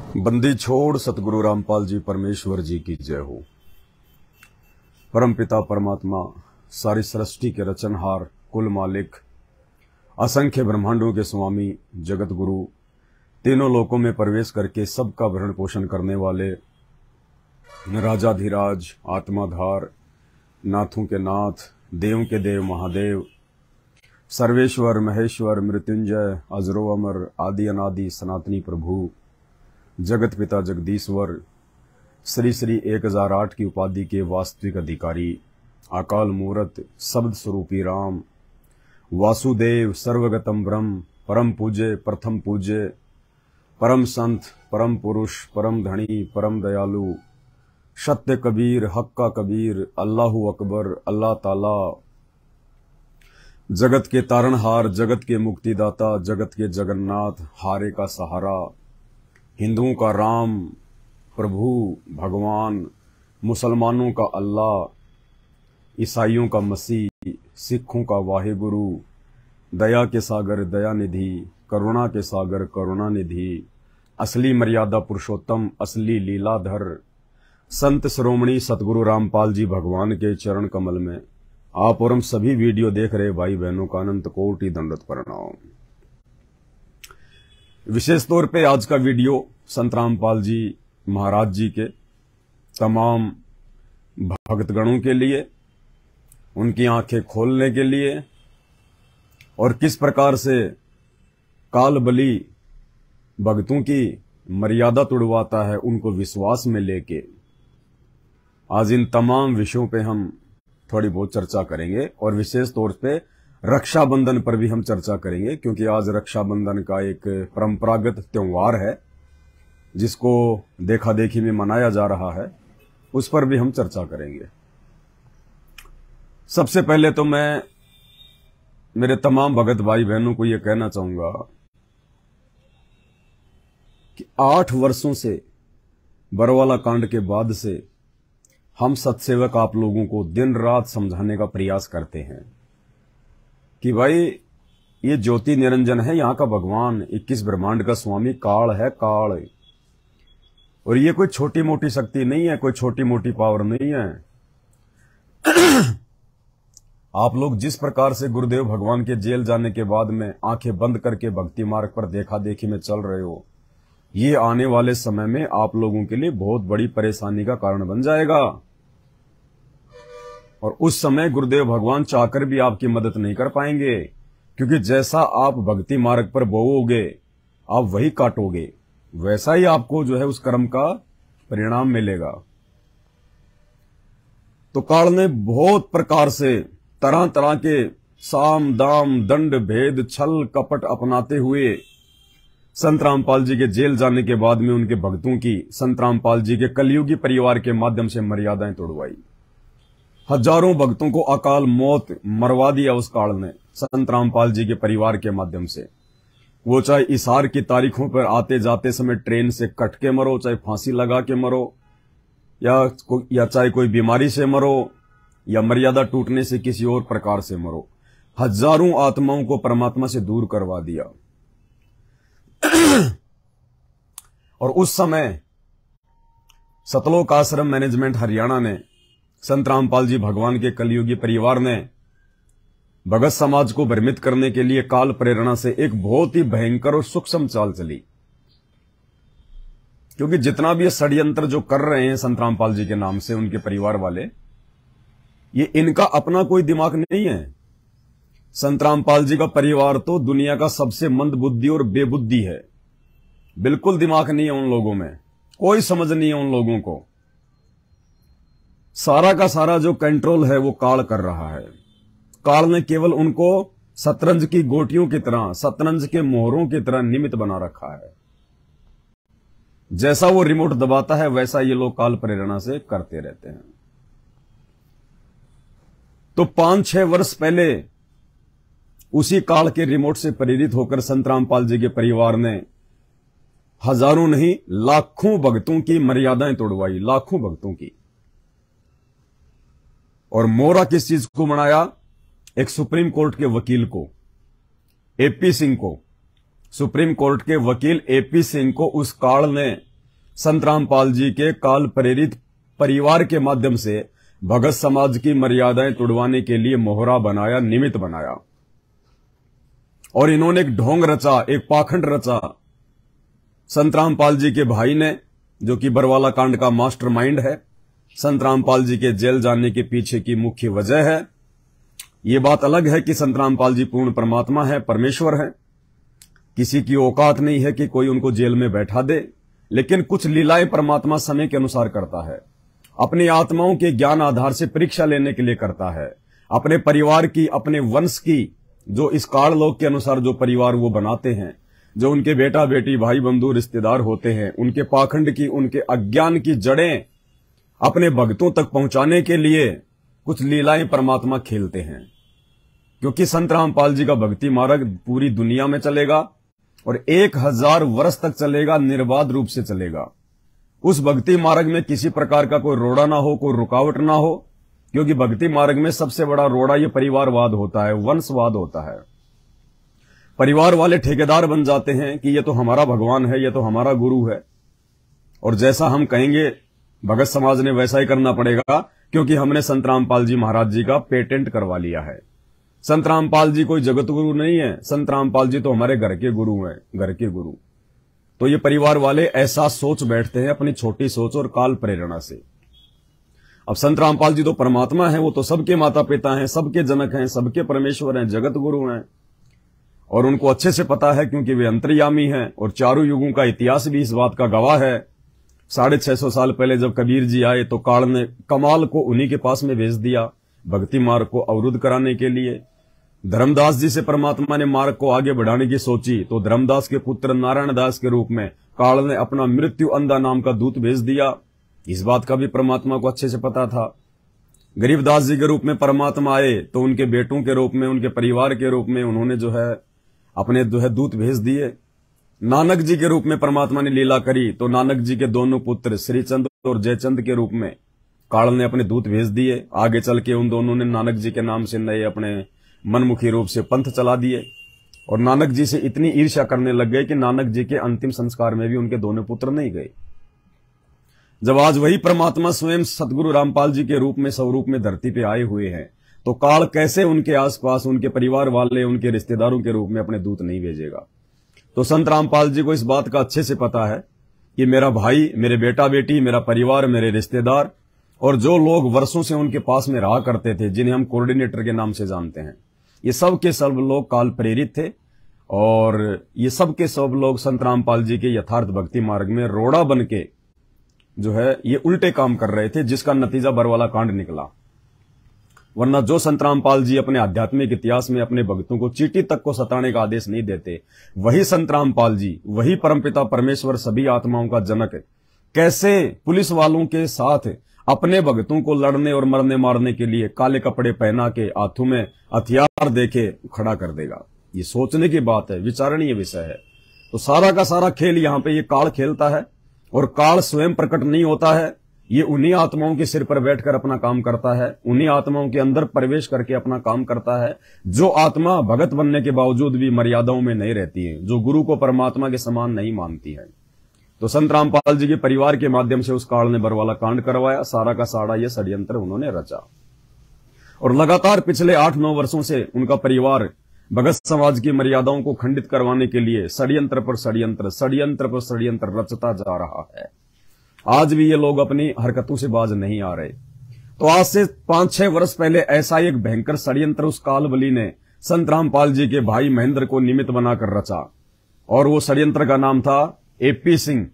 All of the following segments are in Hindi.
बंदी छोड़ सतगुरु रामपाल जी परमेश्वर जी की जय हो। परम पिता परमात्मा, सारी सृष्टि के रचनहार, कुल मालिक, असंख्य ब्रह्मांडों के स्वामी, जगत गुरु, तीनों लोकों में प्रवेश करके सबका भरण पोषण करने वाले राजाधिराज, आत्माधार, नाथों के नाथ, देव के देव महादेव, सर्वेश्वर महेश्वर मृत्युंजय, अजरो अमर, आदि अनादि सनातनी प्रभु, जगत पिता जगदीश्वर, श्री श्री 1008 की उपाधि के वास्तविक अधिकारी, अकाल मूरत, शब्द स्वरूपी राम, वासुदेव, सर्वगतम ब्रह्म, परम पूज्य, प्रथम पूज्य, परम संत, परम पुरुष, परम धनी, परम दयालु, सत्य कबीर, हक्का कबीर, अल्लाहु अकबर, अल्लाह ताला, जगत के तारणहार, जगत के मुक्तिदाता, जगत के जगन्नाथ, हारे का सहारा, हिंदुओं का राम प्रभु भगवान, मुसलमानों का अल्लाह, ईसाइयों का मसीह, सिखों का वाहेगुरु, दया के सागर दयानिधि, करुणा के सागर करुणानिधि, असली मर्यादा पुरुषोत्तम, असली लीलाधर, संत श्रोमणी सतगुरु रामपाल जी भगवान के चरण कमल में आप और हम सभी वीडियो देख रहे भाई बहनों का अनंत कोटि दंडवत प्रणाम। विशेष तौर पे आज का वीडियो संत रामपाल जी महाराज जी के तमाम भक्तगणों के लिए, उनकी आंखें खोलने के लिए, और किस प्रकार से काल बली भक्तों की मर्यादा तुड़वाता है उनको विश्वास में लेके, आज इन तमाम विषयों पे हम थोड़ी बहुत चर्चा करेंगे। और विशेष तौर पे रक्षाबंधन पर भी हम चर्चा करेंगे, क्योंकि आज रक्षाबंधन का एक परंपरागत त्योहार है जिसको देखा देखी में मनाया जा रहा है, उस पर भी हम चर्चा करेंगे। सबसे पहले तो मैं मेरे तमाम भगत भाई बहनों को यह कहना चाहूंगा कि 8 वर्षों से बरवाला कांड के बाद से हम सत्सेवक आप लोगों को दिन रात समझाने का प्रयास करते हैं कि भाई ये ज्योति निरंजन है, यहां का भगवान 21 ब्रह्मांड का स्वामी काल है, काल। और ये कोई छोटी मोटी शक्ति नहीं है, कोई छोटी मोटी पावर नहीं है। आप लोग जिस प्रकार से गुरुदेव भगवान के जेल जाने के बाद में आंखें बंद करके भक्ति मार्ग पर देखा देखी में चल रहे हो, ये आने वाले समय में आप लोगों के लिए बहुत बड़ी परेशानी का कारण बन जाएगा। और उस समय गुरुदेव भगवान चाहकर भी आपकी मदद नहीं कर पाएंगे, क्योंकि जैसा आप भक्ति मार्ग पर बोओगे आप वही काटोगे, वैसा ही आपको जो है उस कर्म का परिणाम मिलेगा। तो काल ने बहुत प्रकार से तरह तरह के साम दाम दंड भेद छल कपट अपनाते हुए संत रामपाल जी के जेल जाने के बाद में उनके भक्तों की संत रामपाल जी के कलयुगी परिवार के माध्यम से मर्यादाएं तोड़वाई। हजारों भक्तों को अकाल मौत मरवा दिया उस काल ने संत रामपाल जी के परिवार के माध्यम से। वो चाहे इशार की तारीखों पर आते जाते समय ट्रेन से कट के मरो, चाहे फांसी लगा के मरो, या चाहे कोई बीमारी से मरो, या मर्यादा टूटने से किसी और प्रकार से मरो, हजारों आत्माओं को परमात्मा से दूर करवा दिया। और उस समय सतलोक आश्रम मैनेजमेंट हरियाणा ने, संत रामपाल जी भगवान के कलयुगी परिवार ने भगत समाज को भ्रमित करने के लिए काल प्रेरणा से एक बहुत ही भयंकर और सूक्ष्म चाल चली। क्योंकि जितना भी ये षड्यंत्र जो कर रहे हैं संत रामपाल जी के नाम से उनके परिवार वाले, ये इनका अपना कोई दिमाग नहीं है। संत रामपाल जी का परिवार तो दुनिया का सबसे मंद बुद्धि और बेबुद्धि है। बिल्कुल दिमाग नहीं है उन लोगों में, कोई समझ नहीं है उन लोगों को। सारा का सारा जो कंट्रोल है वो काल कर रहा है। काल ने केवल उनको शतरंज की गोटियों की तरह, शतरंज के मोहरों की तरह निमित्त बना रखा है। जैसा वो रिमोट दबाता है वैसा ये लोग काल प्रेरणा से करते रहते हैं। तो 5-6 वर्ष पहले उसी काल के रिमोट से प्रेरित होकर संत रामपाल जी के परिवार ने हजारों नहीं लाखों भक्तों की मर्यादाएं तोड़वाई, लाखों भक्तों की। और मोहरा किस चीज को बनाया? एक सुप्रीम कोर्ट के वकील को, एपी सिंह को, सुप्रीम कोर्ट के वकील एपी सिंह को उस काल ने संत रामपाल जी के काल प्रेरित परिवार के माध्यम से भगत समाज की मर्यादाएं तुड़वाने के लिए मोहरा बनाया, निमित्त बनाया। और इन्होंने एक ढोंग रचा, एक पाखंड रचा। संत रामपाल जी के भाई ने, जो कि बरवाला कांड का मास्टरमाइंड है, संत रामपाल जी के जेल जाने के पीछे की मुख्य वजह है। ये बात अलग है कि संत रामपाल जी पूर्ण परमात्मा है, परमेश्वर है, किसी की औकात नहीं है कि कोई उनको जेल में बैठा दे, लेकिन कुछ लीलाएं परमात्मा समय के अनुसार करता है। अपनी आत्माओं के ज्ञान आधार से परीक्षा लेने के लिए करता है। अपने परिवार की, अपने वंश की, जो इस काललोक के अनुसार जो परिवार वो बनाते हैं, जो उनके बेटा बेटी, भाई बंधु, रिश्तेदार होते हैं, उनके पाखंड की, उनके अज्ञान की जड़ें अपने भक्तों तक पहुंचाने के लिए कुछ लीलाएं परमात्मा खेलते हैं। क्योंकि संत रामपाल जी का भक्ति मार्ग पूरी दुनिया में चलेगा और 1000 वर्ष तक चलेगा, निर्बाध रूप से चलेगा। उस भक्ति मार्ग में किसी प्रकार का कोई रोड़ा ना हो, कोई रुकावट ना हो, क्योंकि भक्ति मार्ग में सबसे बड़ा रोड़ा ये परिवारवाद होता है, वंशवाद होता है। परिवार वाले ठेकेदार बन जाते हैं कि ये तो हमारा भगवान है, ये तो हमारा गुरु है, और जैसा हम कहेंगे भगत समाज ने वैसा ही करना पड़ेगा, क्योंकि हमने संत रामपाल जी महाराज जी का पेटेंट करवा लिया है। संत रामपाल जी कोई जगत गुरु नहीं है, संत रामपाल जी तो हमारे घर के गुरु हैं, घर के गुरु। तो ये परिवार वाले ऐसा सोच बैठते हैं अपनी छोटी सोच और काल प्रेरणा से। अब संत रामपाल जी तो परमात्मा है, वो तो सबके माता पिता हैं, सबके जनक हैं, सबके परमेश्वर हैं, जगत गुरु हैं, और उनको अच्छे से पता है क्योंकि वे अंतर्यामी हैं। और चारों युगों का इतिहास भी इस बात का गवाह है। 650 साल पहले जब कबीर जी आए तो काल ने कमाल को उन्हीं के पास में भेज दिया, भक्ति मार्ग को अवरुद्ध कराने के लिए। धर्मदास जी से परमात्मा ने मार्ग को आगे बढ़ाने की सोची तो धर्मदास के पुत्र नारायण दास के रूप में काल ने अपना मृत्यु अंधा नाम का दूत भेज दिया। इस बात का भी परमात्मा को अच्छे से पता था। गरीबदास जी के रूप में परमात्मा आए तो उनके बेटों के रूप में, उनके परिवार के रूप में उन्होंने अपने दूत भेज दिए। नानक जी के रूप में परमात्मा ने लीला करी तो नानक जी के दोनों पुत्र श्रीचंद और जयचंद के रूप में काल ने अपने दूत भेज दिए। आगे चल के उन दोनों ने नानक जी के नाम से नए अपने मनमुखी रूप से पंथ चला दिए, और नानक जी से इतनी ईर्ष्या करने लग गए कि नानक जी के अंतिम संस्कार में भी उनके दोनों पुत्र नहीं गए। जब आज वही परमात्मा स्वयं सतगुरु रामपाल जी के रूप में, स्वरूप में धरती पे आए हुए हैं, तो काल कैसे उनके आसपास, उनके परिवार वाले, उनके रिश्तेदारों के रूप में अपने दूत नहीं भेजेगा। तो संत रामपाल जी को इस बात का अच्छे से पता है कि मेरा भाई, मेरे बेटा बेटी, मेरा परिवार, मेरे रिश्तेदार और जो लोग वर्षों से उनके पास में रहा करते थे, जिन्हें हम कोऑर्डिनेटर के नाम से जानते हैं, ये सब के सब लोग काल प्रेरित थे। और ये सब के सब लोग संत रामपाल जी के यथार्थ भक्ति मार्ग में रोड़ा बन के ये उल्टे काम कर रहे थे, जिसका नतीजा बरवाला कांड निकला। वरना जो संत रामपाल जी अपने आध्यात्मिक इतिहास में अपने भक्तों को चींटी तक को सताने का आदेश नहीं देते, वही संत रामपाल जी, वही परमपिता परमेश्वर, सभी आत्माओं का जनक, कैसे पुलिस वालों के साथ अपने भक्तों को लड़ने और मरने मारने के लिए काले कपड़े पहना के हाथों में हथियार देके खड़ा कर देगा। ये सोचने की बात है, विचारणीय विषय है। तो सारा का सारा खेल यहाँ पे ये काल खेलता है, और काल स्वयं प्रकट नहीं होता है। ये उन्हीं आत्माओं के सिर पर बैठकर अपना काम करता है, उन्हीं आत्माओं के अंदर प्रवेश करके अपना काम करता है। जो आत्मा भगत बनने के बावजूद भी मर्यादाओं में नहीं रहती है, जो गुरु को परमात्मा के समान नहीं मानती है। तो संत रामपाल जी के परिवार के माध्यम से उस काल ने बरवाला कांड करवाया। सारा का सारा ये षड्यंत्र उन्होंने रचा, और लगातार पिछले 8-9 वर्षों से उनका परिवार भगत समाज की मर्यादाओं को खंडित करवाने के लिए षड्यंत्र पर षड्यंत्र, षड्यंत्र पर षड्यंत्र रचता जा रहा है। आज भी ये लोग अपनी हरकतों से बाज नहीं आ रहे। तो आज से 5-6 वर्ष पहले ऐसा एक भयंकर षड्यंत्र उस काल बली ने संत रामपाल जी के भाई महेंद्र को निमित्त बनाकर रचा, और वो षड्यंत्र का नाम था एपी सिंह।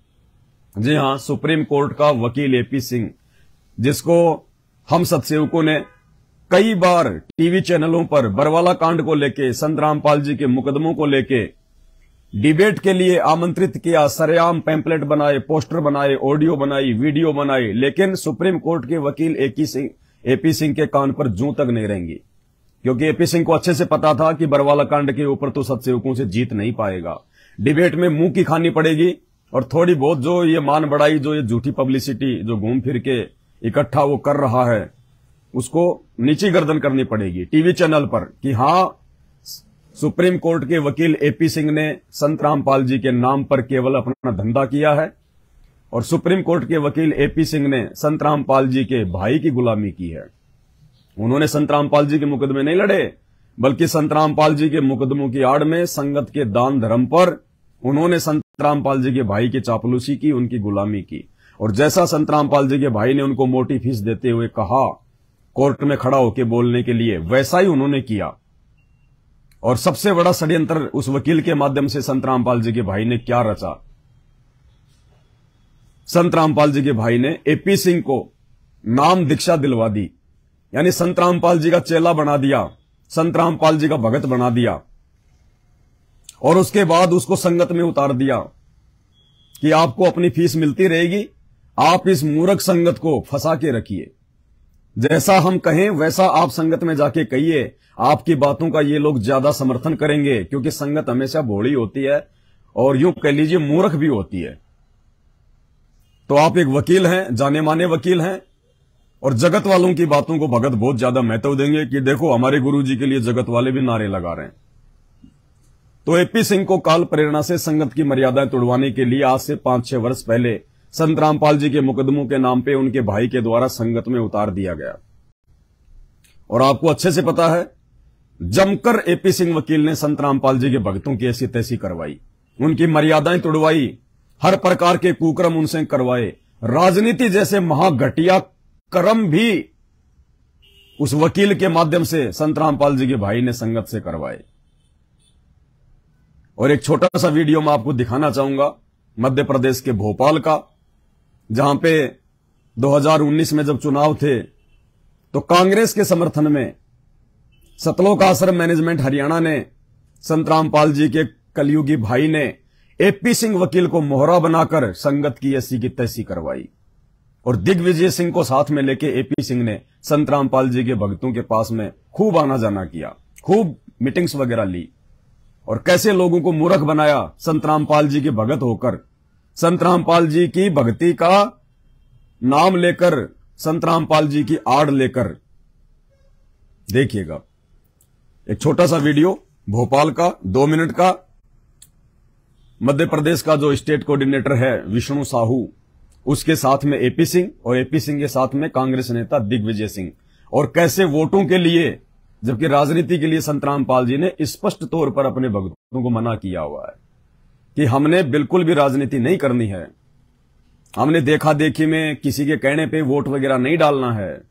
जी हां, सुप्रीम कोर्ट का वकील एपी सिंह, जिसको हम सत्सेवकों ने कई बार टीवी चैनलों पर बरवाला कांड को लेके, संत रामपाल जी के मुकदमों को लेके डिबेट के लिए आमंत्रित किया। सरेआम पैम्पलेट बनाए, पोस्टर बनाए, ऑडियो बनाई, वीडियो बनाई, लेकिन सुप्रीम कोर्ट के वकील एपी सिंह के कान पर जूं तक नहीं रहेंगी, क्योंकि एपी सिंह को अच्छे से पता था कि बरवाला कांड के ऊपर तो सत्सेवकों से जीत नहीं पाएगा। डिबेट में मुंह की खानी पड़ेगी, और थोड़ी बहुत जो ये मान बढ़ाई, जो ये झूठी पब्लिसिटी जो घूम फिर के इकट्ठा वो कर रहा है, उसको नीची गर्दन करनी पड़ेगी टीवी चैनल पर कि हां, सुप्रीम कोर्ट के वकील एपी सिंह ने संत रामपाल जी के नाम पर केवल अपना धंधा किया है, और सुप्रीम कोर्ट के वकील एपी सिंह ने संत रामपाल जी के भाई की गुलामी की है। उन्होंने संत रामपाल जी के मुकदमे नहीं लड़े, बल्कि संत रामपाल जी के मुकदमों की आड़ में संगत के दान धर्म पर उन्होंने संत रामपाल जी के भाई की चापलूसी की, उनकी गुलामी की। और जैसा संत रामपाल जी के भाई ने उनको मोटी फीस देते हुए कहा कोर्ट में खड़ा होकर बोलने के लिए, वैसा ही उन्होंने किया। और सबसे बड़ा षड्यंत्र उस वकील के माध्यम से संत रामपाल जी के भाई ने क्या रचा। संत रामपाल जी के भाई ने एपी सिंह को नाम दीक्षा दिलवा दी, यानी संत रामपाल जी का चेला बना दिया, संत रामपाल जी का भगत बना दिया। और उसके बाद उसको संगत में उतार दिया कि आपको अपनी फीस मिलती रहेगी, आप इस मूर्ख संगत को फंसा के रखिए, जैसा हम कहें वैसा आप संगत में जाके कहिए, आपकी बातों का ये लोग ज्यादा समर्थन करेंगे, क्योंकि संगत हमेशा भोली होती है और यूं कह लीजिए मूर्ख भी होती है। तो आप एक वकील हैं, जाने माने वकील हैं, और जगत वालों की बातों को भगत बहुत ज्यादा महत्व देंगे कि देखो हमारे गुरुजी के लिए जगत वाले भी नारे लगा रहे हैं। तो एपी सिंह को काल प्रेरणा से संगत की मर्यादाएं तोड़वाने के लिए आज से 5-6 वर्ष पहले संत रामपाल जी के मुकदमों के नाम पे उनके भाई के द्वारा संगत में उतार दिया गया। और आपको अच्छे से पता है, जमकर एपी सिंह वकील ने संत रामपाल जी के भक्तों की ऐसी तैसी करवाई, उनकी मर्यादाएं तोड़वाई, हर प्रकार के कुकर्म उनसे करवाए, राजनीति जैसे महाघटिया कर्म भी उस वकील के माध्यम से संत रामपाल जी के भाई ने संगत से करवाए। और एक छोटा सा वीडियो मैं आपको दिखाना चाहूंगा मध्य प्रदेश के भोपाल का, जहां पे 2019 में जब चुनाव थे तो कांग्रेस के समर्थन में सतलोक आश्रम मैनेजमेंट हरियाणा ने संत रामपाल जी के कलयुगी भाई ने एपी सिंह वकील को मोहरा बनाकर संगत की ऐसी की तैसी करवाई। और दिग्विजय सिंह को साथ में लेके एपी सिंह ने संत रामपाल जी के भक्तों के पास में खूब आना जाना किया, खूब मीटिंग्स वगैरह ली, और कैसे लोगों को मूर्ख बनाया संत रामपाल जी के भगत होकर, संत रामपाल जी की भक्ति का नाम लेकर, संत रामपाल जी की आड़ लेकर। देखिएगा एक छोटा सा वीडियो भोपाल का 2 मिनट का। मध्य प्रदेश का जो स्टेट कोऑर्डिनेटर है विष्णु साहू, उसके साथ में एपी सिंह, और एपी सिंह के साथ में कांग्रेस नेता दिग्विजय सिंह। और कैसे वोटों के लिए, जबकि राजनीति के लिए संत रामपाल जी ने स्पष्ट तौर पर अपने भक्तों को मना किया हुआ है कि हमने बिल्कुल भी राजनीति नहीं करनी है, हमने देखा देखी में किसी के कहने पे वोट वगैरह नहीं डालना है।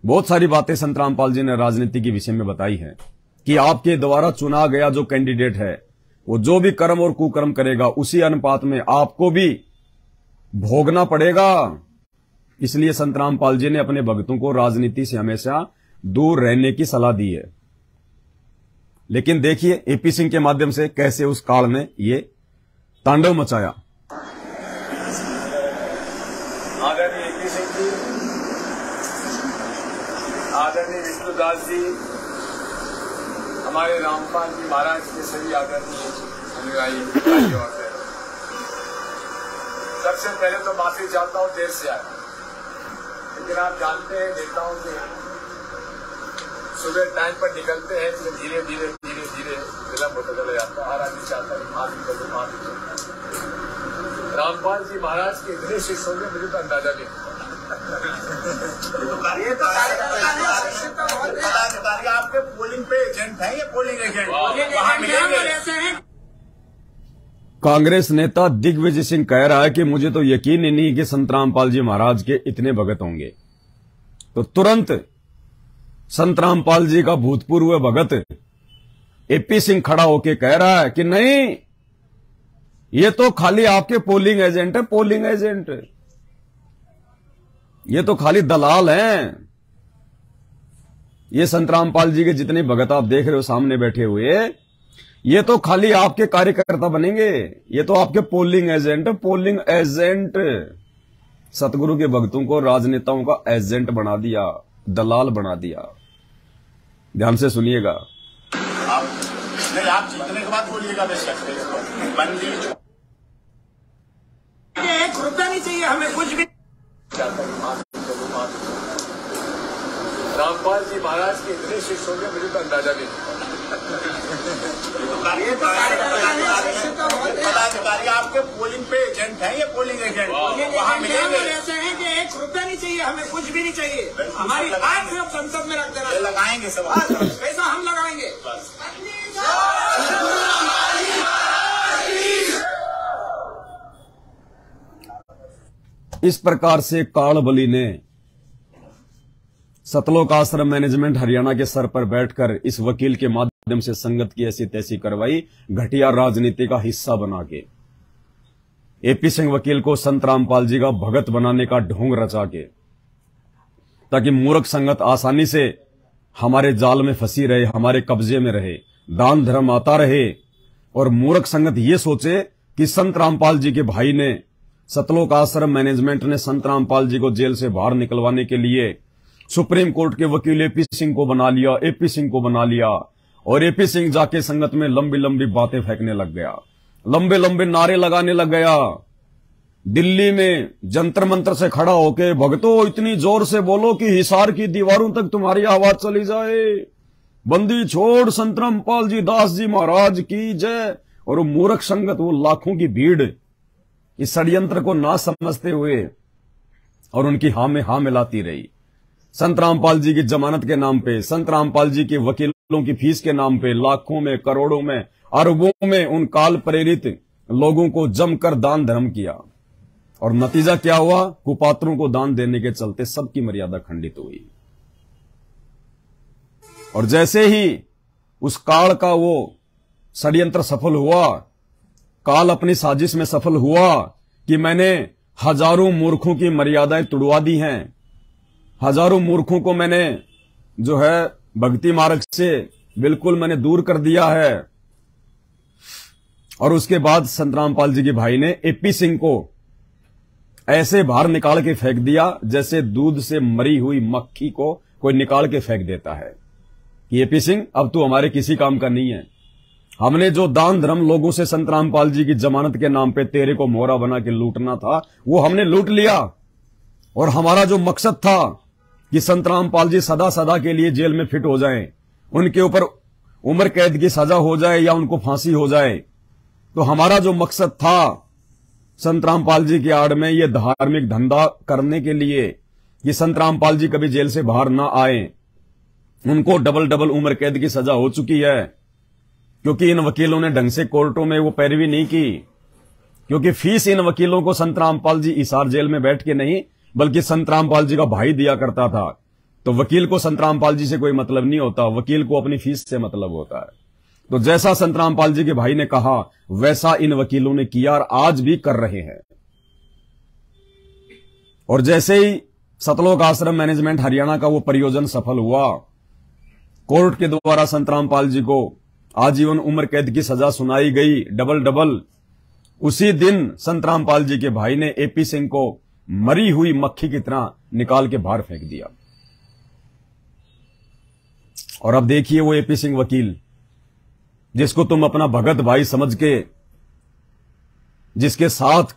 बहुत सारी बातें संत रामपाल जी ने राजनीति के विषय में बताई है कि आपके द्वारा चुना गया जो कैंडिडेट है वो जो भी कर्म और कुकर्म करेगा उसी अनुपात में आपको भी भोगना पड़ेगा। इसलिए संत रामपाल जी ने अपने भक्तों को राजनीति से हमेशा दूर रहने की सलाह दी है। लेकिन देखिए एपी सिंह के माध्यम से कैसे उस काल ने ये तांडव मचाया। आदरणीय एपी सिंह जी, आदरणीय विष्णुदास जी, हमारे रामपाल जी महाराज के सभी आदरणीय अनुयायी भाइयों और बहनों, सबसे पहले तो माफी चाहता हूं देर से आया, लेकिन आप जानते हैं, देखता हूं कि सुबह टाइम पर निकलते हैं तो धीरे धीरे विलम्ब होता चला जाता है। हर आदमी चाहता है माफी करो, माफी करो। रामपाल जी महाराज के इतने शिष्य होंगे मुझे तो अंदाजा नहीं होता। आपके पोलिंग पे एजेंट है, ये पोलिंग एजेंट वहां मिलेंगे। कांग्रेस नेता दिग्विजय सिंह कह रहा है कि मुझे तो यकीन ही नहीं कि संत रामपाल जी महाराज के इतने भगत होंगे। तो तुरंत संत रामपाल जी का भूतपूर्व भगत एपी सिंह खड़ा होकर कह रहा है कि नहीं, ये तो खाली आपके पोलिंग एजेंट है, पोलिंग एजेंट, ये तो खाली दलाल हैं। ये संत रामपाल जी के जितने भगत आप देख रहे हो सामने बैठे हुए, ये तो खाली आपके कार्यकर्ता बनेंगे, ये तो आपके पोलिंग एजेंट, पोलिंग एजेंट। सतगुरु के भक्तों को राजनेताओं का एजेंट बना दिया, दलाल बना दिया। ध्यान से सुनिएगा। आप जीतने के बाद बोलिएगा, रुपया नहीं चाहिए हमें कुछ भी। रामपाल जी महाराज के इतने शिष्य होंगे मुझे तो अंदाजा नहीं होता। पदाधिकारी आपके पोलिंग पे एजेंट चाहिए पोलिंग एजेंट, वहाँ मिलेंगे। ऐसे हैं कि 1 रुपया नहीं चाहिए, हमें कुछ भी नहीं चाहिए, हमारी बात सिर्फ संसद में रख देना। लगाएंगे सब, पैसा हम लगाएंगे। इस प्रकार से कालबली ने सतलोक आश्रम मैनेजमेंट हरियाणा के सर पर बैठकर इस वकील के माध्यम से संगत की ऐसी तैसी करवाई, घटिया राजनीति का हिस्सा बना के एपी सिंह वकील को संत रामपाल जी का भगत बनाने का ढोंग रचा के, ताकि मूर्ख संगत आसानी से हमारे जाल में फंसी रहे, हमारे कब्जे में रहे, दान धर्म आता रहे और मूर्ख संगत ये सोचे कि संत रामपाल जी के भाई ने, सतलोक आश्रम मैनेजमेंट ने संत रामपाल जी को जेल से बाहर निकलवाने के लिए सुप्रीम कोर्ट के वकील एपी सिंह को बना लिया, एपी सिंह को बना लिया और एपी सिंह जाके संगत में लंबी लंबी बातें फेंकने लग गया, लंबे लंबे नारे लगाने लग गया। दिल्ली में जंतर मंतर से खड़ा होके, भक्तों इतनी जोर से बोलो कि हिसार की दीवारों तक तुम्हारी आवाज चली जाए, बंदी छोड़ संत रामपाल जी दास जी महाराज की जय। और वो मूर्ख संगत, वो लाखों की भीड़ इस षड्यंत्र को ना समझते हुए और उनकी हाँ में हाँ मिलाती रही। संत रामपाल जी की जमानत के नाम पे, संत रामपाल जी के वकीलों की फीस के नाम पे लाखों में, करोड़ों में, अरबों में उन काल प्रेरित लोगों को जमकर दान धर्म किया और नतीजा क्या हुआ? कुपात्रों को दान देने के चलते सबकी मर्यादा खंडित हुई। और जैसे ही उस काल का वो षड्यंत्र सफल हुआ, काल अपनी साजिश में सफल हुआ कि मैंने हजारों मूर्खों की मर्यादाएं तुड़वा दी हैं, हजारों मूर्खों को मैंने जो है भक्ति मार्ग से बिल्कुल मैंने दूर कर दिया है। और उसके बाद संत रामपाल जी के भाई ने एपी सिंह को ऐसे बाहर निकाल के फेंक दिया जैसे दूध से मरी हुई मक्खी को कोई निकाल के फेंक देता है कि एपी सिंह अब तू हमारे किसी काम का नहीं है। हमने जो दान धर्म लोगों से संत रामपाल जी की जमानत के नाम पे तेरे को मोहरा बना के लूटना था, वो हमने लूट लिया। और हमारा जो मकसद था कि संत रामपाल जी सदा सदा के लिए जेल में फिट हो जाएं, उनके ऊपर उम्र कैद की सजा हो जाए या उनको फांसी हो जाए, तो हमारा जो मकसद था संत रामपाल जी की आड़ में ये धार्मिक धंधा करने के लिए कि संत रामपाल जी कभी जेल से बाहर ना आए, उनको डबल डबल उम्र कैद की सजा हो चुकी है क्योंकि इन वकीलों ने ढंग से कोर्टों में वो पैरवी नहीं की, क्योंकि फीस इन वकीलों को संत रामपाल जी हिसार जेल में बैठ के नहीं बल्कि संत रामपाल जी का भाई दिया करता था। तो वकील को संत रामपाल जी से कोई मतलब नहीं होता, वकील को अपनी फीस से मतलब होता है। तो जैसा संत रामपाल जी के भाई ने कहा वैसा इन वकीलों ने किया और आज भी कर रहे हैं। और जैसे ही सतलोक आश्रम मैनेजमेंट हरियाणा का वो परियोजन सफल हुआ, कोर्ट के द्वारा संत रामपाल जी को आजीवन उम्र कैद की सजा सुनाई गई डबल डबल, उसी दिन संत रामपाल जी के भाई ने एपी सिंह को मरी हुई मक्खी की तरह निकाल के बाहर फेंक दिया। और अब देखिए वो एपी सिंह वकील जिसको तुम अपना भगत भाई समझ के, जिसके साथ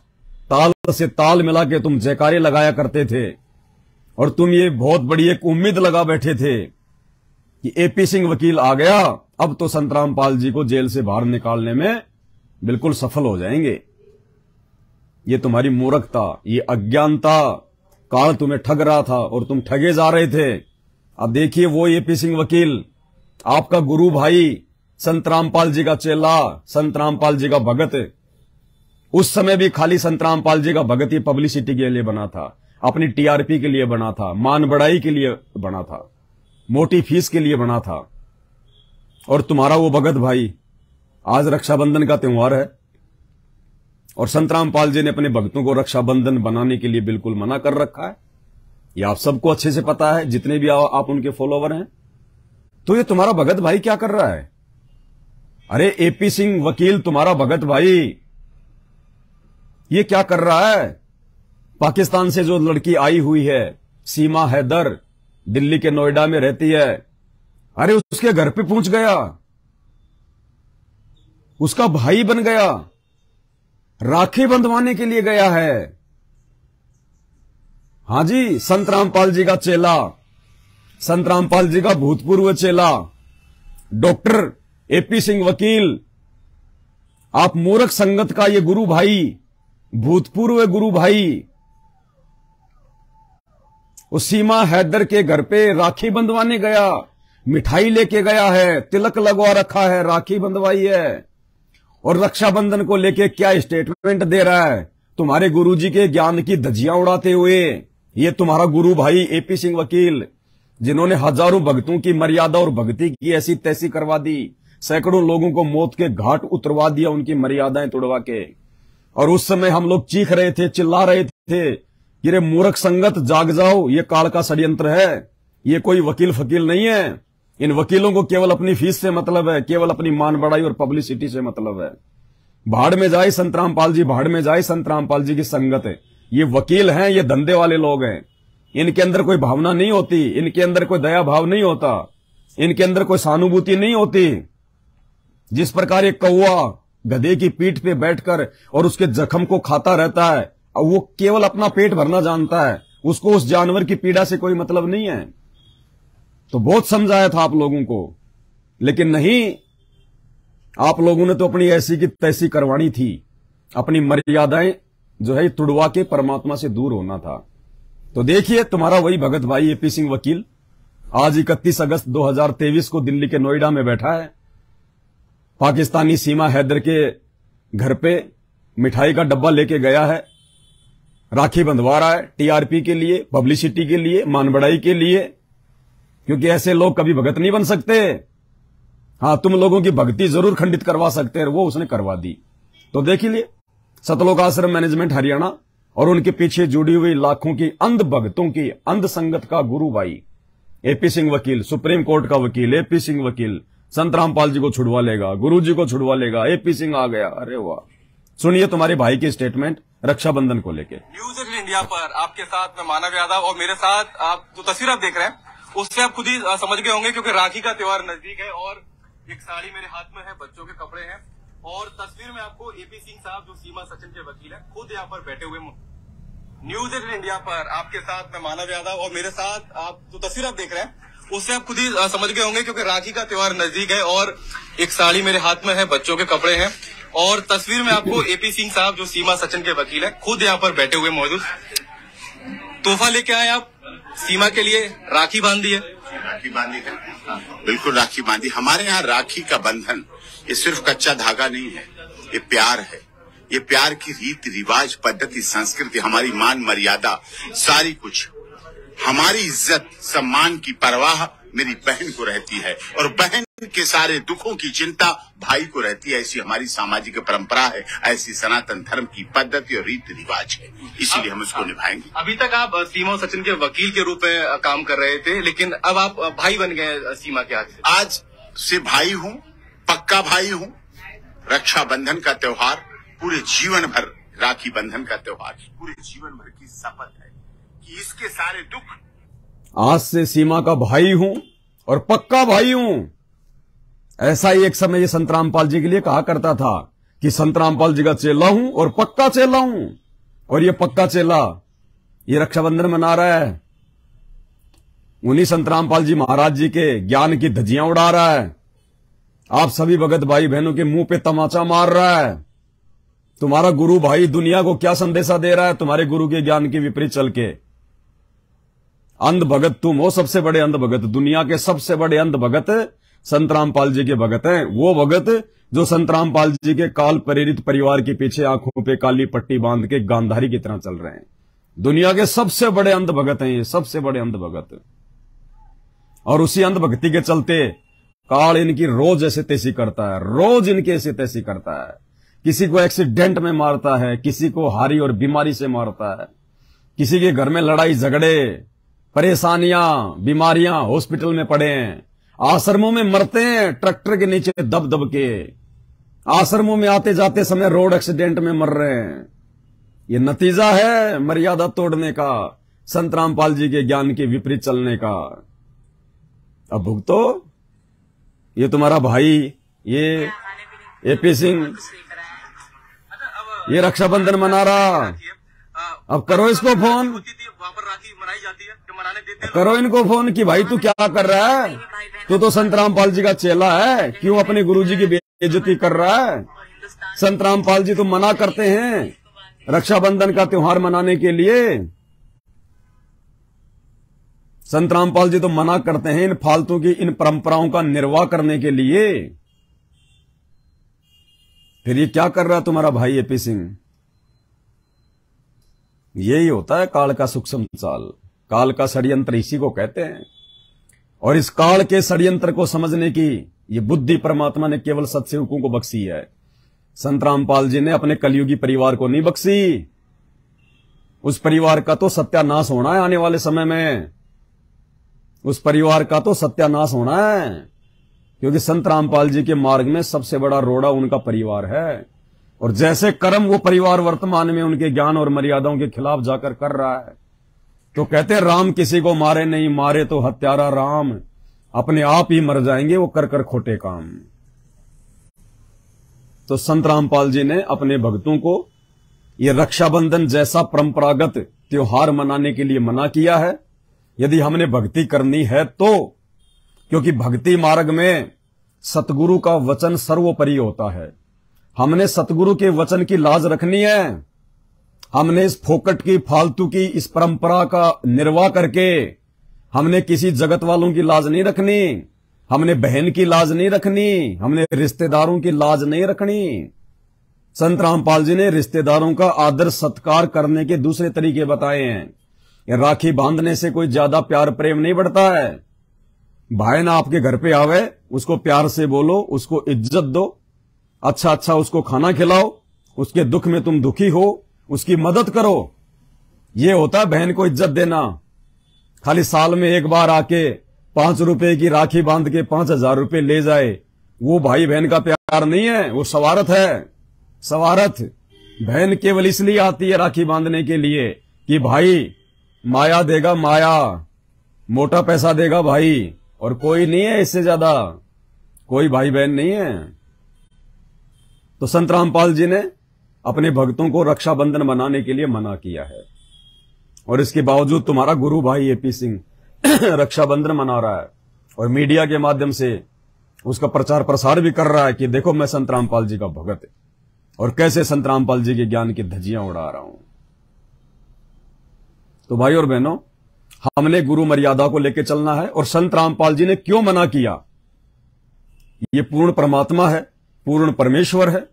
ताल से ताल मिला के तुम जयकारे लगाया करते थे और तुम ये बहुत बड़ी एक उम्मीद लगा बैठे थे कि एपी सिंह वकील आ गया, अब तो संत रामपाल जी को जेल से बाहर निकालने में बिल्कुल सफल हो जाएंगे। ये तुम्हारी मूर्खता, ये अज्ञानता, काल तुम्हें ठग रहा था और तुम ठगे जा रहे थे। अब देखिए वो एपी सिंह वकील, आपका गुरु भाई, संत रामपाल जी का चेला, संत रामपाल जी का भगत, उस समय भी खाली संत रामपाल जी का भगत ही पब्लिसिटी के लिए बना था, अपनी टीआरपी के लिए बना था, मान बढ़ाई के लिए बना था, मोटी फीस के लिए बना था। और तुम्हारा वो भगत भाई, आज रक्षाबंधन का त्योहार है और संत रामपाल जी ने अपने भक्तों को रक्षाबंधन बनाने के लिए बिल्कुल मना कर रखा है। ये आप सबको अच्छे से पता है, जितने भी आप उनके फॉलोवर हैं। तो ये तुम्हारा भगत भाई क्या कर रहा है? अरे एपी सिंह वकील, तुम्हारा भगत भाई ये क्या कर रहा है? पाकिस्तान से जो लड़की आई हुई है, सीमा हैदर, दिल्ली के नोएडा में रहती है, अरे उसके घर पे पहुंच गया, उसका भाई बन गया, राखी बंधवाने के लिए गया है। हां जी, संत रामपाल जी का चेला, संत रामपाल जी का भूतपूर्व चेला डॉक्टर एपी सिंह वकील, आप मूर्ख संगत का ये गुरु भाई भूतपूर्व गुरु भाई उस सीमा हैदर के घर पे राखी बंधवाने गया, मिठाई लेके गया है, तिलक लगवा रखा है, राखी बंधवाई है, और रक्षाबंधन को लेके क्या स्टेटमेंट दे रहा है तुम्हारे गुरुजी के ज्ञान की धज्जियां उड़ाते हुए। ये तुम्हारा गुरु भाई एपी सिंह वकील, जिन्होंने हजारों भक्तों की मर्यादा और भक्ति की ऐसी तैसी करवा दी, सैकड़ों लोगों को मौत के घाट उतरवा दिया उनकी मर्यादाएं तोड़वा के। और उस समय हम लोग चीख रहे थे, चिल्ला रहे थे कि रे मूर्ख संगत जाग जाओ, ये काल का षड्यंत्र है, ये कोई वकील फकील नहीं है। इन वकीलों को केवल अपनी फीस से मतलब है, केवल अपनी मान बढ़ाई और पब्लिसिटी से मतलब है। भाड़ में जाए संत रामपाल जी, भाड़ में जाए संत रामपाल जी की संगत है। ये वकील हैं, ये धंधे वाले लोग हैं, इनके अंदर कोई भावना नहीं होती, इनके अंदर कोई दया भाव नहीं होता, इनके अंदर कोई सहानुभूति नहीं होती। जिस प्रकार एक कौवा गधे की पीठ पे बैठकर और उसके जख्म को खाता रहता है, और वो केवल अपना पेट भरना जानता है, उसको उस जानवर की पीड़ा से कोई मतलब नहीं है। तो बहुत समझाया था आप लोगों को, लेकिन नहीं, आप लोगों ने तो अपनी ऐसी की तैसी करवानी थी, अपनी मर्यादाएं जो है तुड़वा के परमात्मा से दूर होना था। तो देखिए तुम्हारा वही भगत भाई एपी सिंह वकील आज 31 अगस्त 2023 को दिल्ली के नोएडा में बैठा है, पाकिस्तानी सीमा हैदर के घर पे मिठाई का डब्बा लेके गया है, राखी बंधवा रहा है टीआरपी के लिए, पब्लिसिटी के लिए, मान बढ़ाई के लिए, क्योंकि ऐसे लोग कभी भगत नहीं बन सकते। हां, तुम लोगों की भक्ति जरूर खंडित करवा सकते हैं, वो उसने करवा दी। तो देख लिए सतलोक आश्रम मैनेजमेंट हरियाणा और उनके पीछे जुड़ी हुई लाखों की अंध भक्तों की अंध संगत का गुरु भाई एपी सिंह वकील, सुप्रीम कोर्ट का वकील एपी सिंह वकील, संत रामपाल जी को छुड़वा लेगा, गुरु जी को छुड़वा लेगा, एपी सिंह आ गया। अरे वाह, सुनिए तुम्हारे भाई की स्टेटमेंट रक्षाबंधन को लेके। न्यूज इंडिया पर आपके साथ मैं मानव यादव और मेरे साथ आप जो तस्वीर आप देख रहे हैं उससे आप खुद ही समझ गए होंगे, क्योंकि राखी का त्योहार नजदीक है और एक साड़ी मेरे हाथ में है, बच्चों के कपड़े हैं, और तस्वीर में आपको एपी सिंह साहब जो सीमा सचिन के वकील हैं खुद यहाँ पर बैठे हुए। न्यूज इंडिया पर आपके साथ मैं मानव यादव और मेरे साथ आप जो तस्वीर आप देख रहे हैं उससे आप खुद ही समझ गए होंगे, क्योंकि राखी का त्योहार नजदीक है और एक साड़ी मेरे हाथ में है, बच्चों के कपड़े हैं, और तस्वीर में आपको एपी सिंह साहब जो सीमा सचिन के वकील हैं खुद यहाँ पर बैठे हुए मौजूद। तोहफा लेके आए आप सीमा के लिए, राखी बांधी है। राखी बांधी है, बिल्कुल राखी बांधी। हमारे यहाँ राखी का बंधन ये सिर्फ कच्चा धागा नहीं है, ये प्यार है। ये प्यार की रीति रिवाज, पद्धति, संस्कृति, हमारी मान मर्यादा, सारी कुछ, हमारी इज्जत सम्मान की परवाह मेरी बहन को रहती है, और बहन के सारे दुखों की चिंता भाई को रहती है। ऐसी हमारी सामाजिक परंपरा है, ऐसी सनातन धर्म की पद्धति और रीति रिवाज है, इसीलिए हम इसको निभाएंगे। अभी तक आप सीमा सचिन के वकील के रूप में काम कर रहे थे, लेकिन अब आप भाई बन गए सीमा के हाथ से। आज से भाई हूँ, पक्का भाई हूँ। रक्षाबंधन का त्योहार पूरे जीवन भर, राखी बंधन का त्योहार पूरे जीवन भर की शपथ है कि इसके सारे दुख। आज से सीमा का भाई हूं और पक्का भाई हूं। ऐसा ही एक समय ये संत रामपाल जी के लिए कहा करता था कि संत रामपाल जी का चेला हूं और पक्का चेला हूं। और ये पक्का चेला ये रक्षाबंधन मना रहा है, उन्हीं संत रामपाल जी महाराज जी के ज्ञान की धज्जियां उड़ा रहा है, आप सभी भगत भाई बहनों के मुंह पे तमाचा मार रहा है। तुम्हारा गुरु भाई दुनिया को क्या संदेशा दे रहा है तुम्हारे गुरु के ज्ञान के विपरीत चल के? अंध भगत तुम हो, सबसे बड़े अंध भगत, दुनिया के सबसे बड़े अंध भगत संत रामपाल जी के भगत हैं। वो भगत जो संत रामपाल जी के काल प्रेरित परिवार के पीछे आंखों पे काली पट्टी बांध के गांधारी की तरह चल रहे हैं। दुनिया के सबसे बड़े अंध भगत हैं ये, सबसे बड़े अंध भगत। और उसी अंध भक्ति के चलते काल इनकी रोज ऐसे तैसी करता है, रोज इनके ऐसे तैसी करता है। किसी को एक्सीडेंट में मारता है, किसी को हारी और बीमारी से मारता है, किसी के घर में लड़ाई झगड़े, परेशानियां, बीमारियां, हॉस्पिटल में पड़े हैं, आश्रमों में मरते हैं ट्रैक्टर के नीचे दब दब के, आश्रमों में आते जाते समय रोड एक्सीडेंट में मर रहे हैं। ये नतीजा है मर्यादा तोड़ने का, संत रामपाल जी के ज्ञान के विपरीत चलने का। अब भुगतो। ये तुम्हारा भाई ये एपी सिंह ये रक्षाबंधन मना रहा, अब करो इसको फोन, करो इनको फोन कि भाई तू क्या कर रहा है, तू तो संत रामपाल जी का चेला है, क्यों अपने गुरुजी की बेइज्जती कर रहा है? संत रामपाल जी तो मना करते हैं रक्षाबंधन का त्योहार मनाने के लिए। संत रामपाल जी तो मना करते हैं इन फालतू की इन परंपराओं का निर्वाह करने के लिए। फिर ये क्या कर रहा है तुम्हारा भाई एपी सिंह? यही होता है काल का सूक्ष्म चाल, काल का षड्यंत्र इसी को कहते हैं। और इस काल के षड्यंत्र को समझने की ये बुद्धि परमात्मा ने केवल सत्सेवकों को बख्शी है। संत रामपाल जी ने अपने कलयुगी परिवार को नहीं बख्शी। उस परिवार का तो सत्यानाश होना है आने वाले समय में, उस परिवार का तो सत्यानाश होना है, क्योंकि संत रामपाल जी के मार्ग में सबसे बड़ा रोड़ा उनका परिवार है। और जैसे कर्म वो परिवार वर्तमान में उनके ज्ञान और मर्यादाओं के खिलाफ जाकर कर रहा है, तो कहते हैं राम किसी को मारे नहीं, मारे तो हत्यारा राम, अपने आप ही मर जाएंगे वो कर कर खोटे काम। तो संत रामपाल जी ने अपने भक्तों को ये रक्षाबंधन जैसा परंपरागत त्योहार मनाने के लिए मना किया है। यदि हमने भक्ति करनी है तो, क्योंकि भक्ति मार्ग में सतगुरु का वचन सर्वोपरि होता है। हमने सतगुरु के वचन की लाज रखनी है। हमने इस फोकट की फालतू की इस परंपरा का निर्वाह करके हमने किसी जगत वालों की लाज नहीं रखनी, हमने बहन की लाज नहीं रखनी, हमने रिश्तेदारों की लाज नहीं रखनी। संत रामपाल जी ने रिश्तेदारों का आदर सत्कार करने के दूसरे तरीके बताए हैं। राखी बांधने से कोई ज्यादा प्यार प्रेम नहीं बढ़ता है। भाई ना आपके घर पे आवे, उसको प्यार से बोलो, उसको इज्जत दो, अच्छा अच्छा उसको खाना खिलाओ, उसके दुख में तुम दुखी हो, उसकी मदद करो। ये होता है बहन को इज्जत देना। खाली साल में एक बार आके 5 रुपए की राखी बांध के 5,000 रुपए ले जाए, वो भाई बहन का प्यार नहीं है, वो सवारथ है। सवारथ बहन केवल इसलिए आती है राखी बांधने के लिए कि भाई माया देगा, माया मोटा पैसा देगा भाई, और कोई नहीं है, इससे ज्यादा कोई भाई बहन नहीं है। तो संत रामपाल जी ने अपने भक्तों को रक्षाबंधन मनाने के लिए मना किया है, और इसके बावजूद तुम्हारा गुरु भाई एपी सिंह रक्षाबंधन मना रहा है और मीडिया के माध्यम से उसका प्रचार प्रसार भी कर रहा है कि देखो मैं संत रामपाल जी का भगत है और कैसे संत रामपाल जी के ज्ञान की धज्जियां उड़ा रहा हूं। तो भाई और बहनों, हमने गुरु मर्यादा को लेकर चलना है। और संत रामपाल जी ने क्यों मना किया? ये पूर्ण परमात्मा है, पूर्ण परमेश्वर है।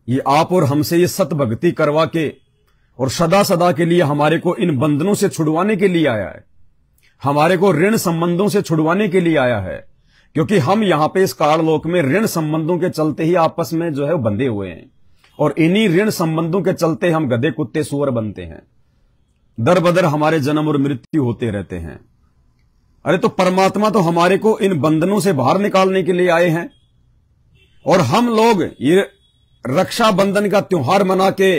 ये आप और हमसे ये सत भक्ति करवा के और सदा सदा के लिए हमारे को इन बंधनों से छुड़वाने के लिए आया है, हमारे को ऋण संबंधों से छुड़वाने के लिए आया है। क्योंकि हम यहां पे इस काललोक में ऋण संबंधों के चलते ही आपस में जो है बंधे हुए हैं, और इन्हीं ऋण संबंधों के चलते हम गधे कुत्ते सुअर बनते हैं। दर बदर हमारे जन्म और मृत्यु होते रहते हैं। अरे तो परमात्मा तो हमारे को इन बंधनों से बाहर निकालने के लिए आए हैं, और हम लोग ये रक्षाबंधन का त्योहार मना के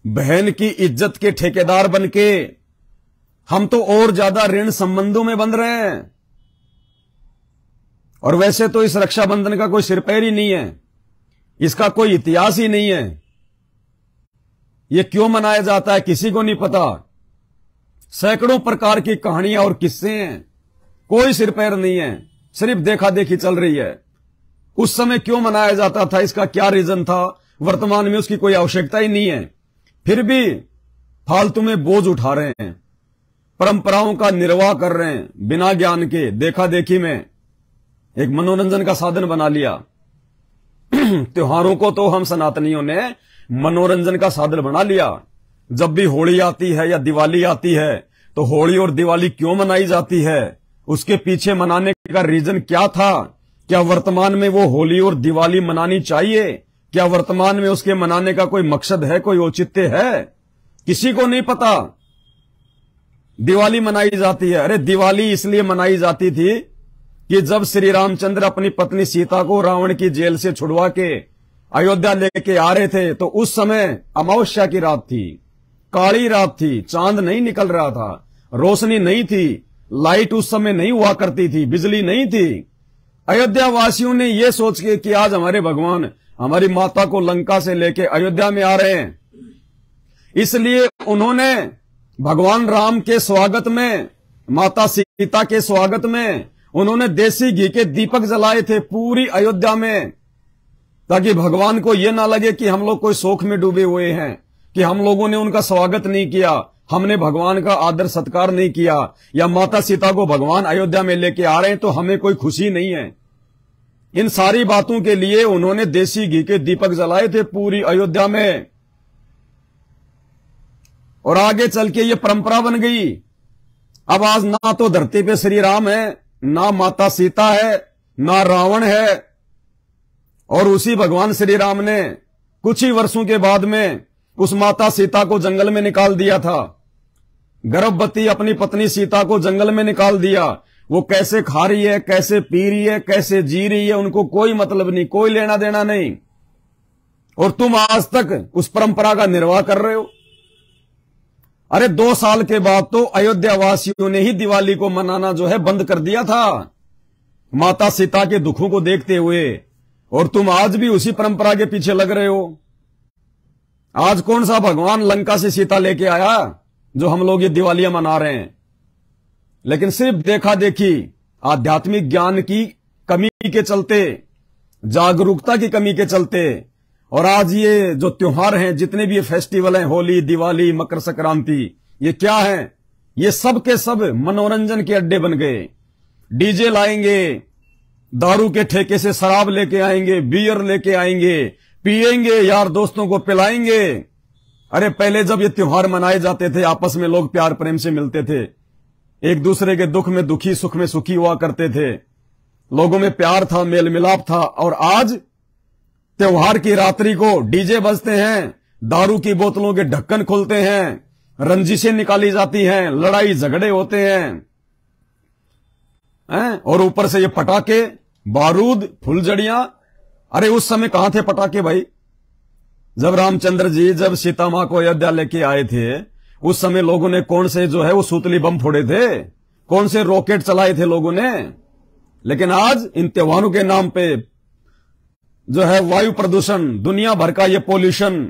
बहन की इज्जत के ठेकेदार बन के हम तो और ज्यादा ऋण संबंधों में बंध रहे हैं। और वैसे तो इस रक्षाबंधन का कोई सिर पैर ही नहीं है, इसका कोई इतिहास ही नहीं है। ये क्यों मनाया जाता है किसी को नहीं पता। सैकड़ों प्रकार की कहानियां और किस्से हैं, कोई सिर पैर नहीं है, सिर्फ देखा देखी चल रही है। उस समय क्यों मनाया जाता था, इसका क्या रीजन था, वर्तमान में उसकी कोई आवश्यकता ही नहीं है। फिर भी फालतू में बोझ उठा रहे हैं, परंपराओं का निर्वाह कर रहे हैं बिना ज्ञान के, देखा देखी में एक मनोरंजन का साधन बना लिया। त्योहारों को तो हम सनातनियों ने मनोरंजन का साधन बना लिया। जब भी होली आती है या दिवाली आती है तो होली और दिवाली क्यों मनाई जाती है, उसके पीछे मनाने का रीजन क्या था, क्या वर्तमान में वो होली और दिवाली मनानी चाहिए, क्या वर्तमान में उसके मनाने का कोई मकसद है, कोई औचित्य है, किसी को नहीं पता। दिवाली मनाई जाती है, अरे दिवाली इसलिए मनाई जाती थी कि जब श्री रामचंद्र अपनी पत्नी सीता को रावण की जेल से छुड़वा के अयोध्या लेके आ रहे थे, तो उस समय अमावस्या की रात थी, काली रात थी, चांद नहीं निकल रहा था, रोशनी नहीं थी, लाइट उस समय नहीं हुआ करती थी, बिजली नहीं थी। अयोध्या वासियों ने यह सोच के कि आज हमारे भगवान हमारी माता को लंका से लेके अयोध्या में आ रहे हैं, इसलिए उन्होंने भगवान राम के स्वागत में, माता सीता के स्वागत में उन्होंने देसी घी के दीपक जलाए थे पूरी अयोध्या में। ताकि भगवान को यह ना लगे कि हम लोग कोई शोक में डूबे हुए हैं, कि हम लोगों ने उनका स्वागत नहीं किया, हमने भगवान का आदर सत्कार नहीं किया, या माता सीता को भगवान अयोध्या में लेके आ रहे हैं तो हमें कोई खुशी नहीं है। इन सारी बातों के लिए उन्होंने देसी घी के दीपक जलाए थे पूरी अयोध्या में, और आगे चल के ये परंपरा बन गई। अब आज ना तो धरती पे श्री राम है, ना माता सीता है, ना रावण है, और उसी भगवान श्री राम ने कुछ ही वर्षों के बाद में उस माता सीता को जंगल में निकाल दिया था। गर्भवती अपनी पत्नी सीता को जंगल में निकाल दिया। वो कैसे खा रही है, कैसे पी रही है, कैसे जी रही है, उनको कोई मतलब नहीं, कोई लेना देना नहीं। और तुम आज तक उस परंपरा का निर्वाह कर रहे हो। अरे 2 साल के बाद तो अयोध्या वासियों ने ही दिवाली को मनाना जो है बंद कर दिया था, माता सीता के दुखों को देखते हुए, और तुम आज भी उसी परंपरा के पीछे लग रहे हो। आज कौन सा भगवान लंका से सीता लेके आया जो हम लोग ये दिवालियां मना रहे हैं? लेकिन सिर्फ देखा देखी, आध्यात्मिक ज्ञान की कमी के चलते, जागरूकता की कमी के चलते, और आज ये जो त्योहार हैं, जितने भी ये फेस्टिवल हैं, होली, दिवाली, मकर संक्रांति, ये क्या है? ये सब के सब मनोरंजन के अड्डे बन गए। डीजे लाएंगे, दारू के ठेके से शराब लेके आएंगे, बियर लेके आएंगे, पिएंगे, यार दोस्तों को पिलाएंगे। अरे पहले जब ये त्योहार मनाए जाते थे, आपस में लोग प्यार प्रेम से मिलते थे, एक दूसरे के दुख में दुखी, सुख में सुखी हुआ करते थे, लोगों में प्यार था, मेल मिलाप था। और आज त्योहार की रात्रि को डीजे बजते हैं, दारू की बोतलों के ढक्कन खुलते हैं, रंजिशें निकाली जाती हैं, लड़ाई झगड़े होते हैं, और ऊपर से ये पटाखे, बारूद, फुलझड़ियां। अरे उस समय कहां थे पटाखे भाई? जब रामचंद्र जी, जब सीता मां को अयोध्या लेके आए थे, उस समय लोगों ने कौन से जो है वो सूतली बम फोड़े थे? कौन से रॉकेट चलाए थे लोगों ने? लेकिन आज इन त्योहारों के नाम पे जो है वायु प्रदूषण, दुनिया भर का ये पोल्यूशन,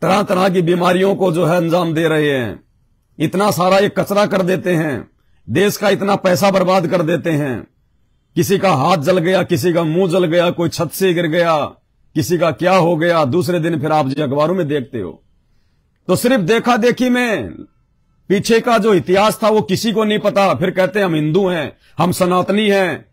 तरह तरह की बीमारियों को जो है अंजाम दे रहे हैं। इतना सारा ये कचरा कर देते हैं, देश का इतना पैसा बर्बाद कर देते हैं। किसी का हाथ जल गया, किसी का मुंह जल गया, कोई छत से गिर गया, किसी का क्या हो गया, दूसरे दिन फिर आप जी अखबारों में देखते हो। तो सिर्फ देखा देखी में पीछे का जो इतिहास था वो किसी को नहीं पता। फिर कहते हैं हम हिंदू हैं, हम सनातनी हैं,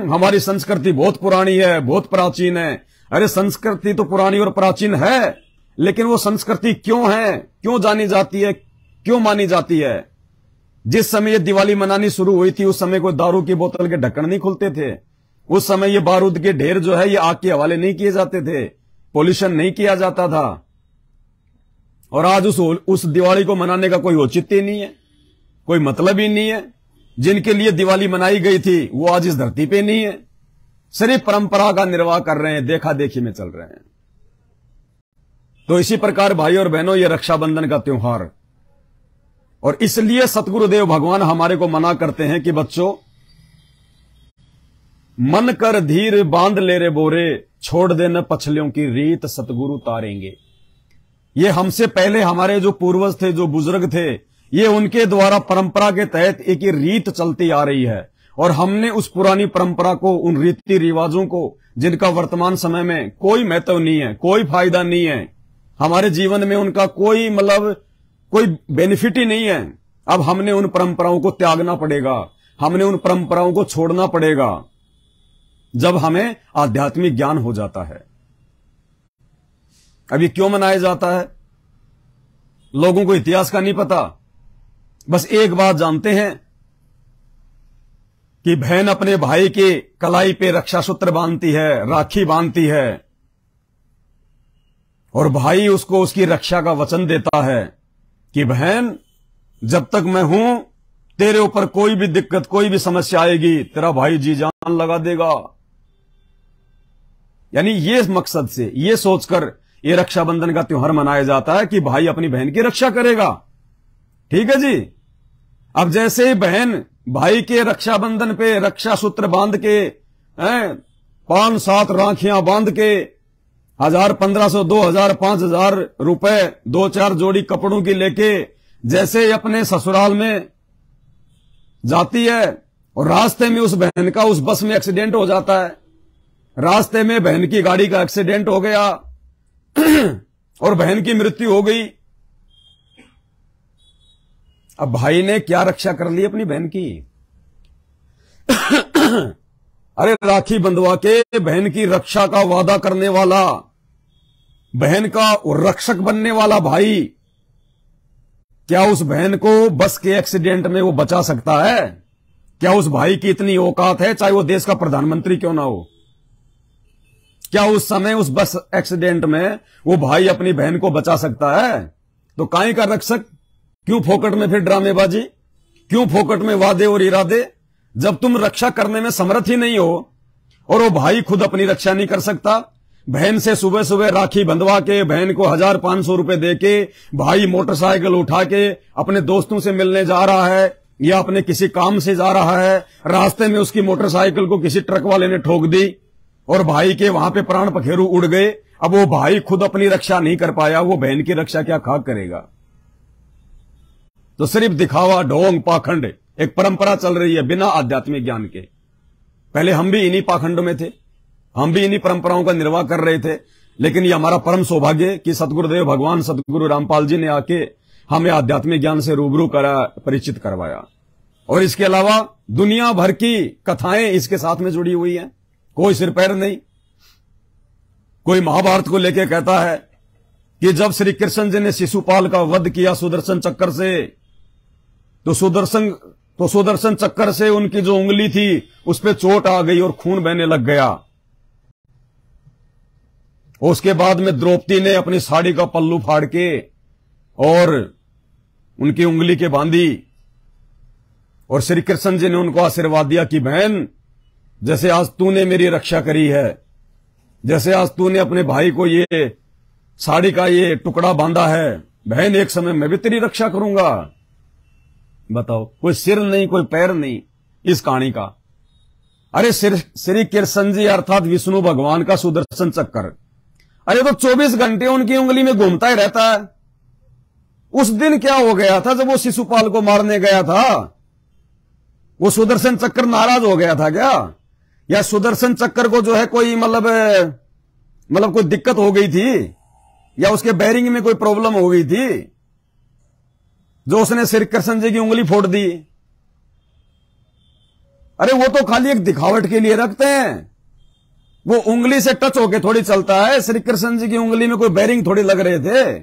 हमारी संस्कृति बहुत पुरानी है, बहुत प्राचीन है। अरे संस्कृति तो पुरानी और प्राचीन है, लेकिन वो संस्कृति क्यों है, क्यों जानी जाती है, क्यों मानी जाती है? जिस समय ये दिवाली मनानी शुरू हुई थी, उस समय कोई दारू की बोतल के ढक्कन नहीं खुलते थे। उस समय ये बारूद के ढेर जो है ये आग के हवाले नहीं किए जाते थे, पोल्यूशन नहीं किया जाता था। और आज उस दिवाली को मनाने का कोई औचित्य नहीं है, कोई मतलब ही नहीं है। जिनके लिए दिवाली मनाई गई थी वो आज इस धरती पे नहीं है, सिर्फ परंपरा का निर्वाह कर रहे हैं, देखा देखी में चल रहे हैं। तो इसी प्रकार भाई और बहनों, ये रक्षाबंधन का त्योहार, और इसलिए सतगुरुदेव भगवान हमारे को मना करते हैं कि बच्चों, मन कर धीर बांध ले रे बोरे, छोड़ देना पछलियों की रीत, सतगुरु तारेंगे। ये हमसे पहले हमारे जो पूर्वज थे, जो बुजुर्ग थे, ये उनके द्वारा परंपरा के तहत एक ही रीत चलती आ रही है, और हमने उस पुरानी परंपरा को, उन रीति रिवाजों को, जिनका वर्तमान समय में कोई महत्व नहीं है, कोई फायदा नहीं है, हमारे जीवन में उनका कोई मतलब कोई बेनिफिट ही नहीं है, अब हमने उन परंपराओं को त्यागना पड़ेगा, हमने उन परंपराओं को छोड़ना पड़ेगा, जब हमें आध्यात्मिक ज्ञान हो जाता है। अभी क्यों मनाया जाता है? लोगों को इतिहास का नहीं पता, बस एक बात जानते हैं कि बहन अपने भाई के कलाई पे रक्षा सूत्र बांधती है, राखी बांधती है, और भाई उसको उसकी रक्षा का वचन देता है कि बहन, जब तक मैं हूं, तेरे ऊपर कोई भी दिक्कत, कोई भी समस्या आएगी, तेरा भाई जी जान लगा देगा। यानी ये मकसद से, ये सोचकर ये रक्षाबंधन का त्योहार मनाया जाता है कि भाई अपनी बहन की रक्षा करेगा। ठीक है जी। अब जैसे ही बहन भाई के रक्षाबंधन पे रक्षा सूत्र बांध के 5-7 राखियां बांध के 1000, 1500, 2000, 5000 रुपए, 2-4 जोड़ी कपड़ों की लेके जैसे ही अपने ससुराल में जाती है, और रास्ते में उस बहन का उस बस में एक्सीडेंट हो जाता है, रास्ते में बहन की गाड़ी का एक्सीडेंट हो गया और बहन की मृत्यु हो गई। अब भाई ने क्या रक्षा कर ली अपनी बहन की? अरे राखी बंधवा के बहन की रक्षा का वादा करने वाला, बहन का रक्षक बनने वाला भाई, क्या उस बहन को बस के एक्सीडेंट में वो बचा सकता है? क्या उस भाई की इतनी औकात है, चाहे वो देश का प्रधानमंत्री क्यों ना हो? क्या उस समय उस बस एक्सीडेंट में वो भाई अपनी बहन को बचा सकता है? तो काहे का रक्षक? क्यों फोकट में फिर ड्रामेबाजी? क्यों फोकट में वादे और इरादे? जब तुम रक्षा करने में समर्थ ही नहीं हो और वो भाई खुद अपनी रक्षा नहीं कर सकता, बहन से सुबह सुबह राखी बंधवा के बहन को 1500 रुपए दे के भाई मोटरसाइकिल उठा के अपने दोस्तों से मिलने जा रहा है या अपने किसी काम से जा रहा है, रास्ते में उसकी मोटरसाइकिल को किसी ट्रक वाले ने ठोक दी और भाई के वहां पे प्राण पखेरु उड़ गए। अब वो भाई खुद अपनी रक्षा नहीं कर पाया, वो बहन की रक्षा क्या खाक करेगा? तो सिर्फ दिखावा, ढोंग, पाखंड, एक परंपरा चल रही है बिना आध्यात्मिक ज्ञान के। पहले हम भी इन्हीं पाखंड में थे, हम भी इन्हीं परंपराओं का निर्वाह कर रहे थे, लेकिन ये हमारा परम सौभाग्य कि सतगुरुदेव भगवान सतगुरु रामपाल जी ने आके हमें आध्यात्मिक ज्ञान से रूबरू करा, परिचित करवाया। और इसके अलावा दुनिया भर की कथाएं इसके साथ में जुड़ी हुई हैं, कोई सिर पैर नहीं। कोई महाभारत को लेकर कहता है कि जब श्री कृष्ण जी ने शिशुपाल का वध किया सुदर्शन चक्कर से, तो सुदर्शन चक्कर से उनकी जो उंगली थी उस पे चोट आ गई और खून बहने लग गया। उसके बाद में द्रौपदी ने अपनी साड़ी का पल्लू फाड़ के और उनकी उंगली के बांधी और श्री कृष्ण जी ने उनको आशीर्वाद दिया कि बहन, जैसे आज तूने मेरी रक्षा करी है, जैसे आज तूने अपने भाई को ये साड़ी का ये टुकड़ा बांधा है, बहन एक समय मैं भी तेरी रक्षा करूंगा। बताओ, कोई सिर नहीं, कोई पैर नहीं इस कहानी का। अरे श्री कृष्ण जी अर्थात विष्णु भगवान का सुदर्शन चक्कर, अरे तो 24 घंटे उनकी उंगली में घूमता ही रहता है। उस दिन क्या हो गया था जब वो शिशुपाल को मारने गया था? वो सुदर्शन चक्कर नाराज हो गया था क्या? या सुदर्शन चक्कर को जो है कोई मतलब कोई दिक्कत हो गई थी, या उसके बैरिंग में कोई प्रॉब्लम हो गई थी जो उसने श्री कृष्ण जी की उंगली फोड़ दी? अरे वो तो खाली एक दिखावट के लिए रखते हैं, वो उंगली से टच होके थोड़ी चलता है। श्री कृष्ण जी की उंगली में कोई बैरिंग थोड़ी लग रहे थे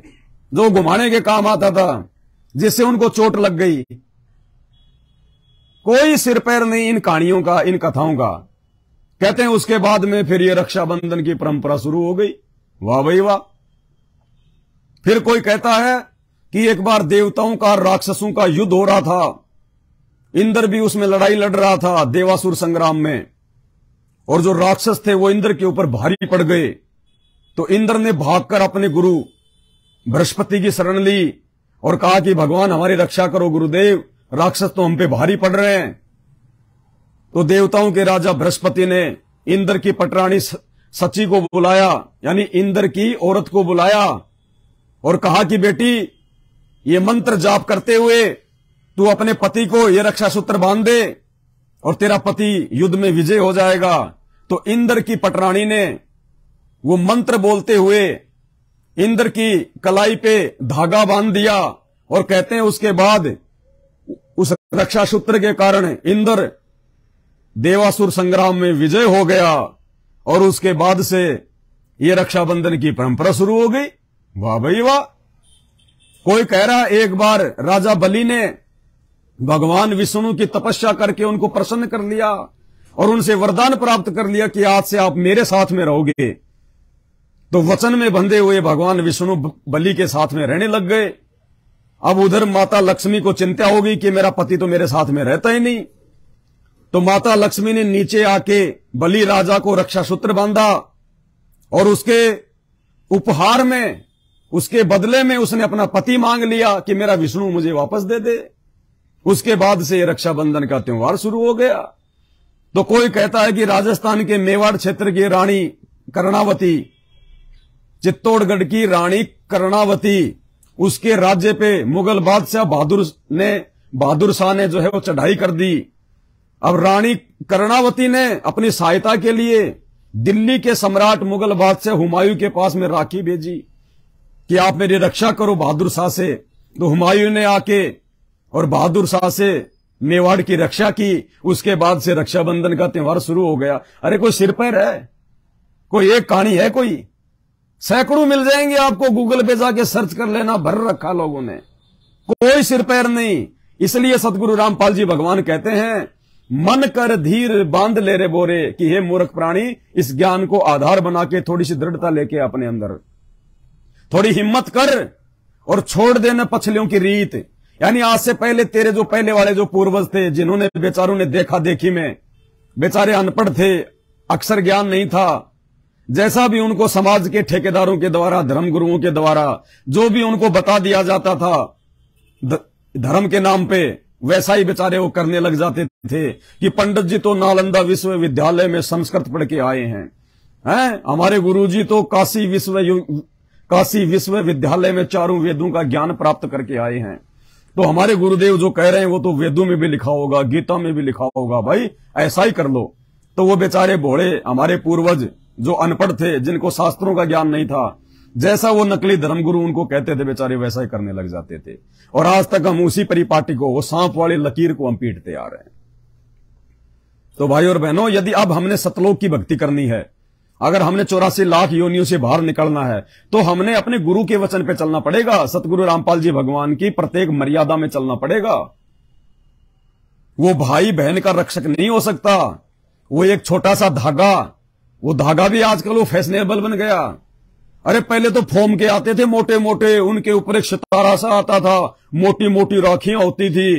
जो घुमाने के काम आता था, जिससे उनको चोट लग गई। कोई सिर पैर नहीं इन कहानियों का, इन कथाओं का। कहते हैं उसके बाद में फिर ये रक्षाबंधन की परंपरा शुरू हो गई। वाह भाई वाह। फिर कोई कहता है कि एक बार देवताओं का राक्षसों का युद्ध हो रहा था, इंद्र भी उसमें लड़ाई लड़ रहा था देवासुर संग्राम में, और जो राक्षस थे वो इंद्र के ऊपर भारी पड़ गए। तो इंद्र ने भागकर अपने गुरु बृहस्पति की शरण ली और कहा कि भगवान हमारी रक्षा करो गुरुदेव, राक्षस तो हम पे भारी पड़ रहे हैं। तो देवताओं के राजा बृहस्पति ने इंद्र की पटरानी सची को बुलाया, यानी इंद्र की औरत को बुलाया और कहा कि बेटी, ये मंत्र जाप करते हुए तू अपने पति को ये रक्षा सूत्र बांध दे और तेरा पति युद्ध में विजय हो जाएगा। तो इंद्र की पटरानी ने वो मंत्र बोलते हुए इंद्र की कलाई पे धागा बांध दिया और कहते हैं उसके बाद उस रक्षा सूत्र के कारण इंद्र देवासुर संग्राम में विजय हो गया और उसके बाद से ये रक्षाबंधन की परंपरा शुरू हो गई। वाह भाई वाह। कोई कह रहा एक बार राजा बलि ने भगवान विष्णु की तपस्या करके उनको प्रसन्न कर लिया और उनसे वरदान प्राप्त कर लिया कि आज से आप मेरे साथ में रहोगे। तो वचन में बंधे हुए भगवान विष्णु बलि के साथ में रहने लग गए। अब उधर माता लक्ष्मी को चिंता होगी कि मेरा पति तो मेरे साथ में रहता ही नहीं। तो माता लक्ष्मी ने नीचे आके बलि राजा को रक्षा सूत्र बांधा और उसके उपहार में, उसके बदले में उसने अपना पति मांग लिया कि मेरा विष्णु मुझे वापस दे दे। उसके बाद से रक्षाबंधन का त्योहार शुरू हो गया। तो कोई कहता है कि राजस्थान के मेवाड़ क्षेत्र की रानी कर्णावती, चित्तौड़गढ़ की रानी कर्णावती, उसके राज्य पे मुगल बादशाह बहादुर शाह ने जो है वो चढ़ाई कर दी। अब रानी कर्णावती ने अपनी सहायता के लिए दिल्ली के सम्राट मुगल बादशाह हुमायूं के पास में राखी भेजी कि आप मेरी रक्षा करो बहादुर शाह से। तो हुमायूं ने आके और बहादुर शाह से मेवाड़ की रक्षा की। उसके बाद से रक्षाबंधन का त्योहार शुरू हो गया। अरे कोई सिर पैर है? कोई एक कहानी है? कोई सैकड़ों मिल जाएंगे आपको, गूगल पे जाके सर्च कर लेना, भर रखा लोगों ने। कोई सिर पैर नहीं। इसलिए सतगुरु रामपाल जी भगवान कहते हैं, मन कर धीर बांध ले रे बोरे, कि हे मूर्ख प्राणी, इस ज्ञान को आधार बना के थोड़ी सी दृढ़ता लेके अपने अंदर थोड़ी हिम्मत कर और छोड़ देना पछलियों की रीत। यानी आज से पहले तेरे जो पहले वाले जो पूर्वज थे, जिन्होंने बेचारों ने देखा देखी में, बेचारे अनपढ़ थे, अक्षर ज्ञान नहीं था, जैसा भी उनको समाज के ठेकेदारों के द्वारा, धर्म गुरुओं के द्वारा जो भी उनको बता दिया जाता था धर्म के नाम पे, वैसा ही बेचारे वो करने लग जाते थे कि पंडित जी तो नालंदा विश्वविद्यालय में संस्कृत पढ़ के आए हैं, हमारे गुरुजी तो काशी विश्वविद्यालय में चारों वेदों का ज्ञान प्राप्त करके आए हैं। तो हमारे गुरुदेव जो कह रहे हैं वो तो वेदों में भी लिखा होगा, गीता में भी लिखा होगा, भाई ऐसा ही कर लो। तो वो बेचारे भोले हमारे पूर्वज जो अनपढ़ थे, जिनको शास्त्रों का ज्ञान नहीं था, जैसा वो नकली धर्मगुरु उनको कहते थे, बेचारे वैसा ही करने लग जाते थे। और आज तक हम उसी परिपाटी को, वो सांप वाली लकीर को हम पीटते आ रहे हैं। तो भाई और बहनों, यदि अब हमने सतलोक की भक्ति करनी है, अगर हमने 84 लाख योनियों से बाहर निकलना है, तो हमने अपने गुरु के वचन पे चलना पड़ेगा। सतगुरु रामपाल जी भगवान की प्रत्येक मर्यादा में चलना पड़ेगा। वो भाई बहन का रक्षक नहीं हो सकता। वो एक छोटा सा धागा, वो धागा भी आजकल वो फैशनेबल बन गया। अरे पहले तो फोम के आते थे मोटे मोटे, उनके ऊपर एक सितारा सा आता था, मोटी मोटी राखियां होती थी,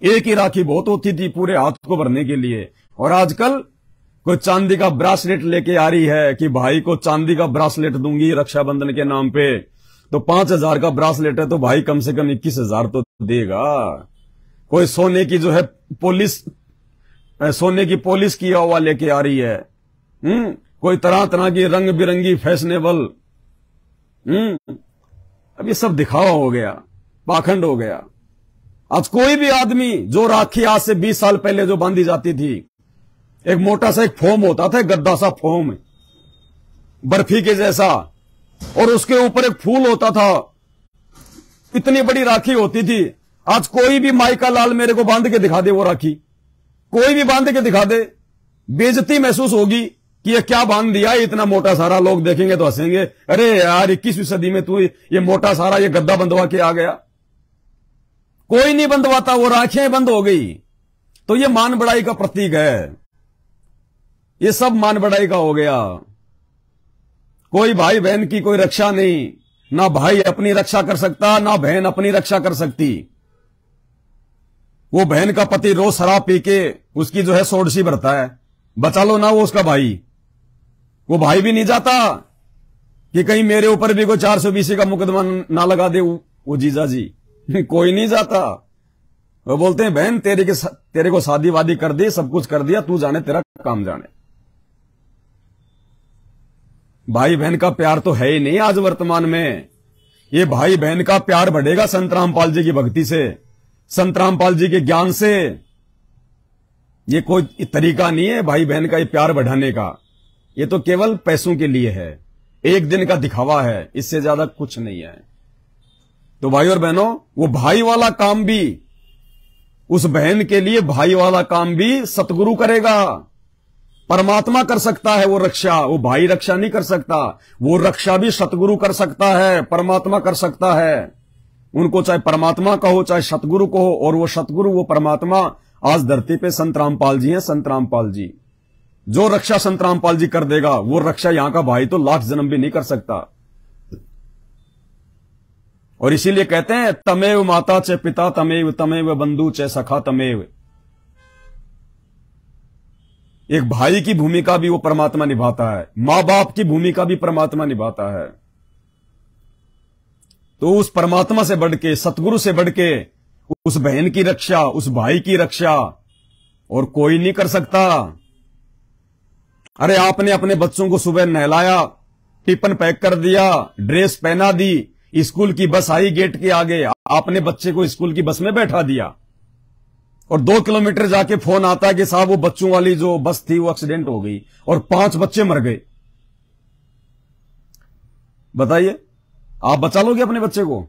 एक ही राखी बहुत होती थी पूरे हाथ को भरने के लिए। और आजकल कोई चांदी का ब्रासलेट लेके आ रही है कि भाई को चांदी का ब्रासलेट दूंगी रक्षाबंधन के नाम पे। तो 5,000 का ब्रासलेट है तो भाई कम से कम 21,000 तो देगा। कोई सोने की जो है सोने की पॉलिश किया हुआ लेके आ रही है। कोई तरह तरह की रंग बिरंगी फैशनेबल। अब ये सब दिखावा हो गया, पाखंड हो गया। आज कोई भी आदमी जो राखी आज से 20 साल पहले जो बांधी जाती थी, एक मोटा सा एक फोम होता था, गद्दा सा फोम बर्फी के जैसा, और उसके ऊपर एक फूल होता था, इतनी बड़ी राखी होती थी। आज कोई भी माई का लाल मेरे को बांध के दिखा दे, वो राखी कोई भी बांध के दिखा दे, बेइज्जती महसूस होगी कि ये क्या बांध दिया, इतना मोटा सारा। लोग देखेंगे तो हंसेंगे, अरे यार 21वीं सदी में तू ये मोटा सारा ये गद्दा बंधवा के आ गया। कोई नहीं बंधवाता, वो राखियां बंद हो गई। तो ये मान बढ़ाई का प्रतीक है, ये सब मान बढ़ाई का हो गया। कोई भाई बहन की कोई रक्षा नहीं, ना भाई अपनी रक्षा कर सकता, ना बहन अपनी रक्षा कर सकती। वो बहन का पति रोज शराब पी के उसकी जो है सोडसी भरता है, बचा लो ना वो उसका भाई। वो भाई भी नहीं जाता कि कहीं मेरे ऊपर भी कोई 420 का मुकदमा ना लगा दे वो जीजा जी। कोई नहीं जाता। वो बोलते हैं बहन तेरे को शादी वादी कर दी, सब कुछ कर दिया, तू जाने तेरा काम जाने। भाई बहन का प्यार तो है ही नहीं आज वर्तमान में। ये भाई बहन का प्यार बढ़ेगा संत रामपाल जी की भक्ति से, संत रामपाल जी के ज्ञान से। ये कोई तरीका नहीं है भाई बहन का ये प्यार बढ़ाने का। ये तो केवल पैसों के लिए है, एक दिन का दिखावा है, इससे ज्यादा कुछ नहीं है। तो भाई और बहनों, वो भाई वाला काम भी, उस बहन के लिए भाई वाला काम भी सतगुरु करेगा। परमात्मा कर सकता है वो रक्षा, वो भाई रक्षा नहीं कर सकता। वो रक्षा भी सतगुरु कर सकता है, परमात्मा कर सकता है। उनको चाहे परमात्मा कहो चाहे सतगुरु कहो, और वो सतगुरु वो परमात्मा आज धरती पे संत रामपाल जी हैं। संत रामपाल जी जो रक्षा संत रामपाल जी कर देगा, वो रक्षा यहां का भाई तो लाख जन्म भी नहीं कर सकता। और इसीलिए कहते हैं तमेव माता च पिता तमेव, तमेव बंधु च सखा तमेव। एक भाई की भूमिका भी वो परमात्मा निभाता है, मां बाप की भूमिका भी परमात्मा निभाता है। तो उस परमात्मा से बढ़ के, सतगुरु से बढ़ के उस बहन की रक्षा, उस भाई की रक्षा और कोई नहीं कर सकता। अरे आपने अपने बच्चों को सुबह नहलाया, टिफिन पैक कर दिया, ड्रेस पहना दी, स्कूल की बस आई गेट के आगे, आपने बच्चे को स्कूल की बस में बैठा दिया और 2 किलोमीटर जाके फोन आता है कि साहब वो बच्चों वाली जो बस थी वो एक्सीडेंट हो गई और 5 बच्चे मर गए। बताइए, आप बचा लोगे अपने बच्चे को?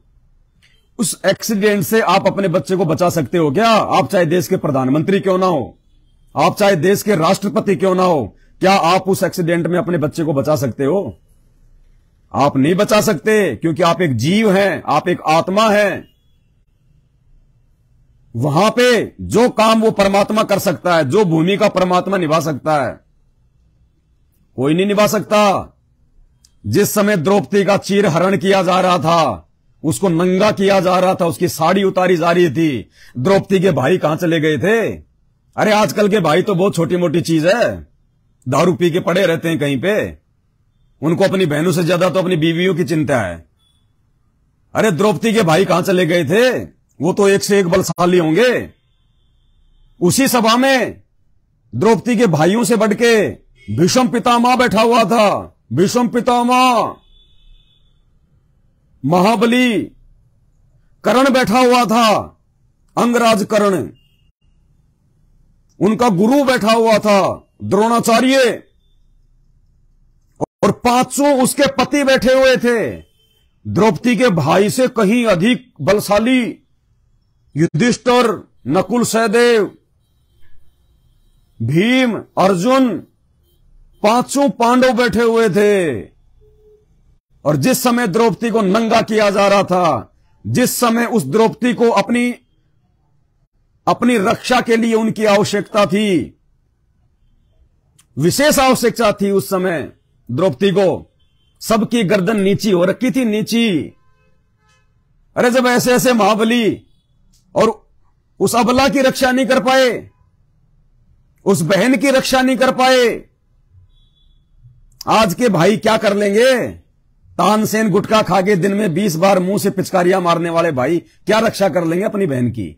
उस एक्सीडेंट से आप अपने बच्चे को बचा सकते हो क्या? आप चाहे देश के प्रधानमंत्री क्यों ना हो, आप चाहे देश के राष्ट्रपति क्यों ना हो, क्या आप उस एक्सीडेंट में अपने बच्चे को बचा सकते हो? आप नहीं बचा सकते, क्योंकि आप एक जीव हैं, आप एक आत्मा हैं। वहां पे जो काम वो परमात्मा कर सकता है, जो भूमिका परमात्मा निभा सकता है, कोई नहीं निभा सकता। जिस समय द्रौपदी का चीरहरण किया जा रहा था, उसको नंगा किया जा रहा था, उसकी साड़ी उतारी जा रही थी, द्रौपदी के भाई कहां चले गए थे? अरे आजकल के भाई तो बहुत छोटी मोटी चीज है, दारू पी के पड़े रहते हैं कहीं पे। उनको अपनी बहनों से ज्यादा तो अपनी बीवियों की चिंता है। अरे द्रौपदी के भाई कहां चले गए थे? वो तो एक से एक बलशाली होंगे। उसी सभा में द्रौपदी के भाइयों से बढ़ के भीष्म पितामह बैठा हुआ था। भीष्म पितामह, महाबली कर्ण बैठा हुआ था, अंगराज कर्ण। उनका गुरु बैठा हुआ था द्रोणाचार्य, और 5 उसके पति बैठे हुए थे। द्रौपदी के भाई से कहीं अधिक बलशाली युधिष्ठिर, नकुल, सहदेव, भीम, अर्जुन, 5 पांडव बैठे हुए थे। और जिस समय द्रौपदी को नंगा किया जा रहा था, जिस समय उस द्रौपदी को अपनी रक्षा के लिए उनकी आवश्यकता थी, विशेष आवश्यकता थी उस समय द्रौपदी को, सबकी गर्दन नीची हो रखी थी, नीची। अरे जब ऐसे ऐसे महाबली और उस अबला की रक्षा नहीं कर पाए, उस बहन की रक्षा नहीं कर पाए, आज के भाई क्या कर लेंगे? तानसेन गुटखा खा के दिन में 20 बार मुंह से पिचकारियां मारने वाले भाई क्या रक्षा कर लेंगे अपनी बहन की?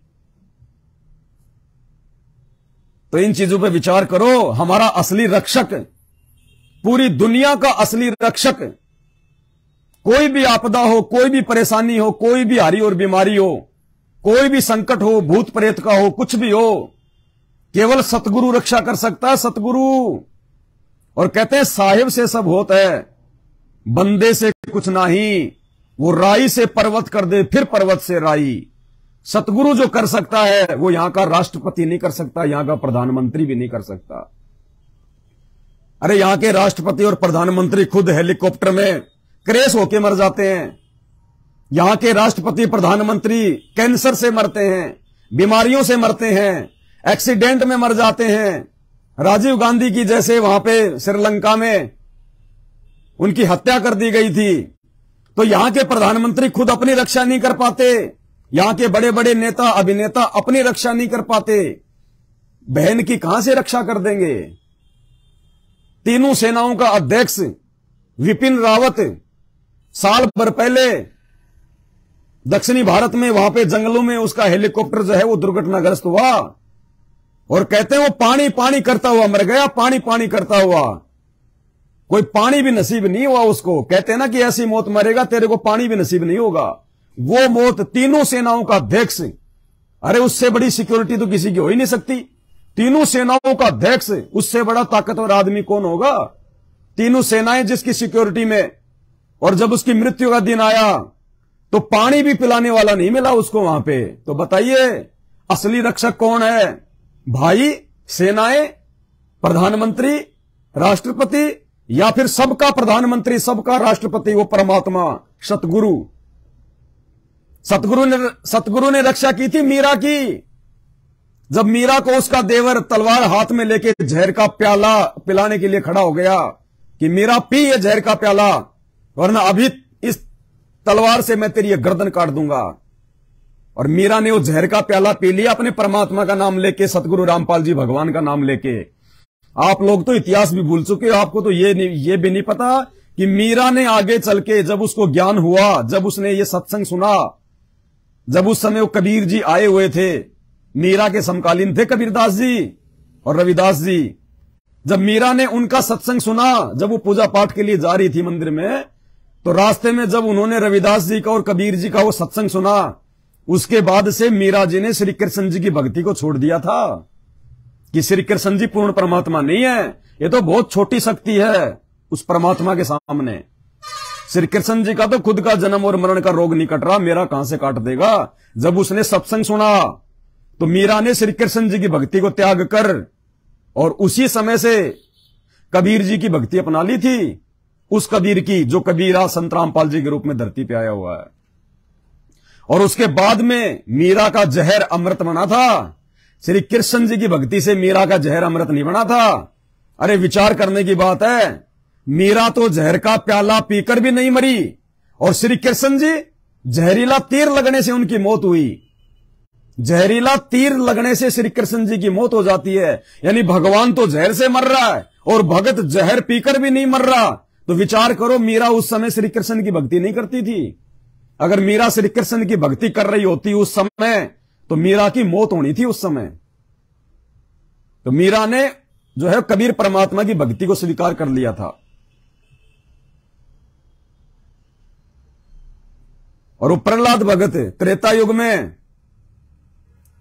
तो इन चीजों पे विचार करो। हमारा असली रक्षक, पूरी दुनिया का असली रक्षक, कोई भी आपदा हो, कोई भी परेशानी हो, कोई भी हारी और बीमारी हो, कोई भी संकट हो, भूत प्रेत का हो, कुछ भी हो, केवल सतगुरु रक्षा कर सकता है, सतगुरु। और कहते हैं साहिब से सब होता है, बंदे से कुछ नहीं। वो राई से पर्वत कर दे, फिर पर्वत से राई। सतगुरु जो कर सकता है वो यहां का राष्ट्रपति नहीं कर सकता, यहां का प्रधानमंत्री भी नहीं कर सकता। अरे यहां के राष्ट्रपति और प्रधानमंत्री खुद हेलीकॉप्टर में क्रैश होके मर जाते हैं। यहां के राष्ट्रपति प्रधानमंत्री कैंसर से मरते हैं, बीमारियों से मरते हैं, एक्सीडेंट में मर जाते हैं। राजीव गांधी की जैसे वहां पे श्रीलंका में उनकी हत्या कर दी गई थी। तो यहां के प्रधानमंत्री खुद अपनी रक्षा नहीं कर पाते, यहां के बड़े बड़े नेता अभिनेता अपनी रक्षा नहीं कर पाते, बहन की कहां से रक्षा कर देंगे? तीनों सेनाओं का अध्यक्ष विपिन रावत साल भर पहले दक्षिणी भारत में वहां पे जंगलों में उसका हेलीकॉप्टर जो है वो दुर्घटनाग्रस्त हुआ, और कहते हैं वो पानी पानी करता हुआ मर गया, पानी पानी करता हुआ। कोई पानी भी नसीब नहीं हुआ उसको। कहते हैं ना कि ऐसी मौत मरेगा तेरे को पानी भी नसीब नहीं होगा। वो मौत तीनों सेनाओं का अध्यक्ष, अरे उससे बड़ी सिक्योरिटी तो किसी की हो ही नहीं सकती। तीनों सेनाओं का अध्यक्ष, उससे बड़ा ताकतवर आदमी कौन होगा? तीनों सेनाएं जिसकी सिक्योरिटी में, और जब उसकी मृत्यु का दिन आया तो पानी भी पिलाने वाला नहीं मिला उसको वहां पे। तो बताइए असली रक्षक कौन है? भाई, सेनाएं, प्रधानमंत्री, राष्ट्रपति, या फिर सबका प्रधानमंत्री सबका राष्ट्रपति वो परमात्मा सतगुरु? सतगुरु ने रक्षा की थी मीरा की। जब मीरा को उसका देवर तलवार हाथ में लेके जहर का प्याला पिलाने के लिए खड़ा हो गया कि मीरा पी ये जहर का प्याला, वरना अभी इस तलवार से मैं तेरी ये गर्दन काट दूंगा। और मीरा ने वो जहर का प्याला पी लिया अपने परमात्मा का नाम लेके, सतगुरु रामपाल जी भगवान का नाम लेके। आप लोग तो इतिहास भी भूल चुके हो, आपको तो ये भी नहीं पता कि मीरा ने आगे चल के जब उसको ज्ञान हुआ, जब उसने ये सत्संग सुना, जब उस समय वो कबीर जी आए हुए थे, मीरा के समकालीन थे कबीरदास जी और रविदास जी। जब मीरा ने उनका सत्संग सुना, जब वो पूजा पाठ के लिए जा रही थी मंदिर में, तो रास्ते में जब उन्होंने रविदास जी का और कबीर जी का वो सत्संग सुना, उसके बाद से मीरा जी ने श्री कृष्ण जी की भक्ति को छोड़ दिया था कि श्री कृष्ण जी पूर्ण परमात्मा नहीं है, ये तो बहुत छोटी शक्ति है उस परमात्मा के सामने। श्री कृष्ण जी का तो खुद का जन्म और मरण का रोग नहीं कट रहा, मेरा कहां से काट देगा। जब उसने सत्संग सुना तो मीरा ने श्री कृष्ण जी की भक्ति को त्याग कर और उसी समय से कबीर जी की भक्ति अपना ली थी, उस कबीर की जो कबीरा संत रामपाल जी के रूप में धरती पे आया हुआ है। और उसके बाद में मीरा का जहर अमृत बना था। श्री कृष्ण जी की भक्ति से मीरा का जहर अमृत नहीं बना था। अरे विचार करने की बात है, मीरा तो जहर का प्याला पीकर भी नहीं मरी और श्री कृष्ण जी जहरीला तीर लगने से उनकी मौत हुई। जहरीला तीर लगने से श्री कृष्ण जी की मौत हो जाती है, यानी भगवान तो जहर से मर रहा है और भगत जहर पीकर भी नहीं मर रहा। तो विचार करो, मीरा उस समय श्री कृष्ण की भक्ति नहीं करती थी। अगर मीरा श्री कृष्ण की भक्ति कर रही होती उस समय तो मीरा की मौत होनी थी उस समय। तो मीरा ने जो है कबीर परमात्मा की भक्ति को स्वीकार कर लिया था। और वो प्रहलाद भगत त्रेता युग में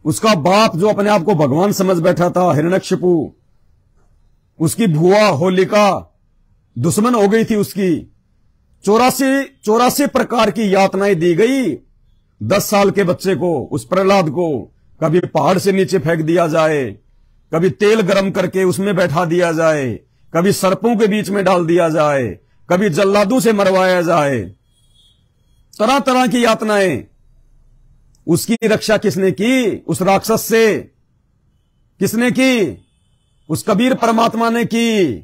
उसका बाप जो अपने आप को भगवान समझ बैठा था, हिरण्यकशिपु, उसकी भुआ होलिका दुश्मन हो गई थी उसकी। 84 प्रकार की यातनाएं दी गई 10 साल के बच्चे को, उस प्रहलाद को। कभी पहाड़ से नीचे फेंक दिया जाए, कभी तेल गरम करके उसमें बैठा दिया जाए, कभी सर्पों के बीच में डाल दिया जाए, कभी जल्लादों से मरवाया जाए, तरह तरह की यातनाएं। उसकी रक्षा किसने की? उस राक्षस से किसने की? उस कबीर परमात्मा ने की।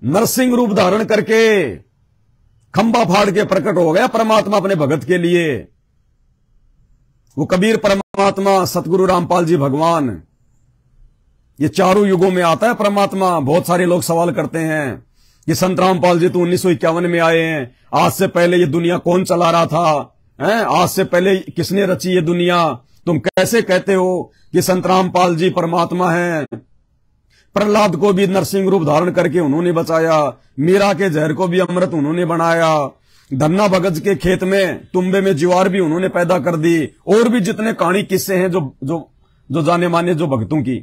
नरसिंह रूप धारण करके खंबा फाड़ के प्रकट हो गया परमात्मा अपने भगत के लिए। वो कबीर परमात्मा सतगुरु रामपाल जी भगवान, ये चारों युगों में आता है परमात्मा। बहुत सारे लोग सवाल करते हैं कि संत रामपाल जी तो 1951 में आए हैं, आज से पहले ये दुनिया कौन चला रहा था? आज से पहले किसने रची ये दुनिया? तुम कैसे कहते हो कि संत रामपाल जी परमात्मा हैं? प्रहलाद को भी नरसिंह रूप धारण करके उन्होंने बचाया, मीरा के जहर को भी अमृत उन्होंने बनाया, धन्ना भगत के खेत में तुम्बे में ज्वार भी उन्होंने पैदा कर दी, और भी जितने कहानी किस्से हैं जो जाने माने जो भक्तों की।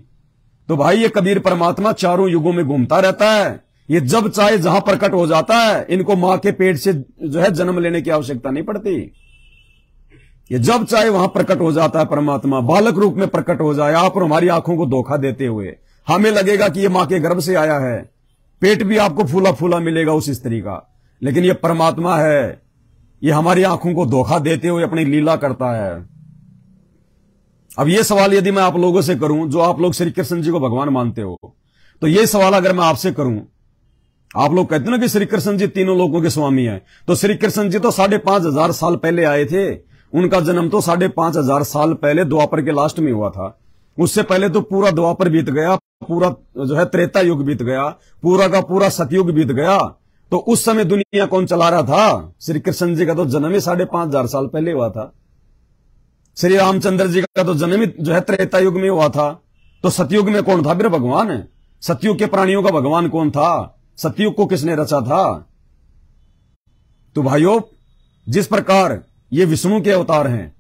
तो भाई ये कबीर परमात्मा चारों युगों में घूमता रहता है। ये जब चाहे जहां प्रकट हो जाता है। इनको मां के पेट से जो है जन्म लेने की आवश्यकता नहीं पड़ती। ये जब चाहे वहां प्रकट हो जाता है परमात्मा, बालक रूप में प्रकट हो जाए। आप और हमारी आंखों को धोखा देते हुए हमें लगेगा कि ये मां के गर्भ से आया है, पेट भी आपको फूला फूला मिलेगा उस स्त्री का, लेकिन ये परमात्मा है। ये हमारी आंखों को धोखा देते हुए अपनी लीला करता है। अब ये सवाल यदि मैं आप लोगों से करूं, जो आप लोग श्री कृष्ण जी को भगवान मानते हो, तो ये सवाल अगर मैं आपसे करूं, आप लोग कहते ना कि श्री कृष्ण जी तीनों लोगों के स्वामी हैं, तो श्री कृष्ण जी तो 5,500 साल पहले आए थे। उनका जन्म तो 5,500 साल पहले द्वापर के लास्ट में हुआ था। उससे पहले तो पूरा द्वापर बीत गया, पूरा जो है त्रेता युग बीत गया, पूरा का पूरा सतयुग बीत गया। तो उस समय दुनिया कौन चला रहा था? श्री कृष्ण जी का तो जन्म ही 5,500 साल पहले हुआ था। श्री रामचंद्र जी का तो जन्म ही जो है त्रेता युग में हुआ था। तो सतयुग में कौन था? फिर भगवान। सतयुग के प्राणियों का भगवान कौन था? सतयुग को किसने रचा था? तो भाइयों, जिस प्रकार ये विष्णु के अवतार हैं,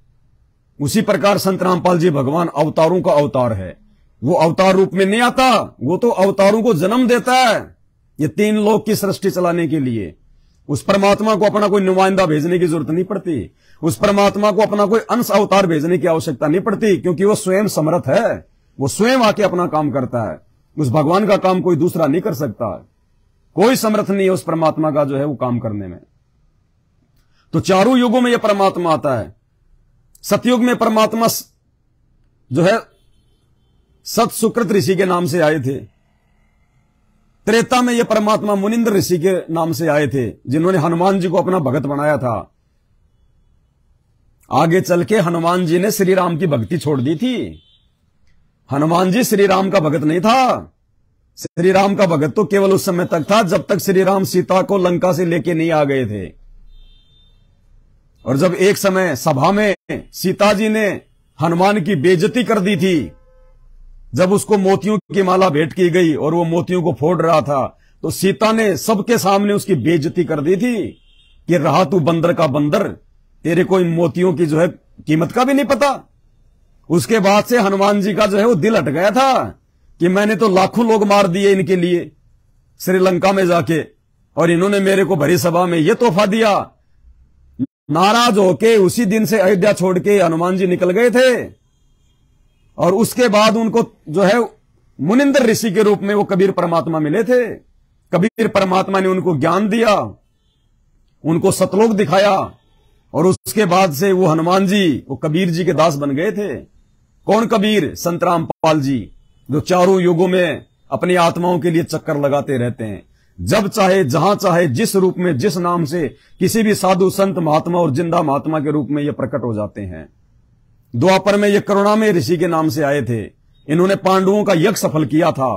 उसी प्रकार संत रामपाल जी भगवान अवतारों का अवतार है। वो अवतार रूप में नहीं आता, वो तो अवतारों को जन्म देता है ये 3 लोक की सृष्टि चलाने के लिए। उस परमात्मा को अपना कोई नुमाइंदा भेजने की जरूरत नहीं पड़ती। उस परमात्मा को अपना कोई अंश अवतार भेजने की आवश्यकता नहीं पड़ती, क्योंकि वो स्वयं समर्थ है। वो स्वयं आके अपना काम करता है। उस भगवान का काम कोई दूसरा नहीं कर सकता। कोई समर्थ नहीं है उस परमात्मा का जो है वो काम करने में। तो चारों युगों में यह परमात्मा आता है। सतयुग में परमात्मा जो है सत सुकृत ऋषि के नाम से आए थे। त्रेता में यह परमात्मा मुनिंद्र ऋषि के नाम से आए थे, जिन्होंने हनुमान जी को अपना भगत बनाया था। आगे चल के हनुमान जी ने श्री राम की भक्ति छोड़ दी थी। हनुमान जी श्री राम का भगत नहीं था। श्री राम का भगत तो केवल उस समय तक था जब तक श्री राम सीता को लंका से लेके नहीं आ गए थे। और जब एक समय सभा में सीता जी ने हनुमान की बेइज्जती कर दी थी, जब उसको मोतियों की माला भेंट की गई और वो मोतियों को फोड़ रहा था, तो सीता ने सबके सामने उसकी बेइज्जती कर दी थी कि रहा तू बंदर का बंदर, तेरे को इन मोतियों की जो है कीमत का भी नहीं पता। उसके बाद से हनुमान जी का जो है वो दिल हट गया था कि मैंने तो लाखों लोग मार दिए इनके लिए श्रीलंका में जाके, और इन्होंने मेरे को भरी सभा में ये तोहफा दिया। नाराज होके उसी दिन से अयोध्या छोड़ के हनुमान जी निकल गए थे। और उसके बाद उनको जो है मुनिंदर ऋषि के रूप में वो कबीर परमात्मा मिले थे। कबीर परमात्मा ने उनको ज्ञान दिया, उनको सतलोक दिखाया, और उसके बाद से वो हनुमान जी वो कबीर जी के दास बन गए थे। कौन कबीर? संत रामपाल जी, जो चारों युगों में अपनी आत्माओं के लिए चक्कर लगाते रहते हैं। जब चाहे, जहां चाहे, जिस रूप में, जिस नाम से किसी भी साधु संत महात्मा और जिंदा महात्मा के रूप में ये प्रकट हो जाते हैं। द्वापर में ये करुणामय ऋषि के नाम से आए थे। इन्होंने पांडवों का यज्ञ सफल किया था।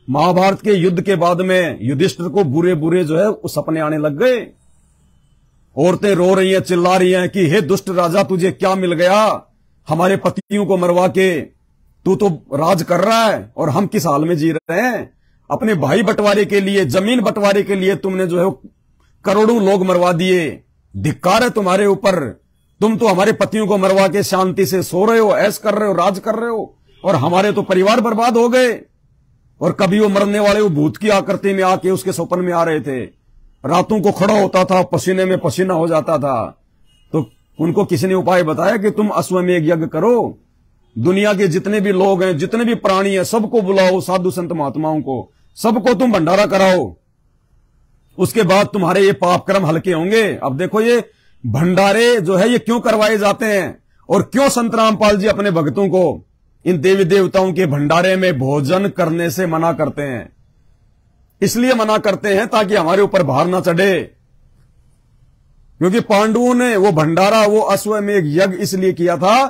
महाभारत के युद्ध के बाद में युधिष्ठिर को बुरे बुरे जो है सपने आने लग गए। औरतें रो रही हैं, चिल्ला रही हैं कि हे दुष्ट राजा, तुझे क्या मिल गया? हमारे पतियों को मरवा के तू तो राज कर रहा है और हम किस हाल में जी रहे हैं। अपने भाई बंटवारे के लिए, जमीन बंटवारे के लिए तुमने जो है करोड़ों लोग मरवा दिए। धिक्कार है तुम्हारे ऊपर। तुम तो हमारे पतियों को मरवा के शांति से सो रहे हो, ऐश कर रहे हो, राज कर रहे हो, और हमारे तो परिवार बर्बाद हो गए। और कभी वो मरने वाले वो भूत की आकृति में आके उसके स्वप्न में आ रहे थे। रातों को खड़ा होता था, पसीने में पसीना हो जाता था। तो उनको किसी ने उपाय बताया कि तुम अश्वमेध यज्ञ करो, दुनिया के जितने भी लोग हैं, जितने भी प्राणी हैं, सबको बुलाओ, साधु संत महात्माओं को, सबको तुम भंडारा कराओ। उसके बाद तुम्हारे ये पाप कर्म हल्के होंगे। अब देखो ये भंडारे जो है ये क्यों करवाए जाते हैं, और क्यों संत रामपाल जी अपने भक्तों को इन देवी देवताओं के भंडारे में भोजन करने से मना करते हैं। इसलिए मना करते हैं ताकि हमारे ऊपर भार ना चढ़े। क्योंकि पांडवों ने वो भंडारा, वो अश्वमेध यज्ञ इसलिए किया था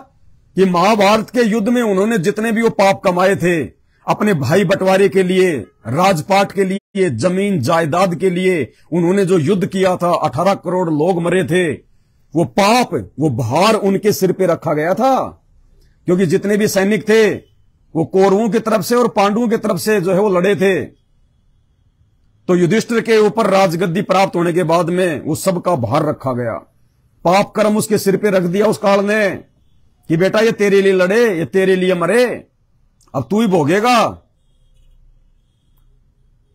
कि महाभारत के युद्ध में उन्होंने जितने भी वो पाप कमाए थे, अपने भाई बंटवारे के लिए, राजपाट के लिए, जमीन जायदाद के लिए उन्होंने जो युद्ध किया था, 18 करोड़ लोग मरे थे, वो पाप, वो भार उनके सिर पे रखा गया था। क्योंकि जितने भी सैनिक थे वो कौरवों की तरफ से और पांडवों की तरफ से जो है वो लड़े थे। तो युधिष्ठिर के ऊपर राजगद्दी प्राप्त होने के बाद में वो सबका भार रखा गया। पाप कर्म उसके सिर पे रख दिया उस काल ने कि बेटा ये तेरे लिए लड़े, ये तेरे लिए मरे, अब तू ही भोगेगा।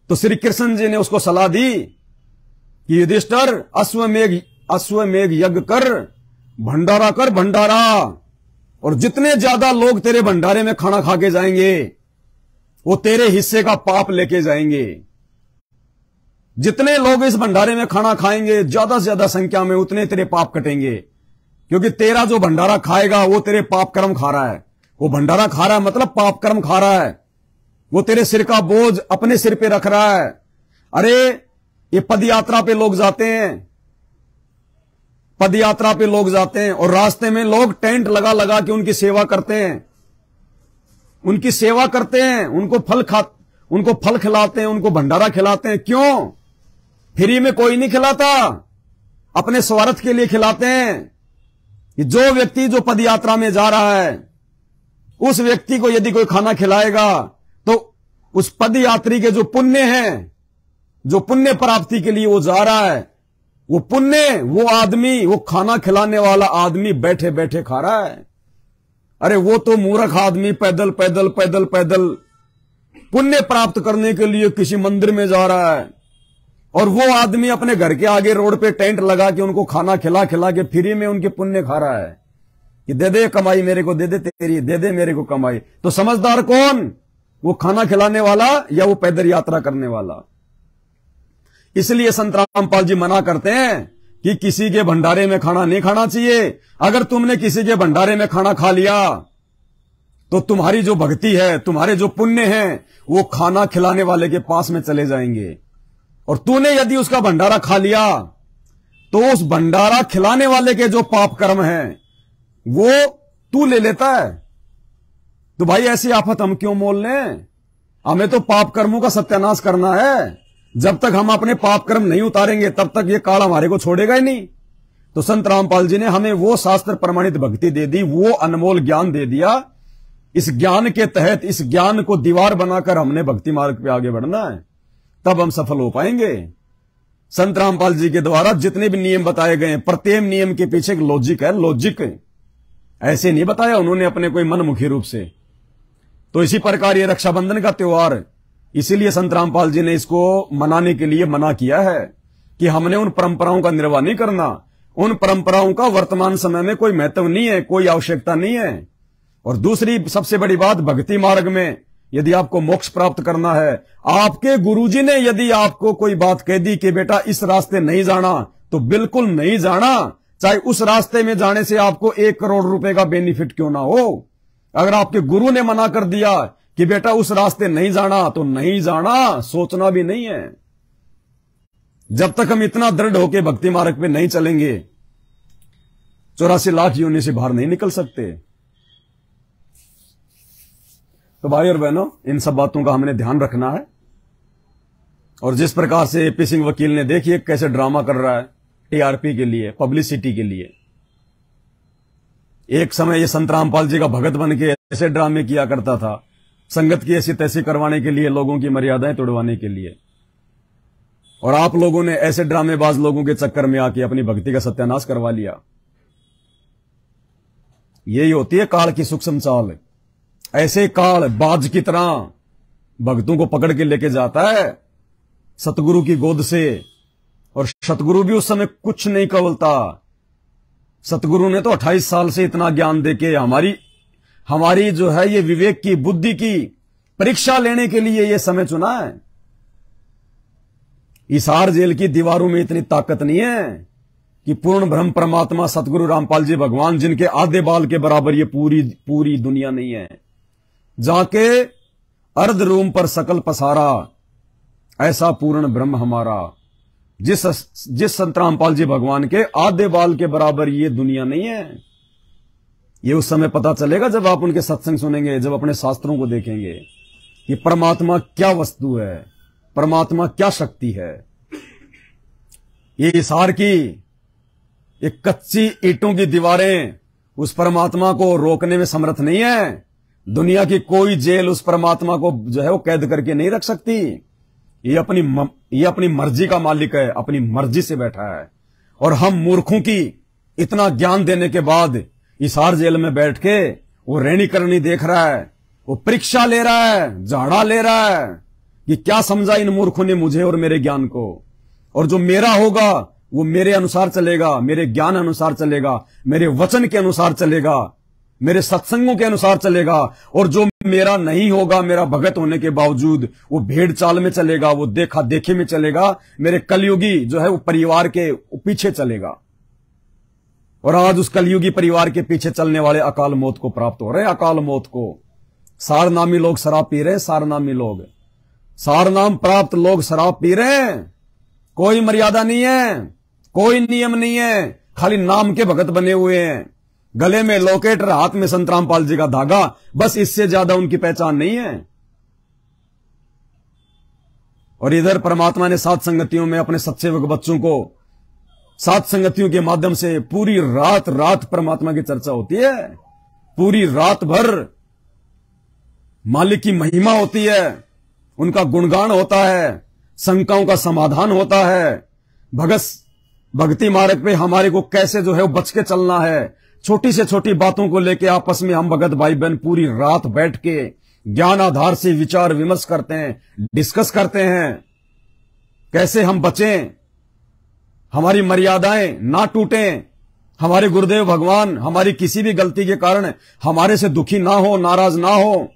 तो श्री कृष्ण जी ने उसको सलाह दी कि युधिष्ठिर अश्वमेध यज्ञ कर, भंडारा कर, भंडारा, और जितने ज्यादा लोग तेरे भंडारे में खाना खा के जाएंगे वो तेरे हिस्से का पाप लेके जाएंगे। जितने लोग इस भंडारे में खाना खाएंगे ज्यादा से ज्यादा संख्या में, उतने तेरे पाप कटेंगे। क्योंकि तेरा जो भंडारा खाएगा वो तेरे पाप कर्म खा रहा है। वो भंडारा खा रहा है मतलब पाप कर्म खा रहा है। वो तेरे सिर का बोझ अपने सिर पे रख रहा है। अरे ये पद यात्रा पे लोग जाते हैं, पद यात्रा पे लोग जाते हैं और रास्ते में लोग टेंट लगा लगा के उनकी सेवा करते हैं, उनकी सेवा करते हैं, उनको फल खिलाते हैं, उनको भंडारा खिलाते हैं। क्यों? फ्री में कोई नहीं खिलाता, अपने स्वार्थ के लिए खिलाते हैं। कि जो व्यक्ति जो पद यात्रा में जा रहा है उस व्यक्ति को यदि कोई खाना खिलाएगा तो उस पद यात्री के जो पुण्य हैं, जो पुण्य प्राप्ति के लिए वो जा रहा है, वो पुण्य, वो आदमी, वो खाना खिलाने वाला आदमी बैठे बैठे खा रहा है। अरे वो तो मूर्ख आदमी पैदल पैदल पैदल पैदल पुण्य प्राप्त करने के लिए किसी मंदिर में जा रहा है, और वो आदमी अपने घर के आगे रोड पे टेंट लगा के उनको खाना खिला खिला के फ्री में उनके पुण्य खा रहा है कि दे दे कमाई मेरे को, दे दे तेरी, दे दे मेरे को कमाई। तो समझदार कौन? वो खाना खिलाने वाला या वो पैदल यात्रा करने वाला? इसलिए संत रामपाल जी मना करते हैं कि किसी के भंडारे में खाना नहीं खाना चाहिए। अगर तुमने किसी के भंडारे में खाना खा लिया तो तुम्हारी जो भक्ति है, तुम्हारे जो पुण्य हैं, वो खाना खिलाने वाले के पास में चले जाएंगे। और तूने यदि उसका भंडारा खा लिया तो उस भंडारा खिलाने वाले के जो पाप कर्म हैं वो तू ले लेता है। तो भाई ऐसी आफत हम क्यों मोल लें? हमें तो पाप कर्मों का सत्यानाश करना है। जब तक हम अपने पाप कर्म नहीं उतारेंगे तब तक ये काल हमारे को छोड़ेगा ही नहीं। तो संत रामपाल जी ने हमें वो शास्त्र प्रमाणित भक्ति दे दी, वो अनमोल ज्ञान दे दिया। इस ज्ञान के तहत, इस ज्ञान को दीवार बनाकर हमने भक्ति मार्ग पे आगे बढ़ना है, तब हम सफल हो पाएंगे। संत रामपाल जी के द्वारा जितने भी नियम बताए गए हैं, प्रत्येक नियम के पीछे एक लॉजिक है, लॉजिक। ऐसे नहीं बताया उन्होंने अपने कोई मनमुखी रूप से। तो इसी प्रकार ये रक्षाबंधन का त्योहार, इसीलिए संत रामपाल जी ने इसको मनाने के लिए मना किया है कि हमने उन परंपराओं का निर्वाह नहीं करना। उन परंपराओं का वर्तमान समय में कोई महत्व नहीं है, कोई आवश्यकता नहीं है। और दूसरी सबसे बड़ी बात, भक्ति मार्ग में यदि आपको मोक्ष प्राप्त करना है, आपके गुरुजी ने यदि आपको कोई बात कह दी कि बेटा इस रास्ते नहीं जाना, तो बिल्कुल नहीं जाना, चाहे उस रास्ते में जाने से आपको 1 करोड़ रुपए का बेनिफिट क्यों ना हो। अगर आपके गुरु ने मना कर दिया कि बेटा उस रास्ते नहीं जाना, तो नहीं जाना, सोचना भी नहीं है। जब तक हम इतना दृढ़ होकर भक्ति मार्ग पे नहीं चलेंगे, 84 लाख योनि से बाहर नहीं निकल सकते। तो भाई और बहनों, इन सब बातों का हमने ध्यान रखना है। और जिस प्रकार से एपी सिंह वकील ने, देखिए कैसे ड्रामा कर रहा है टीआरपी के लिए, पब्लिसिटी के लिए। एक समय ये संत रामपाल जी का भगत बन के ऐसे ड्रामे किया करता था, संगत की ऐसी तैसी करवाने के लिए, लोगों की मर्यादाएं तोड़वाने के लिए। और आप लोगों ने ऐसे ड्रामेबाज लोगों के चक्कर में आके अपनी भक्ति का सत्यानाश करवा लिया। यही होती है काल की सूक्ष्म चाल। ऐसे काल बाज की तरह भक्तों को पकड़ के लेके जाता है सतगुरु की गोद से। और सतगुरु भी उस समय कुछ नहीं कवलता। सतगुरु ने तो 28 साल से इतना ज्ञान देके हमारी जो है ये विवेक की, बुद्धि की परीक्षा लेने के लिए ये समय चुना है। हिसार जेल की दीवारों में इतनी ताकत नहीं है कि पूर्ण ब्रह्म परमात्मा सतगुरु रामपाल जी भगवान, जिनके आधे बाल के बराबर ये पूरी दुनिया नहीं है, जाके अर्ध रूम पर सकल पसारा, ऐसा पूर्ण ब्रह्म हमारा। जिस संत रामपाल जी भगवान के आधे बाल के बराबर ये दुनिया नहीं है। ये उस समय पता चलेगा जब आप उनके सत्संग सुनेंगे, जब अपने शास्त्रों को देखेंगे कि परमात्मा क्या वस्तु है, परमात्मा क्या शक्ति है। ये हिसार की एक कच्ची ईंटों की दीवारें उस परमात्मा को रोकने में समर्थ नहीं है। दुनिया की कोई जेल उस परमात्मा को जो है वो कैद करके नहीं रख सकती। ये अपनी मर्जी का मालिक है, अपनी मर्जी से बैठा है। और हम मूर्खों की इतना ज्ञान देने के बाद हिसार जेल में बैठ के वो रैनी करनी देख रहा है, वो परीक्षा ले रहा है, झाड़ा ले रहा है कि क्या समझा इन मूर्खों ने मुझे और मेरे ज्ञान को। और जो मेरा होगा वो मेरे अनुसार चलेगा, मेरे ज्ञान अनुसार चलेगा, मेरे वचन के अनुसार चलेगा, मेरे सत्संगों के अनुसार चलेगा। और जो मेरा नहीं होगा, मेरा भगत होने के बावजूद, वो भेड़ चाल में चलेगा, वो देखा देखी में चलेगा, मेरे कलयुगी जो है वो परिवार के पीछे चलेगा। और आज उस कलयुगी परिवार के पीछे चलने वाले अकाल मौत को प्राप्त हो रहे हैं। अकाल मौत को सारनामी लोग शराब पी रहे हैं, सारनामी लोग, सारनाम प्राप्त लोग शराब पी रहे हैं। कोई मर्यादा नहीं है, कोई नियम नहीं है, खाली नाम के भगत बने हुए हैं। गले में लॉकेट, हाथ में संत रामपाल जी का धागा, बस इससे ज्यादा उनकी पहचान नहीं है। और इधर परमात्मा ने सात संगतियों में अपने सत्सेवक बच्चों को, सात संगतियों के माध्यम से पूरी रात परमात्मा की चर्चा होती है। पूरी रात भर मालिक की महिमा होती है, उनका गुणगान होता है, शंकाओं का समाधान होता है। भक्ति मार्ग पे हमारे को कैसे जो है वो बच के चलना है। छोटी से छोटी बातों को लेके आपस में हम भगत भाई बहन पूरी रात बैठ के ज्ञान आधार से विचार विमर्श करते हैं, डिस्कस करते हैं कैसे हम बचें, हमारी मर्यादाएं ना टूटें, हमारे गुरुदेव भगवान हमारी किसी भी गलती के कारण हमारे से दुखी ना हो, नाराज ना हो।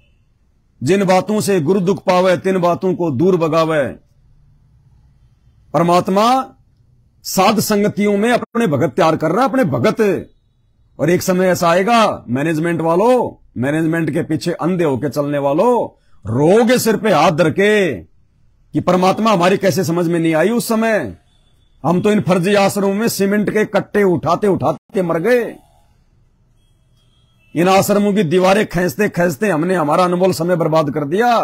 जिन बातों से गुरु दुख पावे, तिन बातों को दूर भगावे। परमात्मा साध संगतियों में अपने भगत तैयार कर रहा है, अपने भगत। और एक समय ऐसा आएगा, मैनेजमेंट वालों, मैनेजमेंट के पीछे अंधे होके चलने वालों, रोगे सिर पे हाथ धर के कि परमात्मा हमारी कैसे समझ में नहीं आई। उस समय हम तो इन फर्जी आश्रमों में सीमेंट के कट्टे उठाते उठाते मर गए। इन आश्रमों की दीवारें खींचते खींचते हमने हमारा अनमोल समय बर्बाद कर दिया।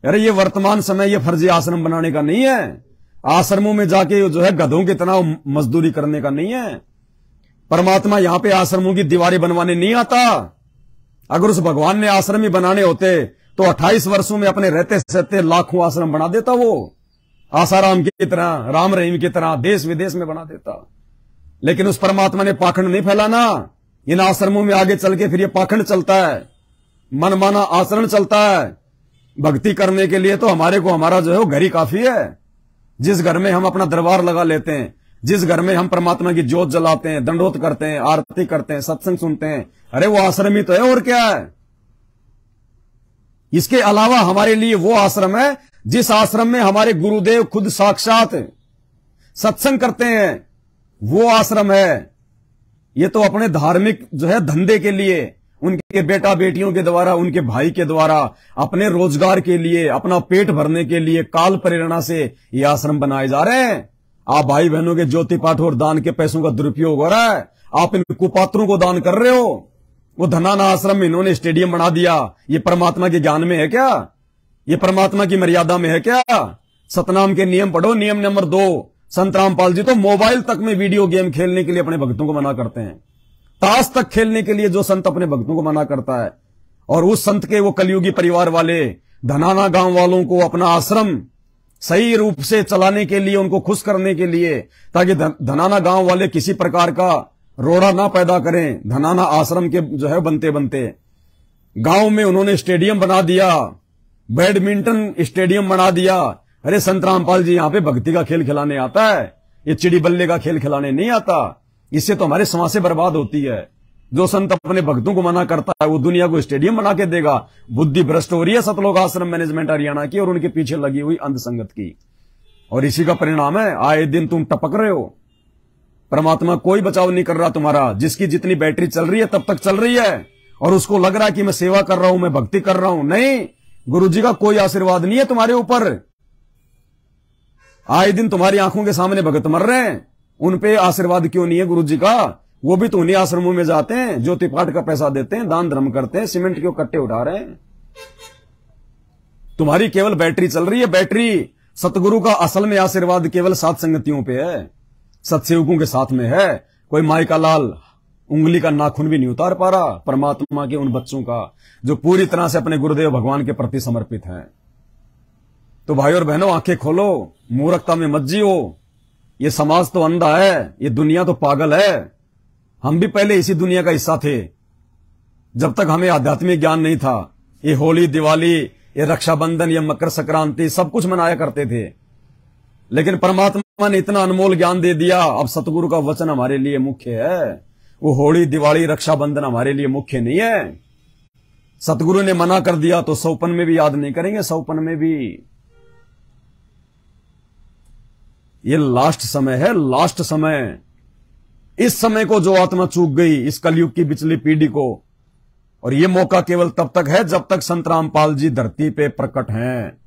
अरे ये वर्तमान समय ये फर्जी आश्रम बनाने का नहीं है, आश्रमों में जाके जो है गधों की तरह मजदूरी करने का नहीं है। परमात्मा यहां पे आश्रमों की दीवारें बनवाने नहीं आता। अगर उस भगवान ने आश्रम ही बनाने होते तो 28 वर्षों में अपने रहते सहते लाखों आश्रम बना देता। वो आसाराम की तरह, राम रहीम की तरह देश विदेश में बना देता। लेकिन उस परमात्मा ने पाखंड नहीं फैलाना, इन आश्रमों में आगे चल के फिर ये पाखंड चलता है, मनमाना आचरण चलता है। भक्ति करने के लिए तो हमारे को हमारा जो है वो घर ही काफी है। जिस घर में हम अपना दरबार लगा लेते हैं, जिस घर में हम परमात्मा की ज्योत जलाते हैं, दंडोत करते हैं, आरती करते हैं, सत्संग सुनते हैं, अरे वो आश्रम ही तो है, और क्या है। इसके अलावा हमारे लिए वो आश्रम है जिस आश्रम में हमारे गुरुदेव खुद साक्षात सत्संग करते हैं, वो आश्रम है। ये तो अपने धार्मिक जो है धंधे के लिए, उनके बेटा बेटियों के द्वारा, उनके भाई के द्वारा, अपने रोजगार के लिए, अपना पेट भरने के लिए काल प्रेरणा से ये आश्रम बनाए जा रहे हैं। आप भाई बहनों के ज्योति पाठ और दान के पैसों का दुरुपयोग हो रहा है। आप इन कुपात्रों को दान कर रहे हो। वो धनाना आश्रम में इन्होंने स्टेडियम बना दिया। ये परमात्मा के ज्ञान में है क्या? ये परमात्मा की मर्यादा में है क्या? सतनाम के नियम पढ़ो। नियम नंबर 2, संत रामपाल जी तो मोबाइल तक में वीडियो गेम खेलने के लिए अपने भक्तों को मना करते हैं। ताश तक खेलने के लिए जो संत अपने भक्तों को मना करता है, और उस संत के वो कलयुगी परिवार वाले धनाना गांव वालों को अपना आश्रम सही रूप से चलाने के लिए, उनको खुश करने के लिए, ताकि धनाना गांव वाले किसी प्रकार का रोड़ा ना पैदा करें, धनाना आश्रम के जो है बनते बनते गांव में उन्होंने स्टेडियम बना दिया, बैडमिंटन स्टेडियम बना दिया। अरे संत रामपाल जी यहां पे भक्ति का खेल खिलाने आता है, ये चिड़ी बल्ले का खेल खिलाने नहीं आता। इससे तो हमारी समाज से बर्बाद होती है। जो संत अपने भक्तों को मना करता है वो दुनिया को स्टेडियम बना के देगा। बुद्धि भ्रष्ट हो रही है सतलोक आश्रम मैनेजमेंट हरियाणा की और उनके पीछे लगी हुई अंध संगत की, और इसी का परिणाम है आए दिन तुम टपक रहे हो। परमात्मा कोई बचाव नहीं कर रहा तुम्हारा। जिसकी जितनी बैटरी चल रही है तब तक चल रही है, और उसको लग रहा है कि मैं सेवा कर रहा हूं, मैं भक्ति कर रहा हूं। नहीं, गुरु जी का कोई आशीर्वाद नहीं है तुम्हारे ऊपर। आए दिन तुम्हारी आंखों के सामने भगत मर रहे हैं, उन पे आशीर्वाद क्यों नहीं है गुरु जी का? वो भी तो उन्हीं आश्रमों में जाते हैं, ज्योति पाठ का पैसा देते हैं, दान धर्म करते हैं, सीमेंट के कट्टे उठा रहे हैं। तुम्हारी केवल बैटरी चल रही है, बैटरी। सतगुरु का असल में आशीर्वाद केवल सात संगतियों पे है, सत्सेवकों के साथ में है। कोई माई का लाल उंगली का नाखून भी नहीं उतार पा रहा परमात्मा के उन बच्चों का जो पूरी तरह से अपने गुरुदेव भगवान के प्रति समर्पित हैं। तो भाई और बहनों, आंखें खोलो, मूर्खता में मत जियो। ये समाज तो अंधा है, ये दुनिया तो पागल है। हम भी पहले इसी दुनिया का हिस्सा थे। जब तक हमें आध्यात्मिक ज्ञान नहीं था, ये होली, दिवाली, ये रक्षाबंधन, ये मकर संक्रांति सब कुछ मनाया करते थे। लेकिन परमात्मा ने इतना अनमोल ज्ञान दे दिया, अब सतगुरु का वचन हमारे लिए मुख्य है। वो होली, दिवाली, रक्षाबंधन हमारे लिए मुख्य नहीं है। सतगुरु ने मना कर दिया तो सौपन में भी याद नहीं करेंगे, सौपन में भी। ये लास्ट समय है, लास्ट समय। इस समय को जो आत्मा चूक गई, इस कलयुग की पिछली पीढ़ी को, और ये मौका केवल तब तक है जब तक संत रामपाल जी धरती पे प्रकट हैं।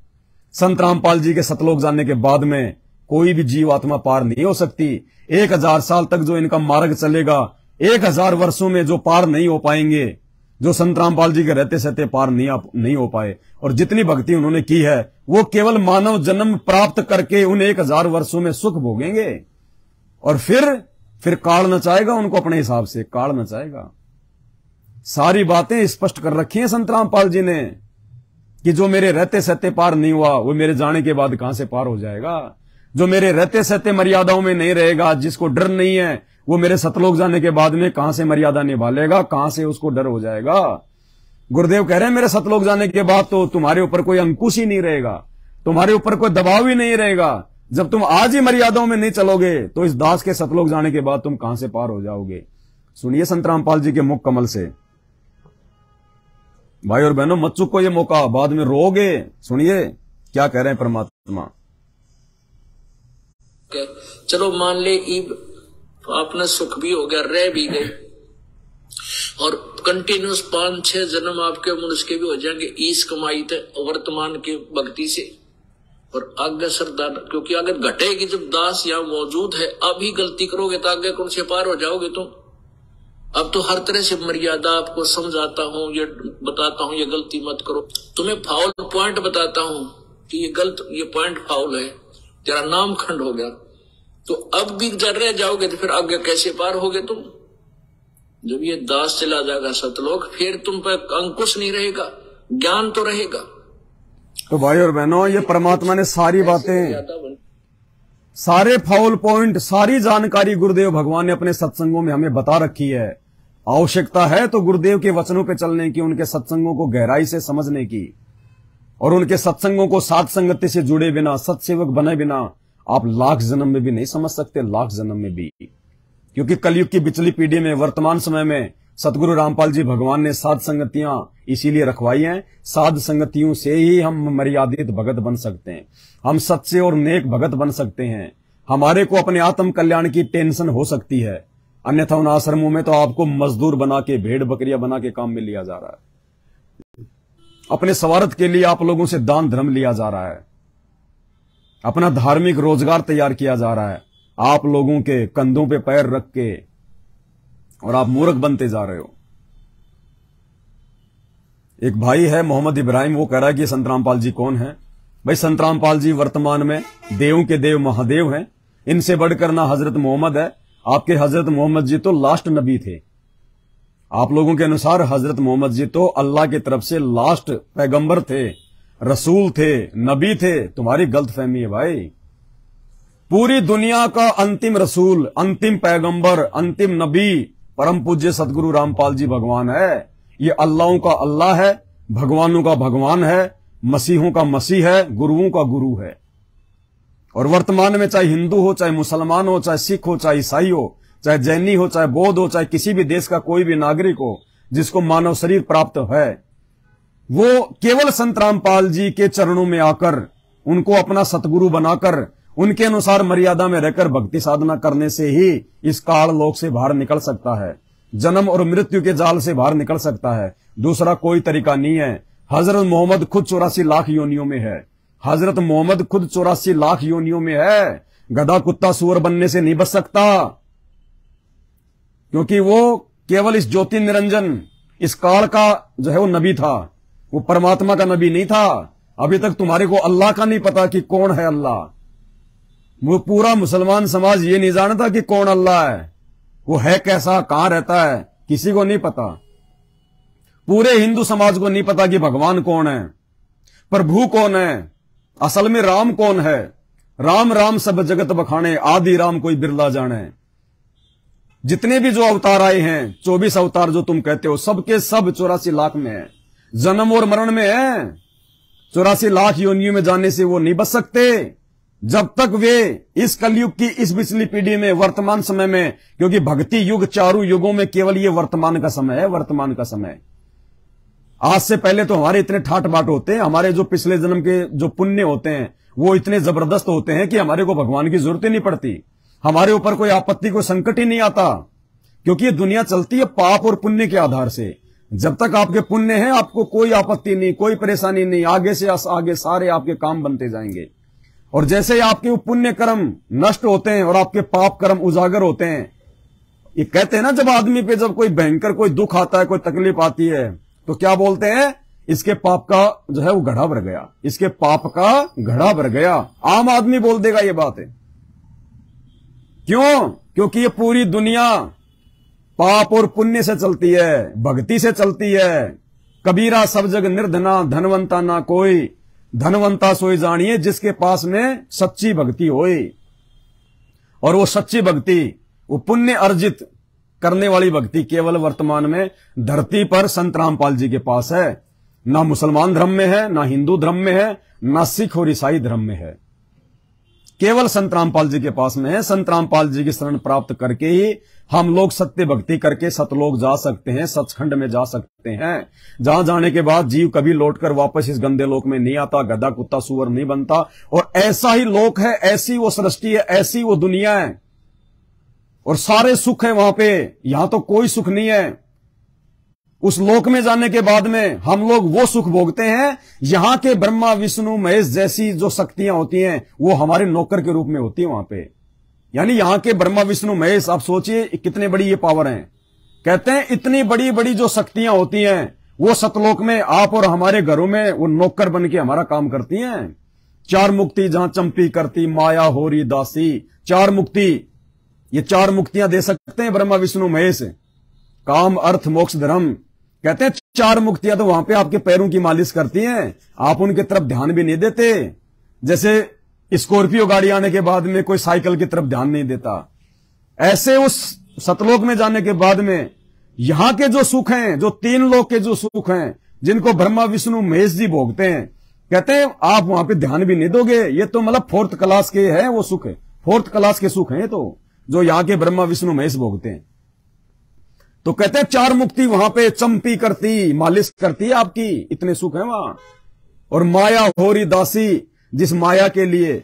संत रामपाल जी के सतलोक जाने के बाद में कोई भी जीव आत्मा पार नहीं हो सकती। 1000 साल तक जो इनका मार्ग चलेगा, 1000 वर्षों में जो पार नहीं हो पाएंगे, जो संत रामपाल जी के रहते सहते पार नहीं हो पाए, और जितनी भक्ति उन्होंने की है वो केवल मानव जन्म प्राप्त करके उन 1000 वर्षों में सुख भोगेंगे, और फिर काल नचाएगा उनको अपने हिसाब से, काल नचाएगा। सारी बातें स्पष्ट कर रखी हैं संत रामपाल जी ने कि जो मेरे रहते सहते पार नहीं हुआ वो मेरे जाने के बाद कहां से पार हो जाएगा। जो मेरे रहते सहते मर्यादाओं में नहीं रहेगा, जिसको डर नहीं है, वो मेरे सतलोक जाने के बाद में कहां से मर्यादा निभा लेगा, कहां से उसको डर हो जाएगा। गुरुदेव कह रहे हैं मेरे सतलोक जाने के बाद तो तुम्हारे ऊपर कोई अंकुश ही नहीं रहेगा, तुम्हारे ऊपर कोई दबाव ही नहीं रहेगा। जब तुम आज ही मर्यादाओं में नहीं चलोगे तो इस दास के सतलोक जाने के बाद तुम कहां से पार हो जाओगे। सुनिए संत रामपाल जी के मुख कमल से। भाई और बहनों, मत चूको ये मौका, बाद में रोओगे। सुनिए क्या कह रहे हैं परमात्मा। चलो मान ले अपना सुख भी हो गया, रह भी गए, और कंटिन्यूस 5-6 जन्म आपके मनुष्य के भी हो जाएंगे ईस कमाई थे वर्तमान की भक्ति से, और आगे सरदार, क्योंकि आगे घटेगी जब दास यहाँ मौजूद है। अभी गलती करोगे तो आगे कौन से पार हो जाओगे तुम। अब तो हर तरह से मर्यादा आपको समझाता हूँ, ये बताता हूँ ये गलती मत करो, तुम्हें फाउल पॉइंट बताता हूँ कि ये गलत, ये पॉइंट फाउल है, तेरा नाम खंड हो गया। तो अब भी जर रह जाओगे तो फिर आगे कैसे पार होगे तुम। जब ये दास चला जाएगा सतलोक, फिर तुम पर अंकुश नहीं रहेगा, ज्ञान तो रहेगा। तो भाई और बहनों, ये परमात्मा ने सारी बातें, सारे फाउल पॉइंट, सारी जानकारी गुरुदेव भगवान ने अपने सत्संगों में हमें बता रखी है। आवश्यकता है तो गुरुदेव के वचनों पर चलने की, उनके सत्संगों को गहराई से समझने की, और उनके सत्संगों को साथ संगति से जुड़े बिना, सत्सेवक बने बिना आप लाख जन्म में भी नहीं समझ सकते, लाख जन्म में भी। क्योंकि कलयुग की बिचली पीढ़ी में, वर्तमान समय में सतगुरु रामपाल जी भगवान ने साध संगतियां इसीलिए रखवाई हैं। साध संगतियों से ही हम मर्यादित भगत बन सकते हैं, हम सच्चे और नेक भगत बन सकते हैं। हमारे को अपने आत्म कल्याण की टेंशन हो सकती है, अन्यथा उन आश्रमों में तो आपको मजदूर बना के, भेड़ बकरियां बना के काम में लिया जा रहा है। अपने स्वार्थ के लिए आप लोगों से दान धर्म लिया जा रहा है, अपना धार्मिक रोजगार तैयार किया जा रहा है, आप लोगों के कंधों पे पैर रख के, और आप मूर्ख बनते जा रहे हो। एक भाई है मोहम्मद इब्राहिम, वो कह रहा है कि संत रामपाल जी कौन है। भाई संत रामपाल जी वर्तमान में देवों के देव महादेव हैं, इनसे बढ़कर ना हजरत मोहम्मद है। आपके हजरत मोहम्मद जी तो लास्ट नबी थे। आप लोगों के अनुसार हजरत मोहम्मद जी तो अल्लाह की तरफ से लास्ट पैगंबर थे, रसूल थे, नबी थे। तुम्हारी गलतफहमी है भाई। पूरी दुनिया का अंतिम रसूल, अंतिम पैगंबर, अंतिम नबी परम पूज्य सतगुरु रामपाल जी भगवान है। ये अल्लाहों का अल्लाह है, भगवानों का भगवान है, मसीहों का मसीह है, गुरुओं का गुरु है। और वर्तमान में चाहे हिंदू हो, चाहे मुसलमान हो, चाहे सिख हो, चाहे ईसाई हो, चाहे जैनी हो, चाहे बौद्ध हो, चाहे किसी भी देश का कोई भी नागरिक हो जिसको मानव शरीर प्राप्त है, वो केवल संत रामपाल जी के चरणों में आकर, उनको अपना सतगुरु बनाकर, उनके अनुसार मर्यादा में रहकर भक्ति साधना करने से ही इस काल लोक से बाहर निकल सकता है, जन्म और मृत्यु के जाल से बाहर निकल सकता है। दूसरा कोई तरीका नहीं है। हजरत मोहम्मद खुद 84 लाख योनियों में है। हजरत मोहम्मद खुद 84 लाख योनियों में है। गधा कुत्ता सुअर बनने से नहीं बच सकता, क्योंकि वो केवल इस ज्योति निरंजन, इस काल का जो है वो नबी था, वो परमात्मा का नबी नहीं था। अभी तक तुम्हारे को अल्लाह का नहीं पता कि कौन है अल्लाह। वो पूरा मुसलमान समाज ये नहीं जानता कि कौन अल्लाह है, वो है कैसा, कहां रहता है, किसी को नहीं पता। पूरे हिंदू समाज को नहीं पता कि भगवान कौन है, प्रभु कौन है, असल में राम कौन है। राम राम सब जगत बखाने, आदि राम कोई बिरला जाने। जितने भी जो अवतार आए हैं, 24 अवतार जो तुम कहते हो, सबके सब 84 लाख में है, जन्म और मरण में है। 84 लाख योनियों में जाने से वो नहीं बच सकते जब तक वे इस कलयुग की इस पिछली पीढ़ी में, वर्तमान समय में, क्योंकि भक्ति युग चारों युगों में केवल ये वर्तमान का समय है, वर्तमान का समय। आज से पहले तो हमारे इतने ठाट बाट होते हैं, हमारे जो पिछले जन्म के जो पुण्य होते हैं वो इतने जबरदस्त होते हैं कि हमारे को भगवान की जरूरत ही नहीं पड़ती, हमारे ऊपर कोई आपत्ति, कोई संकट ही नहीं आता, क्योंकि ये दुनिया चलती है पाप और पुण्य के आधार से। जब तक आपके पुण्य है आपको कोई आपत्ति नहीं, कोई परेशानी नहीं, आगे से आगे सारे आपके काम बनते जाएंगे। और जैसे ही आपके पुण्य कर्म नष्ट होते हैं और आपके पाप कर्म उजागर होते हैं, ये कहते हैं ना, जब आदमी पे जब कोई भयंकर कोई दुख आता है, कोई तकलीफ आती है, तो क्या बोलते हैं, इसके पाप का जो है वो घड़ा भर गया, इसके पाप का घड़ा भर गया। आम आदमी बोल देगा ये बात है। क्यों? क्योंकि ये पूरी दुनिया पाप और पुण्य से चलती है, भक्ति से चलती है। कबीरा सब जग निर्धना, धनवंता ना कोई, धनवंता सोई जानिए जिसके पास में सच्ची भक्ति होए। और वो सच्ची भक्ति, वो पुण्य अर्जित करने वाली भक्ति केवल वर्तमान में धरती पर संत रामपाल जी के पास है। ना मुसलमान धर्म में है, ना हिंदू धर्म में है, ना सिख और ईसाई धर्म में है, केवल संत रामपाल जी के पास में है। संत रामपाल जी की शरण प्राप्त करके ही हम लोग सत्य भक्ति करके सतलोक जा सकते हैं, सचखंड में जा सकते हैं, जहां जाने के बाद जीव कभी लौटकर वापस इस गंदे लोक में नहीं आता, गधा कुत्ता सुअर नहीं बनता। और ऐसा ही लोक है, ऐसी वो सृष्टि है, ऐसी वो दुनिया है, और सारे सुख है वहां पे। यहां तो कोई सुख नहीं है। उस लोक में जाने के बाद में हम लोग वो सुख भोगते हैं, यहां के ब्रह्मा विष्णु महेश जैसी जो शक्तियां होती हैं वो हमारे नौकर के रूप में होती है वहां पे। यानी यहां के ब्रह्मा विष्णु महेश, आप सोचिए कितने बड़ी ये पावर हैं। कहते हैं इतनी बड़ी बड़ी जो शक्तियां होती हैं वो सतलोक में आप और हमारे घरों में वो नौकर बन के हमारा काम करती हैं। चार मुक्ति जहां चंपी करती, माया होरी दासी, चार मुक्ति, ये चार मुक्तियां दे सकते हैं ब्रह्मा विष्णु महेश, काम अर्थ मोक्ष धर्म। कहते हैं चार मुक्तियां तो वहां पे आपके पैरों की मालिश करती हैं, आप उनकी तरफ ध्यान भी नहीं देते। जैसे स्कॉर्पियो गाड़ी आने के बाद में कोई साइकिल की तरफ ध्यान नहीं देता, ऐसे उस सतलोक में जाने के बाद में यहां के जो सुख हैं, जो 3 लोक के जो सुख हैं, जिनको ब्रह्मा विष्णु महेश जी भोगते हैं, कहते हैं आप वहां पे ध्यान भी नहीं दोगे, ये तो मतलब 4th क्लास के हैं वो सुख है, 4th क्लास के सुख हैं तो जो यहां के ब्रह्मा विष्णु महेश भोगते हैं। तो कहते हैं 4 मुक्ति वहां पे चंपी करती, मालिश करती है आपकी, इतने सुख हैं वहां। और माया होरी दासी, जिस माया के लिए,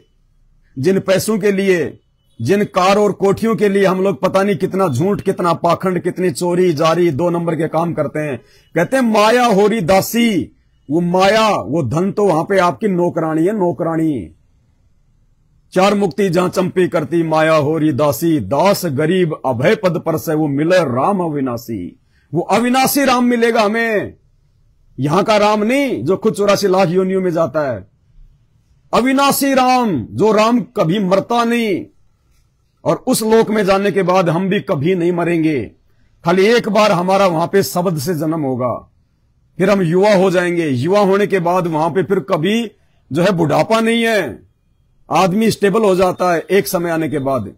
जिन पैसों के लिए, जिन कार और कोठियों के लिए हम लोग पता नहीं कितना झूठ, कितना पाखंड, कितनी चोरी जारी 2 नंबर के काम करते हैं, कहते हैं माया होरी दासी, वो माया, वो धन तो वहां पे आपकी नौकरानी है, नौकरानी। 4 मुक्ति जहां चंपी करती, माया होरी दासी, दास गरीब अभय पद पर से वो मिले राम अविनाशी। वो अविनाशी राम मिलेगा हमें, यहां का राम नहीं जो खुद 84 लाख योनियों में जाता है, अविनाशी राम, जो राम कभी मरता नहीं। और उस लोक में जाने के बाद हम भी कभी नहीं मरेंगे, खाली एक बार हमारा वहां पे शब्द से जन्म होगा, फिर हम युवा हो जाएंगे। युवा होने के बाद वहां पे फिर कभी जो है बुढ़ापा नहीं है, आदमी स्टेबल हो जाता है एक समय आने के बाद,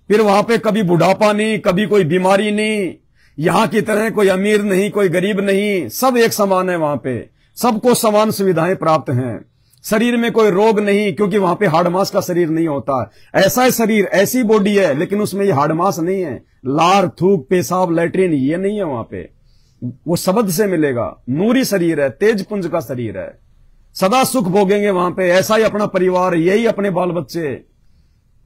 फिर वहां पे कभी बुढ़ापा नहीं, कभी कोई बीमारी नहीं, यहां की तरह कोई अमीर नहीं, कोई गरीब नहीं, सब एक समान है वहां पे, सबको समान सुविधाएं प्राप्त हैं, शरीर में कोई रोग नहीं, क्योंकि वहां पे हाड़ मांस का शरीर नहीं होता है। ऐसा है शरीर, ऐसी बॉडी है, लेकिन उसमें ये हाड़ मांस नहीं है, लार थूक पेशाब लैट्रिन ये नहीं है वहां पे, वो शब्द से मिलेगा, नूरी शरीर है, तेज पुंज का शरीर है, सदा सुख भोगेंगे वहां पे। ऐसा ही अपना परिवार, यही अपने बाल बच्चे,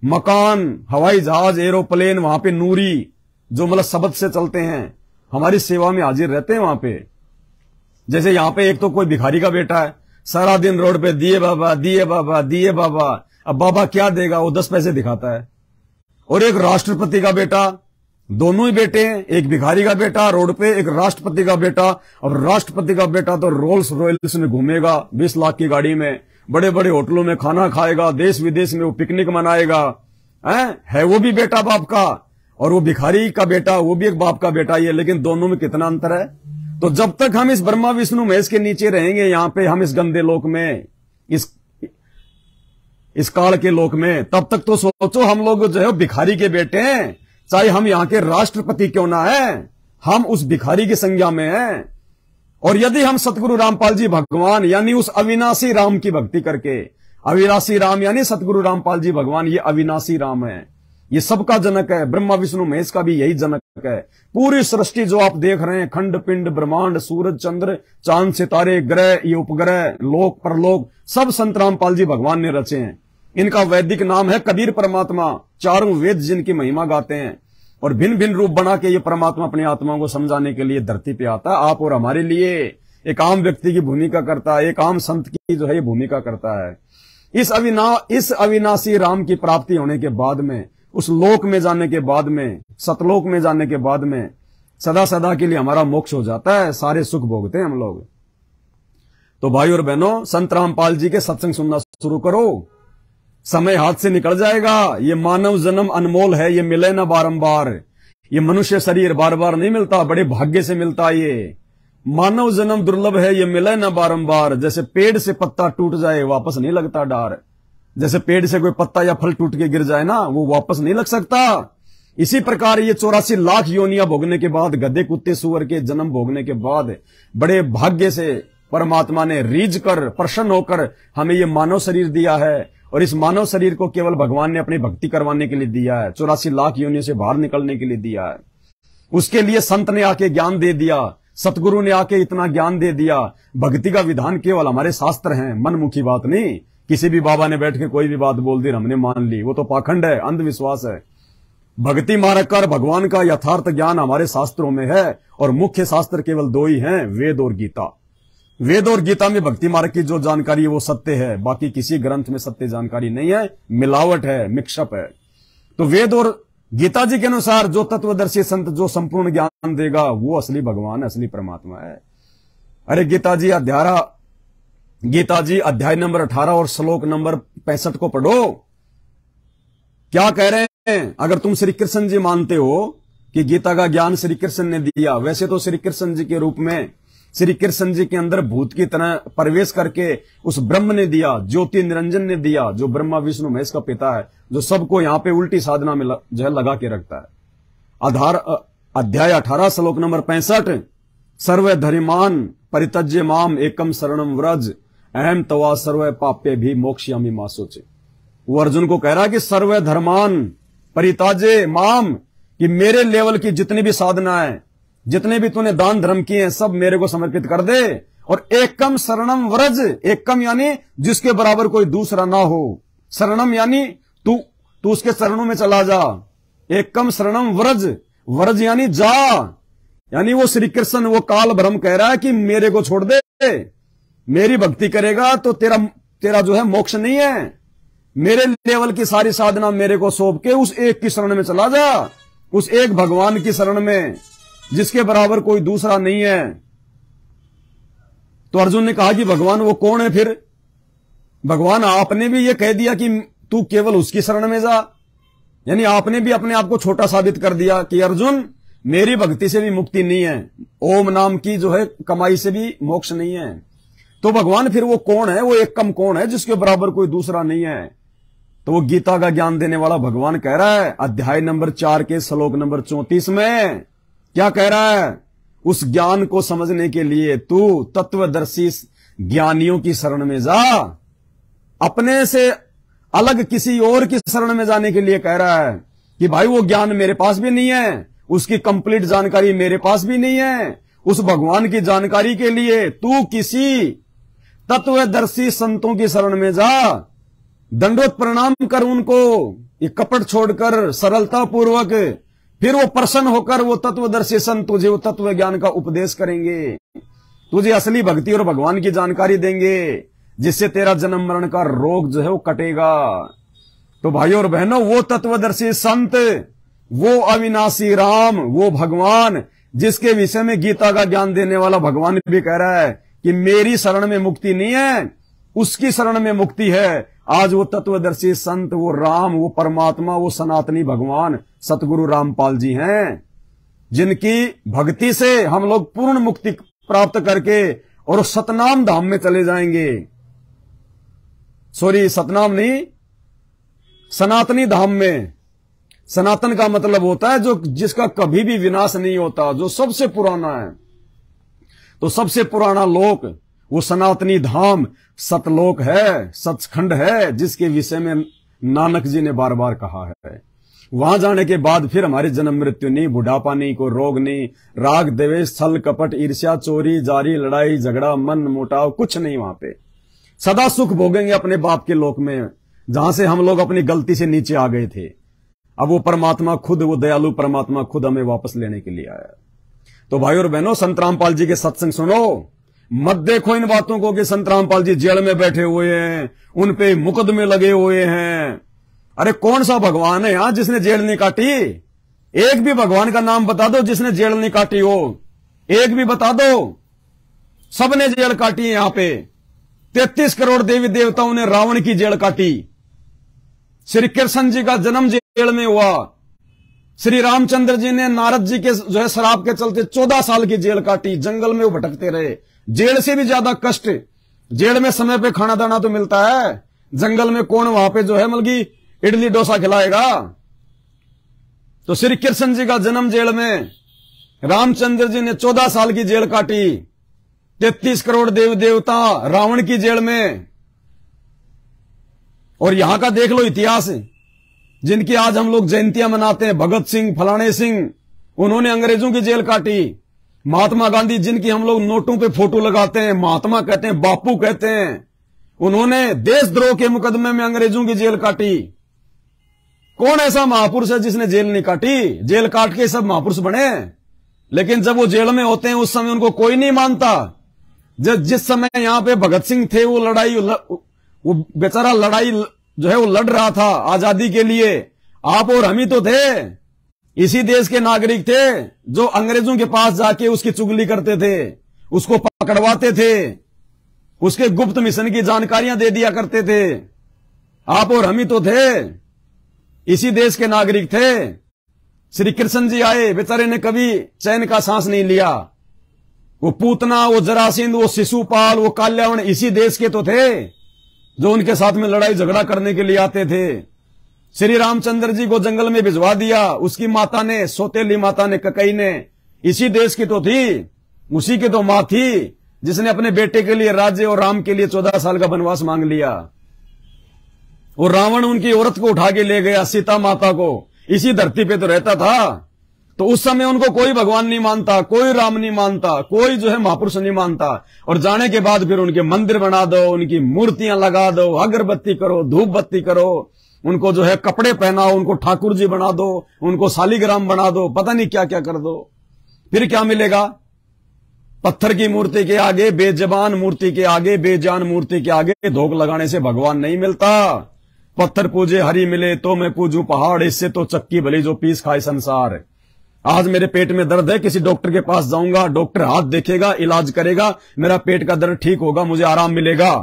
मकान, हवाई जहाज, एरोप्लेन, वहां पे नूरी जो मतलब शब्द से चलते हैं, हमारी सेवा में हाजिर रहते हैं वहां पे। जैसे यहां पे एक तो कोई भिखारी का बेटा है, सारा दिन रोड पे दिए बाबा दिए बाबा दिए बाबा, अब बाबा क्या देगा, वो 10 पैसे दिखाता है। और एक राष्ट्रपति का बेटा, दोनों ही बेटे हैं, एक भिखारी का बेटा रोड पे, एक राष्ट्रपति का बेटा। और राष्ट्रपति का बेटा तो रोल्स रॉयल्स में घूमेगा, 20 लाख की गाड़ी में, बड़े बड़े होटलों में खाना खाएगा, देश विदेश में वो पिकनिक मनाएगा, है वो भी बेटा बाप का, और वो भिखारी का बेटा वो भी एक बाप का बेटा ही है, लेकिन दोनों में कितना अंतर है। तो जब तक हम इस ब्रह्मा विष्णु महेश के नीचे रहेंगे, यहां पे हम इस गंदे लोक में, इस काल के लोक में, तब तक तो सोचो हम लोग जो है भिखारी के बेटे हैं, चाहे हम यहां के राष्ट्रपति क्यों ना है, हम उस भिखारी की संज्ञा में हैं। और यदि हम सतगुरु रामपाल जी भगवान यानी उस अविनाशी राम की भक्ति करके, अविनाशी राम यानी सतगुरु रामपाल जी भगवान, ये अविनाशी राम है, ये सबका जनक है, ब्रह्मा विष्णु महेश का भी यही जनक है। पूरी सृष्टि जो आप देख रहे हैं, खंड पिंड ब्रह्मांड, सूरज चंद्र चांद सितारे ग्रह, ये उपग्रह, लोक परलोक, सब संत रामपाल जी भगवान ने रचे हैं। इनका वैदिक नाम है कबीर परमात्मा, 4 वेद जिनकी महिमा गाते हैं, और भिन्न भिन्न रूप बना के ये परमात्मा अपनी आत्मा को समझाने के लिए धरती पे आता है, आप और हमारे लिए एक आम व्यक्ति की भूमिका करता है, एक आम संत की जो है ये भूमिका करता है। इस अविनाशी राम की प्राप्ति होने के बाद में, उस लोक में जाने के बाद में, सतलोक में जाने के बाद में, सदा सदा के लिए हमारा मोक्ष हो जाता है, सारे सुख भोगते हैं हम लोग। तो भाई और बहनों, संत रामपाल जी के सत्संग सुनना शुरू करो, समय हाथ से निकल जाएगा। ये मानव जन्म अनमोल है, ये मिले ना बारंबार, ये मनुष्य शरीर बार बार नहीं मिलता, बड़े भाग्य से मिलता है। ये मानव जन्म दुर्लभ है, ये मिले ना बारंबार। जैसे पेड़ से पत्ता टूट जाए वापस नहीं लगता डार, जैसे पेड़ से कोई पत्ता या फल टूट के गिर जाए ना, वो वापस नहीं लग सकता। इसी प्रकार ये 84 लाख योनियां भोगने के बाद, गधे कुत्ते सुअर के जन्म भोगने के बाद, बड़े भाग्य से परमात्मा ने रीझ कर, प्रसन्न होकर हमें ये मानव शरीर दिया है। और इस मानव शरीर को केवल भगवान ने अपनी भक्ति करवाने के लिए दिया है, 84 लाख योनियों से बाहर निकलने के लिए दिया है। उसके लिए संत ने आके ज्ञान दे दिया, सतगुरु ने आके इतना ज्ञान दे दिया। भक्ति का विधान केवल हमारे शास्त्र हैं, मनमुखी बात नहीं। किसी भी बाबा ने बैठ के कोई भी बात बोल दी हमने मान ली, वो तो पाखंड है, अंधविश्वास है। भक्ति मार्ग कर भगवान का यथार्थ ज्ञान हमारे शास्त्रों में है, और मुख्य शास्त्र केवल 2 ही हैं, वेद और गीता। वेद और गीता में भक्ति मार्ग की जो जानकारी है वो सत्य है, बाकी किसी ग्रंथ में सत्य जानकारी नहीं है, मिलावट है, मिक्सअप है। तो वेद और गीता जी के अनुसार जो तत्वदर्शी संत जो संपूर्ण ज्ञान देगा वो असली भगवान, असली परमात्मा है। अरे गीता जी अध्याय नंबर 18 और श्लोक नंबर 65 को पढ़ो, क्या कह रहे हैं। अगर तुम श्री कृष्ण जी मानते हो कि गीता का ज्ञान श्री कृष्ण ने दिया, वैसे तो श्री कृष्ण जी के रूप में श्री कृष्ण जी के अंदर भूत की तरह प्रवेश करके उस ब्रह्म ने दिया, ज्योति निरंजन ने दिया, जो ब्रह्मा विष्णु महेश का पिता है, जो सबको यहाँ पे उल्टी साधना में जो है लगा के रखता है। अध्याय 18 श्लोक नंबर 65, सर्वे धरिमान परित्यज्य माम एकम शरणम व्रज अहम तवा सर्वे पाप्य भी मोक्षयामि मा सोचे। वो अर्जुन को कह रहा है कि सर्वे धर्मान परिताजे माम, कि मेरे लेवल की जितनी भी साधना है, जितने भी तूने दान धर्म किए हैं, सब मेरे को समर्पित कर दे। और एकम शरणम व्रज, एकम यानी जिसके बराबर कोई दूसरा ना हो, शरणम यानी तू उसके चरणों में चला जा। एकम शरणम व्रज, व्रज यानी जा, यानी वो श्री कृष्ण वो काल ब्रह्म कह रहा है कि मेरे को छोड़ दे, मेरी भक्ति करेगा तो तेरा जो है मोक्ष नहीं है। मेरे लेवल की सारी साधना मेरे को सौंप के उस एक की शरण में चला जा, उस एक भगवान की शरण में जिसके बराबर कोई दूसरा नहीं है। तो अर्जुन ने कहा कि भगवान वो कौन है फिर? भगवान आपने भी ये कह दिया कि तू केवल उसकी शरण में जा, यानी आपने भी अपने आप को छोटा साबित कर दिया कि अर्जुन मेरी भक्ति से भी मुक्ति नहीं है, ओम नाम की जो है कमाई से भी मोक्ष नहीं है। तो भगवान फिर वो कौन है? वो एकम कौन है जिसके बराबर कोई दूसरा नहीं है? तो वो गीता का ज्ञान देने वाला भगवान कह रहा है अध्याय नंबर 4 के श्लोक नंबर 34 में, क्या कह रहा है? उस ज्ञान को समझने के लिए तू तत्वदर्शी ज्ञानियों की शरण में जा, अपने से अलग किसी और की शरण में जाने के लिए कह रहा है कि भाई वो ज्ञान मेरे पास भी नहीं है, उसकी कंप्लीट जानकारी मेरे पास भी नहीं है। उस भगवान की जानकारी के लिए तू किसी तत्वदर्शी संतों की शरण में जा, दंडवत प्रणाम कर उनको, ये कपट छोड़कर सरलता पूर्वक, फिर वो प्रसन्न होकर वो तत्वदर्शी संत तुझे वो तत्व ज्ञान का उपदेश करेंगे, तुझे असली भक्ति और भगवान की जानकारी देंगे, जिससे तेरा जन्म मरण का रोग जो है वो कटेगा। तो भाइयों और बहनों, वो तत्वदर्शी संत, वो अविनाशी राम, वो भगवान जिसके विषय में गीता का ज्ञान देने वाला भगवान भी कह रहा है कि मेरी शरण में मुक्ति नहीं है, उसकी शरण में मुक्ति है। आज वो तत्वदर्शी संत, वो राम, वो परमात्मा, वो सनातनी भगवान सतगुरु रामपाल जी हैं, जिनकी भक्ति से हम लोग पूर्ण मुक्ति प्राप्त करके और सतनाम धाम में चले जाएंगे। सॉरी, सतनाम नहीं, सनातनी धाम में। सनातन का मतलब होता है जो जिसका कभी भी विनाश नहीं होता, जो सबसे पुराना है। तो सबसे पुराना लोक वो सनातनी धाम सतलोक है, सचखंड है, जिसके विषय में नानक जी ने बार बार कहा है। वहां जाने के बाद फिर हमारी जन्म मृत्यु नहीं, बुढ़ापा नहीं, कोई रोग नहीं, राग द्वेष छल कपट ईर्ष्या चोरी जारी लड़ाई झगड़ा मन मुटाव कुछ नहीं। वहां पे सदा सुख भोगेंगे अपने बाप के लोक में, जहां से हम लोग अपनी गलती से नीचे आ गए थे। अब वो परमात्मा खुद, वो दयालु परमात्मा खुद हमें वापस लेने के लिए आया। तो भाई और बहनों, संत रामपाल जी के सत्संग सुनो, मत देखो इन बातों को कि संत रामपाल जी जेल में बैठे हुए हैं, उन पे मुकदमे लगे हुए हैं। अरे कौन सा भगवान है यहां जिसने जेल नहीं काटी? एक भी भगवान का नाम बता दो जिसने जेल नहीं काटी हो, एक भी बता दो। सबने जेल काटी है यहां पे। 33 करोड़ देवी देवताओं ने रावण की जेल काटी। श्री कृष्ण जी का जन्म जेल में हुआ। श्री रामचंद्र जी ने नारद जी के जो है श्राप के चलते 14 साल की जेल काटी, जंगल में वो भटकते रहे। जेल से भी ज्यादा कष्ट, जेल में समय पे खाना दाना तो मिलता है, जंगल में कौन वहां पे जो है मलगी इडली डोसा खिलाएगा। तो श्री कृष्ण जी का जन्म जेल में, रामचंद्र जी ने 14 साल की जेल काटी, 33 करोड़ देवी देवता रावण की जेल में। और यहां का देख लो इतिहास, जिनकी आज हम लोग जयंतियां मनाते हैं, भगत सिंह फलाने सिंह, उन्होंने अंग्रेजों की जेल काटी। महात्मा गांधी, जिनकी हम लोग नोटों पे फोटो लगाते हैं, महात्मा कहते हैं, बापू कहते हैं, उन्होंने देशद्रोह के मुकदमे में अंग्रेजों की जेल काटी। कौन ऐसा महापुरुष है जिसने जेल नहीं काटी? जेल काट के सब महापुरुष बने, लेकिन जब वो जेल में होते हैं उस समय उनको कोई नहीं मानता। जिस समय यहां पे भगत सिंह थे, वो लड़ाई, वो बेचारा लड़ाई जो है वो लड़ रहा था आजादी के लिए। आप और हम ही तो थे, इसी देश के नागरिक थे जो अंग्रेजों के पास जाके उसकी चुगली करते थे, उसको पकड़वाते थे, उसके गुप्त मिशन की जानकारियां दे दिया करते थे। आप और हम ही तो थे, इसी देश के नागरिक थे। श्री कृष्ण जी आए, बेचारे ने कभी चैन का सांस नहीं लिया। वो पूतना, वो जरासिंध, वो शिशुपाल, वो काल्यावन इसी देश के तो थे जो उनके साथ में लड़ाई झगड़ा करने के लिए आते थे। श्री रामचंद्र जी को जंगल में भिजवा दिया। उसकी माता ने, सौतेली माता ने, ककई ने, इसी देश की तो थी, उसी की तो मां थी जिसने अपने बेटे के लिए राज्य और राम के लिए 14 साल का वनवास मांग लिया। और रावण उनकी औरत को उठा के ले गया, सीता माता को। इसी धरती पे तो रहता था। तो उस समय उनको कोई भगवान नहीं मानता, कोई राम नहीं मानता, कोई जो है महापुरुष नहीं मानता। और जाने के बाद फिर उनके मंदिर बना दो, उनकी मूर्तियां लगा दो, अगरबत्ती करो, धूप बत्ती करो, उनको जो है कपड़े पहनाओ, उनको ठाकुर जी बना दो, उनको शालिग्राम बना दो, पता नहीं क्या क्या कर दो। फिर क्या मिलेगा? पत्थर की मूर्ति के आगे, बेजबान मूर्ति के आगे, बेजान मूर्ति के आगे धोख लगाने से भगवान नहीं मिलता। पत्थर पूजे हरि मिले तो मैं पूजू पहाड़, इससे तो चक्की भली जो पीस खाए संसार। आज मेरे पेट में दर्द है, किसी डॉक्टर के पास जाऊंगा, डॉक्टर हाथ देखेगा, इलाज करेगा, मेरा पेट का दर्द ठीक होगा, मुझे आराम मिलेगा।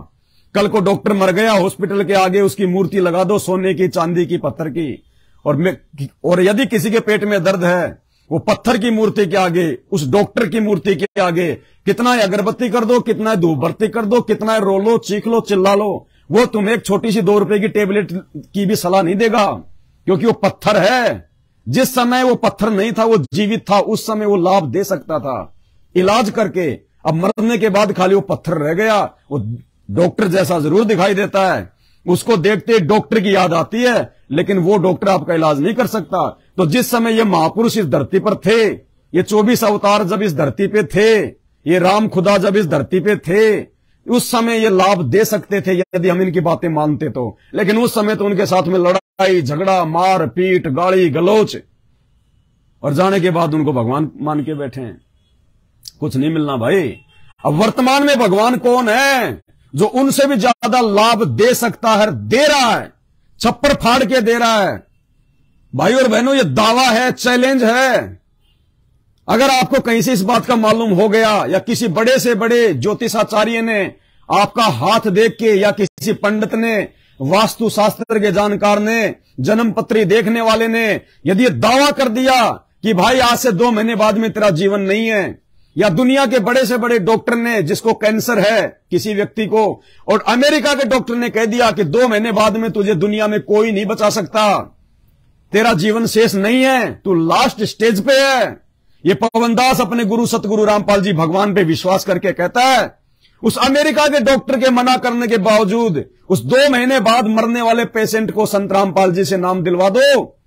कल को डॉक्टर मर गया, हॉस्पिटल के आगे उसकी मूर्ति लगा दो, सोने की, चांदी की, पत्थर की। और यदि किसी के पेट में दर्द है, वो पत्थर की मूर्ति के आगे, उस डॉक्टर की मूर्ति के आगे कितना अगरबत्ती कर दो, कितना धूप बत्ती कर दो, कितना रो लो, चीख लो, चिल्ला लो, वो तुम्हें एक छोटी सी 2 रुपए की टेबलेट की भी सलाह नहीं देगा, क्योंकि वो पत्थर है। जिस समय वो पत्थर नहीं था, वो जीवित था, उस समय वो लाभ दे सकता था इलाज करके। अब मरने के बाद खाली वो पत्थर रह गया। वो डॉक्टर जैसा जरूर दिखाई देता है, उसको देखते डॉक्टर की याद आती है, लेकिन वो डॉक्टर आपका इलाज नहीं कर सकता। तो जिस समय ये महापुरुष इस धरती पर थे, ये 24 अवतार जब इस धरती पे थे, ये राम खुदा जब इस धरती पे थे, उस समय ये लाभ दे सकते थे यदि हम इनकी बातें मानते तो। लेकिन उस समय तो उनके साथ में लड़ाई झगड़ा, मार पीट, गाली गलोच, और जाने के बाद उनको भगवान मान के बैठे हैं। कुछ नहीं मिलना भाई। अब वर्तमान में भगवान कौन है जो उनसे भी ज्यादा लाभ दे सकता है, दे रहा है, छप्पर फाड़ के दे रहा है। भाई और बहनों, ये दावा है, चैलेंज है। अगर आपको कहीं से इस बात का मालूम हो गया, या किसी बड़े से बड़े ज्योतिषाचार्य ने आपका हाथ देख के, या किसी पंडित ने, वास्तु शास्त्र के जानकार ने, जन्मपत्री देखने वाले ने यदि ये दावा कर दिया कि भाई आज से 2 महीने बाद में तेरा जीवन नहीं है, या दुनिया के बड़े से बड़े डॉक्टर ने, जिसको कैंसर है किसी व्यक्ति को, और अमेरिका के डॉक्टर ने कह दिया कि 2 महीने बाद में तुझे दुनिया में कोई नहीं बचा सकता, तेरा जीवन शेष नहीं है, तू लास्ट स्टेज पे है। ये पवनदास अपने गुरु सतगुरु रामपाल जी भगवान पे विश्वास करके कहता है, उस अमेरिका के डॉक्टर के मना करने के बावजूद उस 2 महीने बाद मरने वाले पेशेंट को संत रामपाल जी से नाम दिलवा दो,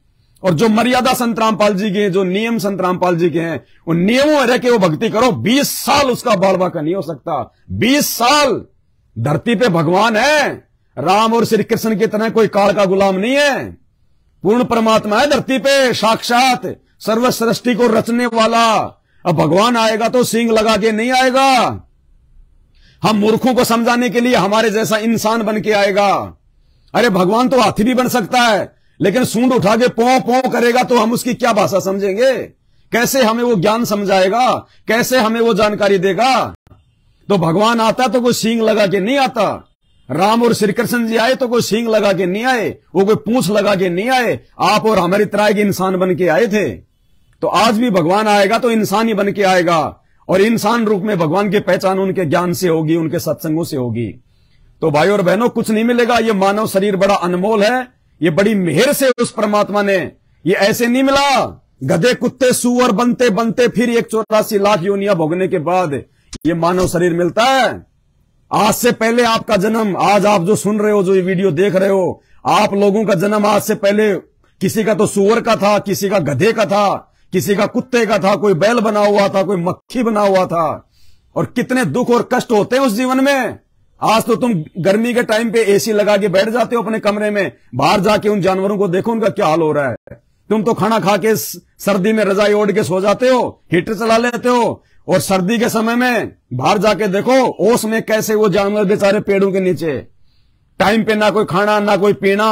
और जो मर्यादा संत रामपाल जी के, जो नियम संत रामपाल जी के हैं, उन नियमों में रह के वो भक्ति करो, 20 साल उसका बाल बाका नहीं हो सकता। 20 साल धरती पे भगवान है। राम और श्री कृष्ण की तरह कोई काल का गुलाम नहीं है, पूर्ण परमात्मा है धरती पे, साक्षात सर्व सृष्टि को रचने वाला। अब भगवान आएगा तो सींग लगा के नहीं आएगा, हम मूर्खों को समझाने के लिए हमारे जैसा इंसान बन के आएगा। अरे भगवान तो हाथी भी बन सकता है, लेकिन सूंड उठा के पौ पौ करेगा तो हम उसकी क्या भाषा समझेंगे? कैसे हमें वो ज्ञान समझाएगा? कैसे हमें वो जानकारी देगा? तो भगवान आता तो कोई सींग लगा के नहीं आता। राम और श्री कृष्ण जी आए तो कोई सींग लगा के नहीं आए, वो कोई पूंछ लगा के नहीं आए, आप और हमारी तरह के इंसान बन के आए थे। तो आज भी भगवान आएगा तो इंसान ही बन के आएगा, और इंसान रूप में भगवान की पहचान उनके ज्ञान से होगी, उनके सत्संगों से होगी। तो भाई और बहनों, कुछ नहीं मिलेगा। ये मानव शरीर बड़ा अनमोल है, ये बड़ी मेहर से उस परमात्मा ने, ये ऐसे नहीं मिला। गधे कुत्ते सूअर बनते बनते फिर 184 लाख योनियां भोगने के बाद ये मानव शरीर मिलता है। आज से पहले आपका जन्म, आज आप जो सुन रहे हो, जो ये वीडियो देख रहे हो, आप लोगों का जन्म आज से पहले किसी का तो सूअर का था, किसी का गधे का था, किसी का कुत्ते का था, कोई बैल बना हुआ था, कोई मक्खी बना हुआ था। और कितने दुख और कष्ट होते हैं उस जीवन में। आज तो तुम गर्मी के टाइम पे एसी लगा के बैठ जाते हो अपने कमरे में, बाहर जाके उन जानवरों को देखो उनका क्या हाल हो रहा है। तुम तो खाना खा के सर्दी में रजाई ओढ़ के सो जाते हो, हीटर चला लेते हो, और सर्दी के समय में बाहर जाके देखो ओस में कैसे वो जानवर बेचारे पेड़ों के नीचे, टाइम पे ना कोई खाना ना कोई पीना,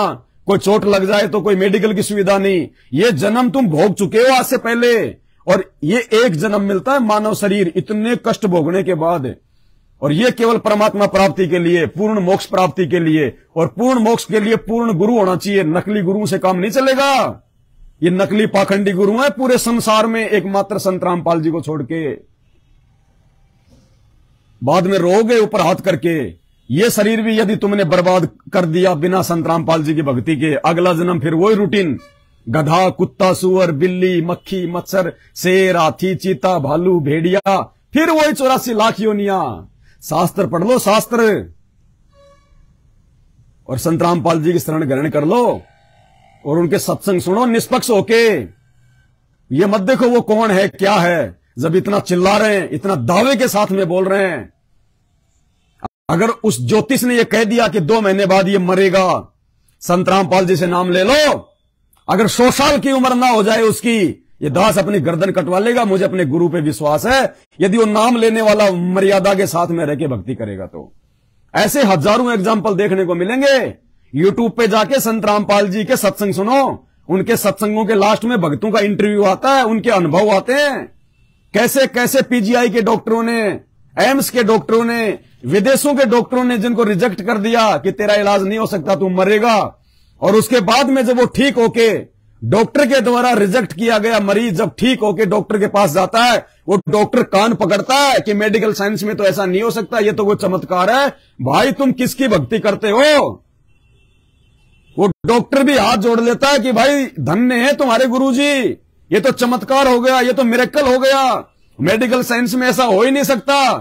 कोई चोट लग जाए तो कोई मेडिकल की सुविधा नहीं। ये जन्म तुम भोग चुके हो आज से पहले, और ये एक जन्म मिलता है मानव शरीर इतने कष्ट भोगने के बाद। और ये केवल परमात्मा प्राप्ति के लिए, पूर्ण मोक्ष प्राप्ति के लिए, और पूर्ण मोक्ष के लिए पूर्ण गुरु होना चाहिए। नकली गुरु से काम नहीं चलेगा। ये नकली पाखंडी गुरु है पूरे संसार में, एकमात्र संत रामपाल जी को छोड़ के। बाद में रोगे ऊपर हाथ करके, ये शरीर भी यदि तुमने बर्बाद कर दिया बिना संत रामपाल जी की भक्ति के, अगला जन्म फिर वही रूटीन, गधा, कुत्ता, सुअर, बिल्ली, मक्खी, मच्छर, शेर, हाथी, चीता, भालू, भेड़िया, फिर वही 84 लाख योनियां। शास्त्र पढ़ लो, शास्त्र, और संत रामपाल जी की शरण ग्रहण कर लो और उनके सत्संग सुनो निष्पक्ष होके। ये मत देखो वो कौन है क्या है, जब इतना चिल्ला रहे हैं, इतना दावे के साथ में बोल रहे हैं। अगर उस ज्योतिष ने ये कह दिया कि 2 महीने बाद ये मरेगा, संत रामपाल जी से नाम ले लो, अगर 100 साल की उम्र ना हो जाए उसकी, ये दास अपनी गर्दन कटवा लेगा। मुझे अपने गुरु पे विश्वास है, यदि वो नाम लेने वाला मर्यादा के साथ में रह के भक्ति करेगा तो। ऐसे हजारों एग्जाम्पल देखने को मिलेंगे। यूट्यूब पे जाके संत रामपाल जी के सत्संग सुनो, उनके सत्संगों के लास्ट में भक्तों का इंटरव्यू आता है, उनके अनुभव आते हैं, कैसे कैसे पीजीआई के डॉक्टरों ने, एम्स के डॉक्टरों ने, विदेशों के डॉक्टरों ने जिनको रिजेक्ट कर दिया कि तेरा इलाज नहीं हो सकता, तू मरेगा, और उसके बाद में जब वो ठीक होके, डॉक्टर के द्वारा रिजेक्ट किया गया मरीज जब ठीक होके डॉक्टर के पास जाता है, वो डॉक्टर कान पकड़ता है कि मेडिकल साइंस में तो ऐसा नहीं हो सकता, ये तो वो चमत्कार है। भाई तुम किसकी भक्ति करते हो? वो डॉक्टर भी हाथ जोड़ लेता है कि भाई धन्य है तुम्हारे गुरुजी, ये तो चमत्कार हो गया, ये तो मिरेकल हो गया, मेडिकल साइंस में ऐसा हो ही नहीं सकता।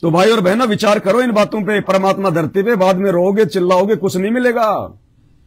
तो भाई और बहनों विचार करो इन बातों पे। परमात्मा धरती पे बाद में रोओगे, चिल्लाओगे, कुछ नहीं मिलेगा।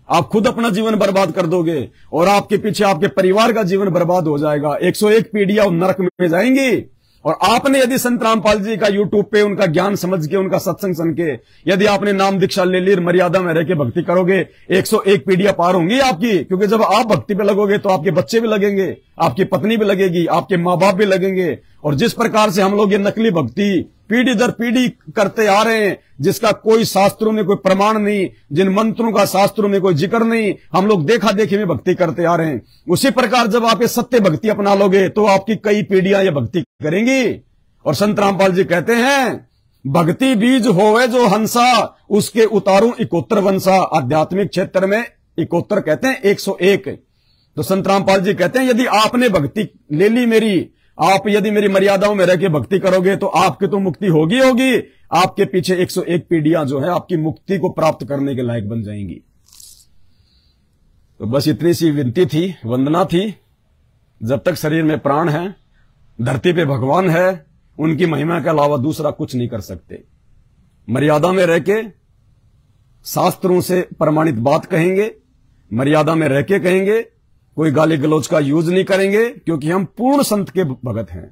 आप खुद अपना जीवन बर्बाद कर दोगे और आपके पीछे आपके परिवार का जीवन बर्बाद हो जाएगा। 101 पीढ़ियां नरक में जाएंगी। और आपने यदि संत रामपाल जी का यूट्यूब पे उनका ज्ञान समझ के, उनका सत्संग सुन के यदि आपने नाम दीक्षा ले ली, मर्यादा में रह के भक्ति करोगे, 101 पीढ़ियां पार होंगी आपकी। क्योंकि जब आप भक्ति पे लगोगे तो आपके बच्चे भी लगेंगे, आपकी पत्नी भी लगेगी, आपके माँ बाप भी लगेंगे। और जिस प्रकार से हम लोग ये नकली भक्ति पीढ़ी दर पीढ़ी करते आ रहे हैं, जिसका कोई शास्त्रों में कोई प्रमाण नहीं, जिन मंत्रों का शास्त्रों में कोई जिक्र नहीं, हम लोग देखा देखी में भक्ति करते आ रहे हैं, उसी प्रकार जब आप ये सत्य भक्ति अपना लोगे तो आपकी कई पीढ़ियां ये भक्ति करेंगी। और संत रामपाल जी कहते हैं, भक्ति बीज होवे जो हंसा, उसके उतारूं 71 वंशा। आध्यात्मिक क्षेत्र में 71 कहते हैं 101। तो संत रामपाल जी कहते हैं, यदि आपने भक्ति ले ली मेरी, आप यदि मेरी मर्यादाओं में रह के भक्ति करोगे तो आपकी तो मुक्ति होगी होगी, आपके पीछे 101 पीढ़ियां जो है आपकी मुक्ति को प्राप्त करने के लायक बन जाएंगी। तो बस इतनी सी विनती थी, वंदना थी। जब तक शरीर में प्राण है, धरती पे भगवान है, उनकी महिमा के अलावा दूसरा कुछ नहीं कर सकते। मर्यादा में रह के शास्त्रों से प्रमाणित बात कहेंगे, मर्यादा में रह के कहेंगे, कोई गाली गलौज का यूज नहीं करेंगे, क्योंकि हम पूर्ण संत के भगत हैं,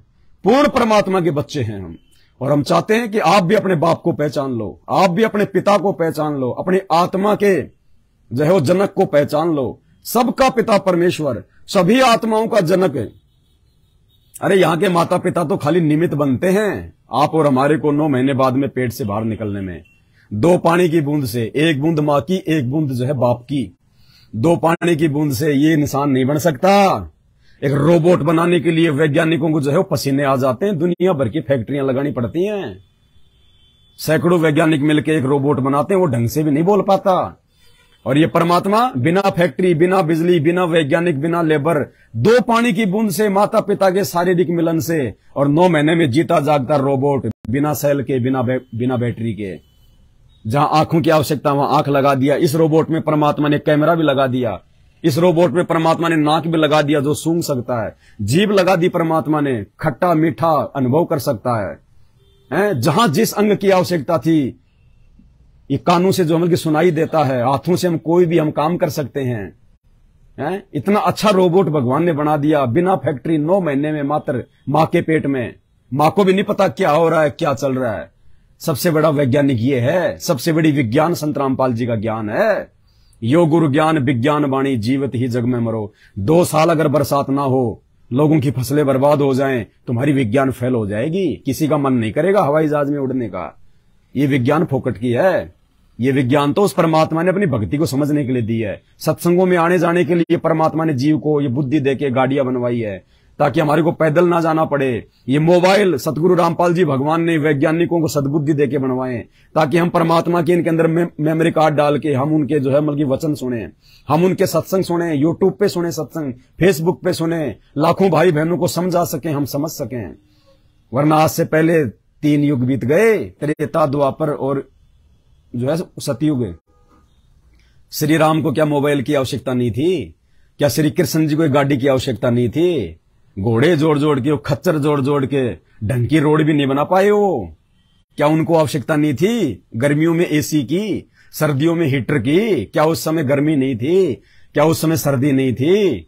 पूर्ण परमात्मा के बच्चे हैं हम। और हम चाहते हैं कि आप भी अपने बाप को पहचान लो, आप भी अपने पिता को पहचान लो, अपनी आत्मा के जो है वो जनक को पहचान लो। सबका पिता परमेश्वर, सभी आत्माओं का जनक है। अरे यहां के माता पिता तो खाली निमित्त बनते हैं आप और हमारे को 9 महीने बाद में पेट से बाहर निकलने में। 2 पानी की बूंद से, 1 बूंद मां की, 1 बूंद जो है बाप की, 2 पानी की बूंद से ये इंसान नहीं बन सकता। एक रोबोट बनाने के लिए वैज्ञानिकों को जो है वो पसीने आ जाते हैं, दुनिया भर की फैक्ट्रियां लगानी पड़ती हैं। सैकड़ों वैज्ञानिक मिलकर एक रोबोट बनाते हैं, वो ढंग से भी नहीं बोल पाता। और ये परमात्मा बिना फैक्ट्री, बिना बिजली, बिना वैज्ञानिक, बिना लेबर, 2 पानी की बूंद से, माता पिता के शारीरिक मिलन से, और 9 महीने में जीता जागता रोबोट, बिना सेल के, बिना बैटरी के। जहां आंखों की आवश्यकता वहां आंख लगा दिया। इस रोबोट में परमात्मा ने कैमरा भी लगा दिया। इस रोबोट में परमात्मा ने नाक भी लगा दिया जो सूंघ सकता है। जीभ लगा दी परमात्मा ने, खट्टा मीठा अनुभव कर सकता है। जहां जिस अंग की आवश्यकता थी, ये कानों से जो हमें सुनाई देता है, हाथों से हम कोई भी हम काम कर सकते हैं। इतना अच्छा रोबोट भगवान ने बना दिया, बिना फैक्ट्री, 9 महीने में, मात्र मां के पेट में। मां को भी नहीं पता क्या हो रहा है, क्या चल रहा है। सबसे बड़ा वैज्ञानिक ये है, सबसे बड़ी विज्ञान संत रामपाल जी का ज्ञान है। यो गुरु ज्ञान विज्ञान वाणी, जीवत ही जग में मरो। 2 साल अगर बरसात ना हो, लोगों की फसलें बर्बाद हो जाएं, तुम्हारी विज्ञान फेल हो जाएगी। किसी का मन नहीं करेगा हवाई जहाज में उड़ने का। ये विज्ञान फोकट की है। ये विज्ञान तो उस परमात्मा ने अपनी भक्ति को समझने के लिए दी है। सत्संगों में आने जाने के लिए परमात्मा ने जीव को ये बुद्धि देके गाड़ियां बनवाई है, ताकि हमारे को पैदल ना जाना पड़े। ये मोबाइल सतगुरु रामपाल जी भगवान ने वैज्ञानिकों को सद्बुद्धि देके बनवाए, ताकि हम परमात्मा के इनके अंदर मेमोरी कार्ड डाल के हम उनके जो है मतलब वचन सुने, हम उनके सत्संग सुने, यूट्यूब पे सुने सत्संग, फेसबुक पे सुने, लाखों भाई बहनों को समझा सकें, हम समझ सकें। वरना आज से पहले 3 युग बीत गए, त्रेता, द्वापर और जो है सतयुग। श्री राम को क्या मोबाइल की आवश्यकता नहीं थी? क्या श्री कृष्ण जी को गाड़ी की आवश्यकता नहीं थी? घोड़े जोड़ जोड़ के, खच्चर जोड़ जोड़ के ढंग की रोड भी नहीं बना पाए वो। क्या उनको आवश्यकता नहीं थी गर्मियों में एसी की, सर्दियों में हीटर की? क्या उस समय गर्मी नहीं थी? क्या उस समय सर्दी नहीं थी?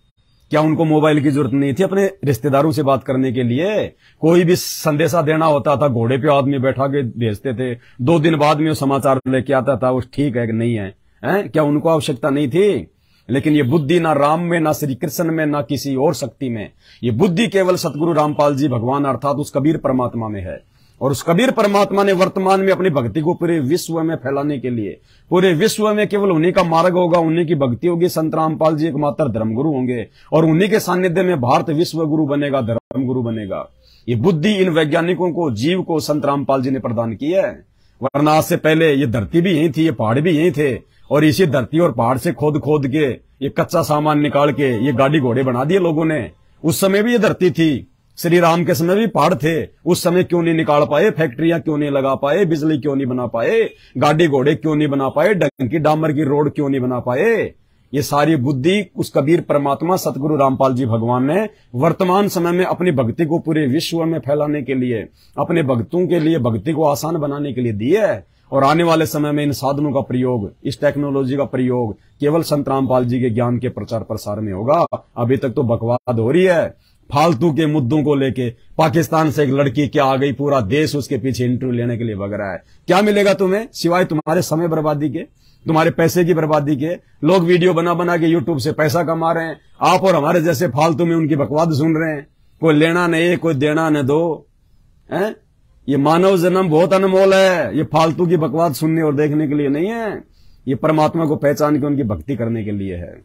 क्या उनको मोबाइल की जरूरत नहीं थी अपने रिश्तेदारों से बात करने के लिए? कोई भी संदेशा देना होता था, घोड़े पे आदमी बैठा के भेजते थे, 2 दिन बाद में वो समाचार लेके आता था, वो ठीक है कि नहीं है, हैं? क्या उनको आवश्यकता नहीं थी? लेकिन ये बुद्धि ना राम में, ना श्री कृष्ण में, ना किसी और शक्ति में। ये बुद्धि केवल सतगुरु रामपाल जी भगवान अर्थात उस कबीर परमात्मा में है। और उस कबीर परमात्मा ने वर्तमान में अपनी भक्ति को पूरे विश्व में फैलाने के लिए, पूरे विश्व में केवल उन्हीं का मार्ग होगा, उन्हीं की भक्ति होगी। संत रामपाल जी एकमात्र धर्मगुरु होंगे और उन्हीं के सानिध्य में भारत विश्व गुरु बनेगा, धर्मगुरु बनेगा। ये बुद्धि इन वैज्ञानिकों को, जीव को संत रामपाल जी ने प्रदान की है। वरना आज से पहले ये धरती भी यही थी, ये पहाड़ भी यही थे, और इसी धरती और पहाड़ से खोद खोद के ये कच्चा सामान निकाल के ये गाड़ी घोड़े बना दिए लोगों ने। उस समय भी ये धरती थी, श्री राम के समय भी पहाड़ थे। उस समय क्यों नहीं निकाल पाए? फैक्ट्रियां क्यों नहीं लगा पाए? बिजली क्यों नहीं बना पाए? गाड़ी घोड़े क्यों नहीं बना पाए? ढंग की डामर की रोड क्यों नहीं बना पाए? ये सारी बुद्धि उस कबीर परमात्मा सतगुरु रामपाल जी भगवान ने वर्तमान समय में अपनी भक्ति को पूरे विश्व में फैलाने के लिए, अपने भक्तों के लिए भक्ति को आसान बनाने के लिए दी है। और आने वाले समय में इन साधनों का प्रयोग, इस टेक्नोलॉजी का प्रयोग केवल संत रामपाल जी के ज्ञान के प्रचार प्रसार में होगा। अभी तक तो बकवाद हो रही है फालतू के मुद्दों को लेके। पाकिस्तान से एक लड़की क्या आ गई, पूरा देश उसके पीछे इंटरव्यू लेने के लिए भग रहा है। क्या मिलेगा तुम्हें सिवाय तुम्हारे समय बर्बादी के, तुम्हारे पैसे की बर्बादी के? लोग वीडियो बना बना के यूट्यूब से पैसा कमा रहे हैं, आप और हमारे जैसे फालतू में उनकी बकवाद सुन रहे हैं। कोई लेना नहीं, कोई देना न दो, है? ये मानव जन्म बहुत अनमोल है, ये फालतू की बकवाद सुनने और देखने के लिए नहीं है, ये परमात्मा को पहचान के उनकी भक्ति करने के लिए है।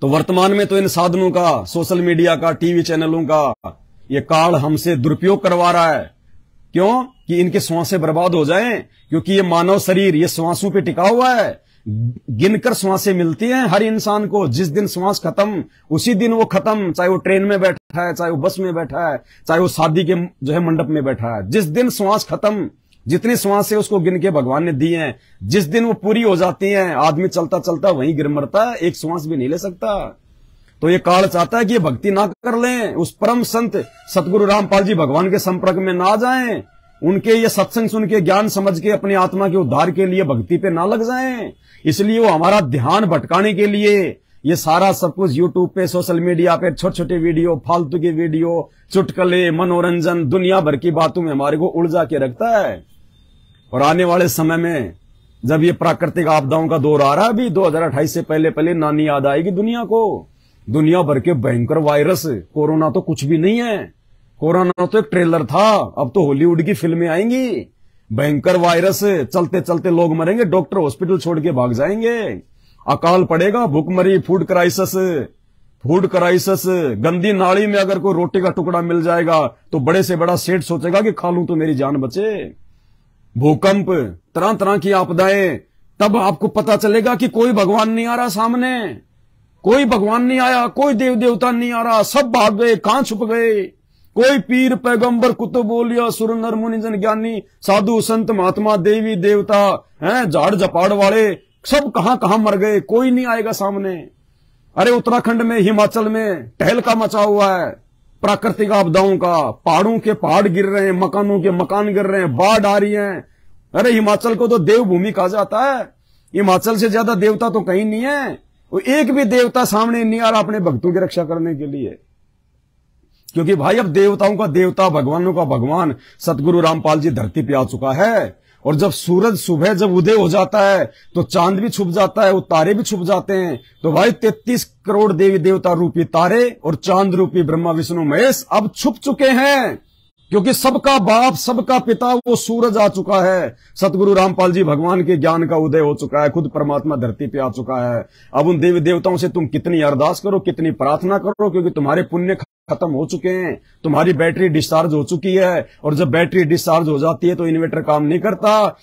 तो वर्तमान में तो इन साधनों का, सोशल मीडिया का, टीवी चैनलों का ये काल हमसे दुरुपयोग करवा रहा है। क्यों? कि इनके श्वासें बर्बाद हो जाएं, क्योंकि ये मानव शरीर ये श्वासों पे टिका हुआ है। गिनकर श्वासें मिलती हैं हर इंसान को। जिस दिन श्वास खत्म उसी दिन वो खत्म, चाहे वो ट्रेन में बैठा है, चाहे वो बस में बैठा है, चाहे वो शादी के जो है मंडप में बैठा है। जिस दिन श्वास खत्म, जितनी श्वासें उसको गिन के भगवान ने दी हैं, जिस दिन वो पूरी हो जाती हैं, आदमी चलता चलता वहीं गिर मरता है, एक श्वास भी नहीं ले सकता। तो ये काल चाहता है कि ये भक्ति ना कर लें, उस परम संत सतगुरु रामपाल जी भगवान के संपर्क में ना जाएं, उनके ये सत्संग सुन के ज्ञान समझ के अपनी आत्मा के उद्धार के लिए भक्ति पे ना लग जाएं। इसलिए वो हमारा ध्यान भटकाने के लिए ये सारा सब कुछ यूट्यूब पे, सोशल मीडिया पे छोटे छोटे वीडियो, फालतू के वीडियो, चुटकुले, मनोरंजन, दुनिया भर की बातों में हमारे को उलझा के रखता है। और आने वाले समय में जब ये प्राकृतिक आपदाओं का दौर आ रहा है, अभी 2028 से पहले पहले नानी याद आएगी दुनिया को। दुनिया भर के भयंकर वायरस, कोरोना तो कुछ भी नहीं है, कोरोना तो एक ट्रेलर था, अब तो हॉलीवुड की फिल्में आएंगी। भयंकर वायरस, चलते चलते लोग मरेंगे, डॉक्टर हॉस्पिटल छोड़ के भाग जाएंगे, अकाल पड़ेगा, भूखमरी, फूड क्राइसिस। गंदी नाली में अगर कोई रोटी का टुकड़ा मिल जाएगा तो बड़े से बड़ा सेठ सोचेगा कि खा लूं तो मेरी जान बचे। भूकंप, तरह तरह की आपदाएं, तब आपको पता चलेगा कि कोई भगवान नहीं आ रहा सामने, कोई भगवान नहीं आया, कोई देव देवता नहीं आ रहा, सब भाग गए, कहां छुप गए। कोई पीर पैगंबर कुतुब औलिया सुर नर मुनि जन ज्ञानी साधु संत महात्मा देवी देवता हैं, झाड़ झपाड़ वाले सब कहां कहां मर गए, कोई नहीं आएगा सामने। अरे उत्तराखंड में, हिमाचल में टहलका मचा हुआ है प्राकृतिक आपदाओं का, पहाड़ों के पहाड़ गिर रहे हैं, मकानों के मकान गिर रहे हैं, बाढ़ आ रही है। अरे हिमाचल को तो देवभूमि कहा जाता है, हिमाचल से ज्यादा देवता तो कहीं नहीं है। वो एक भी देवता सामने नहीं आ रहा अपने भक्तों की रक्षा करने के लिए, क्योंकि भाई अब देवताओं का देवता, भगवानों का भगवान सतगुरु रामपाल जी धरती पे आ चुका है। और जब सूरज सुबह जब उदय हो जाता है तो चांद भी छुप जाता है, वो तारे भी छुप जाते हैं। तो भाई 33 करोड़ देवी देवता रूपी तारे और चांद रूपी ब्रह्मा विष्णु महेश अब छुप चुके हैं, क्योंकि सबका बाप, सबका पिता वो सूरज आ चुका है। सतगुरु रामपाल जी भगवान के ज्ञान का उदय हो चुका है, खुद परमात्मा धरती पे आ चुका है। अब उन देवी देवताओं से तुम कितनी अरदास करो, कितनी प्रार्थना करो, क्योंकि तुम्हारे पुण्य खत्म हो चुके हैं, तुम्हारी बैटरी डिस्चार्ज हो चुकी है। और जब बैटरी डिस्चार्ज हो जाती है तो इन्वर्टर काम नहीं करता,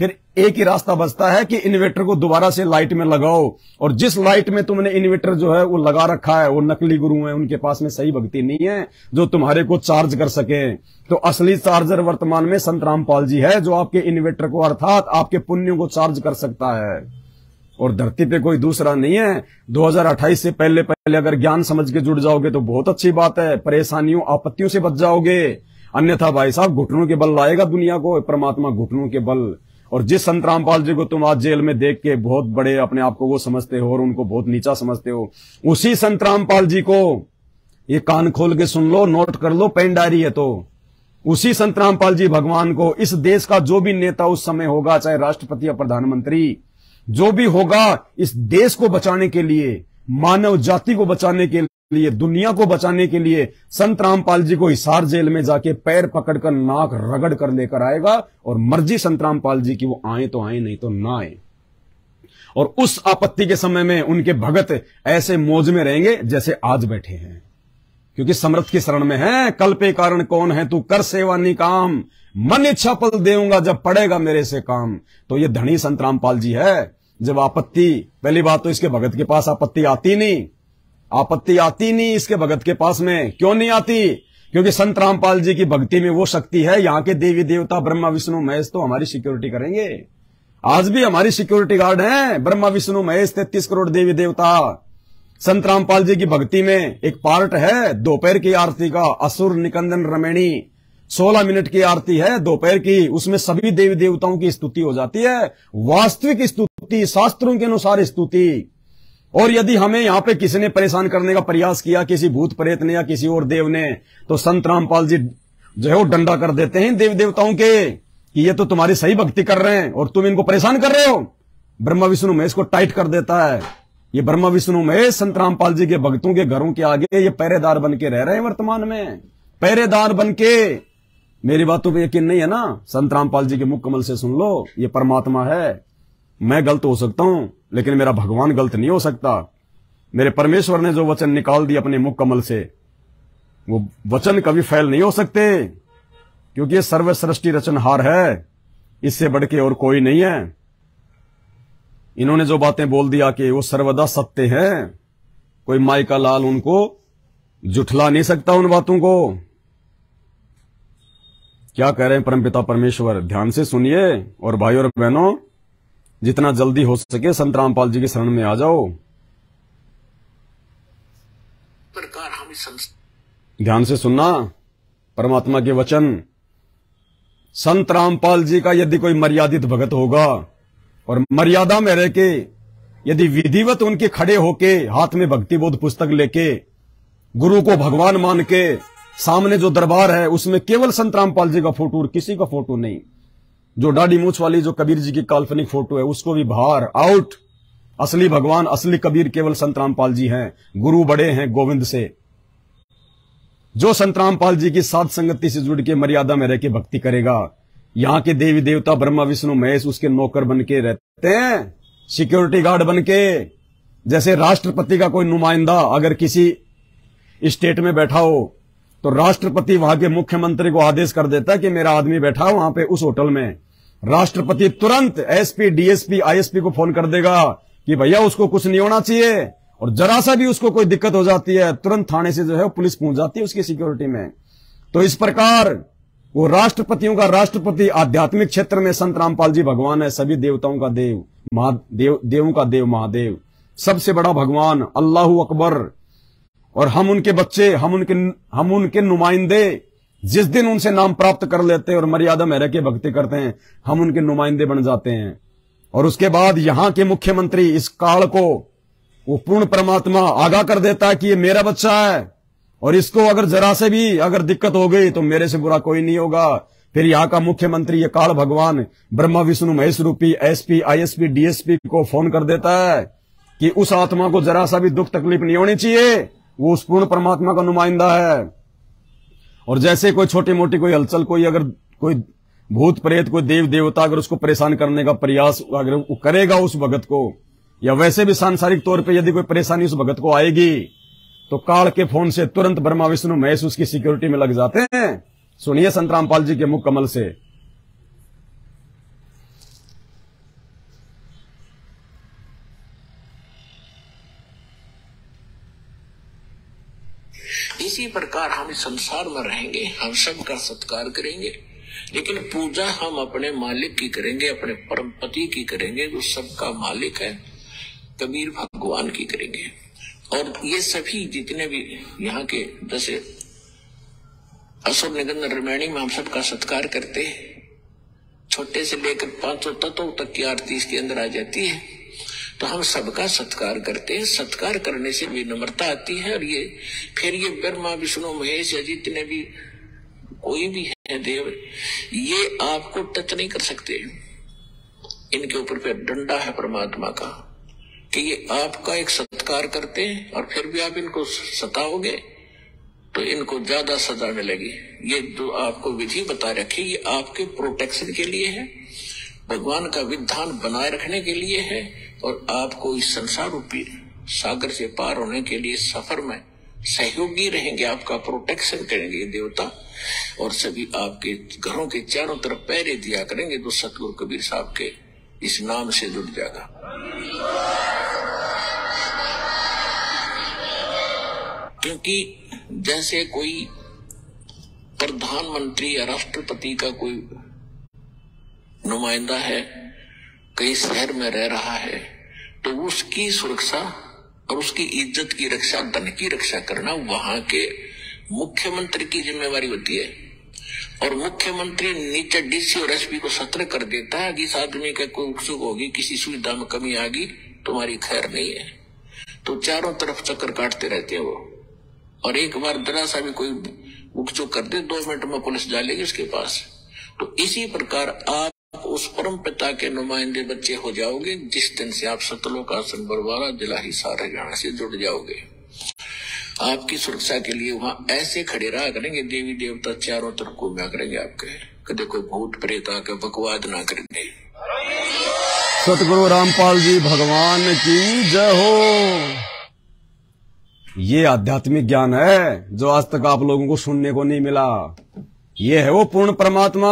फिर एक ही रास्ता बचता है कि इन्वर्टर को दोबारा से लाइट में लगाओ, और जिस लाइट में तुमने इन्वर्टर जो है वो लगा रखा है वो नकली गुरु है, उनके पास में सही भक्ति नहीं है जो तुम्हारे को चार्ज कर सके। तो असली चार्जर वर्तमान में संत रामपाल जी है, जो आपके इन्वर्टर को अर्थात आपके पुण्यों को चार्ज कर सकता है, और धरती पे कोई दूसरा नहीं है। 2028 से पहले अगर ज्ञान समझ के जुड़ जाओगे तो बहुत अच्छी बात है, परेशानियों आपत्तियों से बच जाओगे। अन्यथा भाई साहब घुटनों के बल लाएगा दुनिया को परमात्मा, घुटनों के बल। और जिस संत रामपाल जी को तुम आज जेल में देख के बहुत बड़े अपने आप को वो समझते हो और उनको बहुत नीचा समझते हो, उसी संत रामपाल जी को ये कान खोल के सुन लो, नोट कर लो, पेन डायरी है तो उसी संत रामपाल जी भगवान को इस देश का जो भी नेता उस समय होगा, चाहे राष्ट्रपति या प्रधानमंत्री जो भी होगा, इस देश को बचाने के लिए, मानव जाति को बचाने के लिए, दुनिया को बचाने के लिए संत रामपाल जी को हिसार जेल में जाके पैर पकड़कर नाक रगड़ कर लेकर आएगा, और मर्जी संत रामपाल जी की वो आए तो आए नहीं तो ना आए। और उस आपत्ति के समय में उनके भगत ऐसे मौज में रहेंगे जैसे आज बैठे हैं, क्योंकि समर्थ की शरण में है। कल पे कारण कौन है, तू कर सेवा निकाम, मन इच्छा पल देऊंगा जब पड़ेगा मेरे से काम। तो ये धनी संत रामपाल जी है। जब आपत्ति, पहली बात तो इसके भगत के पास आपत्ति आती नहीं इसके भगत के पास में। क्यों नहीं आती? क्योंकि संत रामपाल जी की भक्ति में वो शक्ति है, यहाँ के देवी देवता ब्रह्मा विष्णु महेश तो हमारी सिक्योरिटी करेंगे। आज भी हमारी सिक्योरिटी गार्ड हैं ब्रह्मा विष्णु महेश, 33 करोड़ देवी देवता। संत रामपाल जी की भक्ति में एक पार्ट है दोपहर की आरती का, असुर निकंदन रमणी, 16 मिनट की आरती है दोपहर की, उसमें सभी देवी देवताओं की स्तुति हो जाती है, वास्तविक स्तुति, शास्त्रों के अनुसार स्तुति। और यदि हमें यहां पे किसी ने परेशान करने का प्रयास किया, किसी भूत प्रेत ने या किसी और देव ने, तो संत रामपाल जी जो है वो डंडा कर देते हैं देवी देवताओं के कि ये तो तुम्हारी सही भक्ति कर रहे हैं और तुम इनको परेशान कर रहे हो। ब्रह्मा विष्णु महेश को टाइट कर देता है। ये ब्रह्मा विष्णु महेश संत रामपाल जी के भक्तों के घरों के आगे ये पहरेदार बन के रह रहे हैं वर्तमान में, पहरेदार बन के। मेरी बातों पे यकीन नहीं है ना? संत रामपाल जी के मुख कमल से सुन लो, ये परमात्मा है। मैं गलत हो सकता हूं लेकिन मेरा भगवान गलत नहीं हो सकता। मेरे परमेश्वर ने जो वचन निकाल दिए अपने मुख कमल से, वो वचन कभी फैल नहीं हो सकते, क्योंकि ये सर्व सृष्टि रचनहार है, इससे बढ़ के और कोई नहीं है। इन्होंने जो बातें बोल दिया कि वो सर्वदा सत्य है, कोई माई का लाल उनको जुठला नहीं सकता उन बातों को। क्या कह रहे हैं परमपिता परमेश्वर, ध्यान से सुनिए। और भाइयों और बहनों, जितना जल्दी हो सके संत रामपाल जी की शरण में आ जाओ। प्रकार हम ध्यान से सुनना परमात्मा के वचन। संत रामपाल जी का यदि कोई मर्यादित भगत होगा और मर्यादा में रह के यदि विधिवत उनके खड़े होके हाथ में भक्ति बोध पुस्तक लेके गुरु को भगवान मान के सामने जो दरबार है उसमें केवल संत रामपाल जी का फोटो और किसी का फोटो नहीं, जो दाढ़ी मूछ वाली जो कबीर जी की काल्पनिक फोटो है उसको भी बाहर आउट। असली भगवान असली कबीर केवल संत रामपाल जी हैं, गुरु बड़े हैं गोविंद से। जो संत रामपाल जी की साध संगति से जुड़ के मर्यादा में रह के भक्ति करेगा, यहाँ के देवी देवता ब्रह्मा विष्णु महेश उसके नौकर बन के रहते हैं, सिक्योरिटी गार्ड बन के। जैसे राष्ट्रपति का कोई नुमाइंदा अगर किसी स्टेट में बैठा हो तो राष्ट्रपति वहां के मुख्यमंत्री को आदेश कर देता है कि मेरा आदमी बैठा है वहां पे उस होटल में, राष्ट्रपति तुरंत एसपी डीएसपी आईएसपी को फोन कर देगा कि भैया उसको कुछ नहीं होना चाहिए, और जरा सा भी उसको कोई दिक्कत हो जाती है तुरंत थाने से जो है पुलिस पहुंच जाती है उसकी सिक्योरिटी में। तो इस प्रकार वो राष्ट्रपतियों का राष्ट्रपति, आध्यात्मिक क्षेत्र में संत रामपाल जी भगवान है, सभी देवताओं का देव, महादेव, देवों का देव, महादेव, सबसे बड़ा भगवान, अल्लाहू अकबर। और हम उनके बच्चे, हम उनके नुमाइंदे। जिस दिन उनसे नाम प्राप्त कर लेते हैं और मर्यादा में रह के भक्ति करते हैं, हम उनके नुमाइंदे बन जाते हैं। और उसके बाद यहाँ के मुख्यमंत्री इस काल को वो पूर्ण परमात्मा आगाह कर देता है कि ये मेरा बच्चा है और इसको अगर जरा से भी अगर दिक्कत हो गई तो मेरे से बुरा कोई नहीं होगा। फिर यहाँ का मुख्यमंत्री ये काल भगवान ब्रह्मा विष्णु महेश रूपी एसपी आईएसपी डीएसपी को फोन कर देता है कि उस आत्मा को जरा सा भी दुख तकलीफ नहीं होनी चाहिए, वो उस पूर्ण परमात्मा का नुमाइंदा है। और जैसे कोई छोटी मोटी कोई हलचल, कोई अगर कोई भूत प्रेत, कोई देव देवता अगर उसको परेशान करने का प्रयास अगर वो करेगा उस भगत को, या वैसे भी सांसारिक तौर पे यदि कोई परेशानी उस भगत को आएगी, तो काल के फोन से तुरंत ब्रह्मा विष्णु महेश उसकी सिक्योरिटी में लग जाते हैं। सुनिए संत रामपाल जी के मुख कमल से। इसी प्रकार हम इस संसार में रहेंगे, हम सबका सत्कार करेंगे, लेकिन पूजा हम अपने मालिक की करेंगे, अपने परम पति की करेंगे, जो सबका मालिक है, कबीर भगवान की करेंगे। और ये सभी जितने भी यहाँ के, जैसे असुर निगंध रामायणी में हम सबका सत्कार करते हैं, छोटे से लेकर 500 तत्वों तक की आरती इसके अंदर आ जाती है, तो हम सबका सत्कार करते हैं। सत्कार करने से विनम्रता आती है। और ये फिर ये ब्रह्मा विष्णु महेश या जितने भी कोई भी है देव, ये आपको टच नहीं कर सकते। इनके ऊपर फिर डंडा है परमात्मा का कि ये आपका एक सत्कार करते हैं और फिर भी आप इनको सताओगे तो इनको ज्यादा सजा मिलेगी। ये जो आपको विधि बता रखी, ये आपके प्रोटेक्शन के लिए है, भगवान का विधान बनाए रखने के लिए है, और आपको इस संसार रूपी सागर से पार होने के लिए सफर में सहयोगी रहेंगे, आपका प्रोटेक्शन करेंगे देवता, और सभी आपके घरों के चारों तरफ पहरे दिया करेंगे। जो सतगुरु कबीर साहब के इस नाम से जुड़ जाएगा। क्योंकि जैसे कोई प्रधानमंत्री या राष्ट्रपति का कोई नुमाइंदा है, कई शहर में रह रहा है, तो उसकी सुरक्षा और उसकी इज्जत की रक्षा, धन की रक्षा करना वहां के मुख्यमंत्री की जिम्मेवारी होती है। और मुख्यमंत्री नीचे डीसी और एसपी को सतर्क कर देता है कि इस आदमी का कोई उत्सुक होगी, किसी सुविधा में कमी आ गई, तुम्हारी खैर नहीं है। तो चारों तरफ चक्कर काटते रहते हैं वो, और एक बार जरा सा भी कोई उकचुक कर दे, 2 मिनट में पुलिस डालेगी उसके पास। तो इसी प्रकार आप उस परम पिता के नुमाइंदे बच्चे हो जाओगे जिस दिन से आप सतलोक आश्रम बरवाला जिला हिसार हरियाणा से जुड़ जाओगे। आपकी सुरक्षा के लिए वहां ऐसे खड़े रहा करेंगे देवी देवता, चारों तरफ घूमा करेंगे आपके, कदे कोई भूत प्रेत आकर बकवाद ना करेंगे। सतगुरु रामपाल जी भगवान की जय हो। ये आध्यात्मिक ज्ञान है जो आज तक आप लोगों को सुनने को नहीं मिला। ये है वो पूर्ण परमात्मा।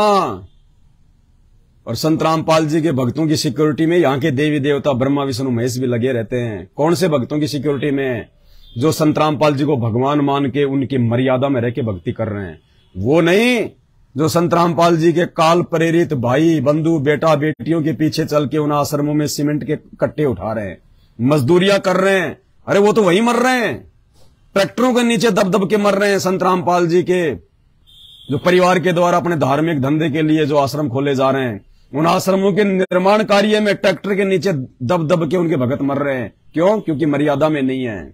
और संत रामपाल जी के भक्तों की सिक्योरिटी में यहाँ के देवी देवता ब्रह्मा विष्णु महेश भी लगे रहते हैं। कौन से भक्तों की सिक्योरिटी में? जो संत रामपाल जी को भगवान मान के उनकी मर्यादा में रह के भक्ति कर रहे हैं। वो नहीं जो संत रामपाल जी के काल प्रेरित भाई बंधु बेटा बेटियों के पीछे चल के उन आश्रमों में सीमेंट के कट्टे उठा रहे हैं, मजदूरियां कर रहे हैं। अरे वो तो वही मर रहे हैं, ट्रैक्टरों के नीचे दब दब के मर रहे हैं। संत रामपाल जी के जो परिवार के द्वारा अपने धार्मिक धंधे के लिए जो आश्रम खोले जा रहे हैं, उन आश्रमों के निर्माण कार्य में ट्रैक्टर के नीचे दब दब के उनके भगत मर रहे हैं। क्यों? क्योंकि मर्यादा में नहीं है।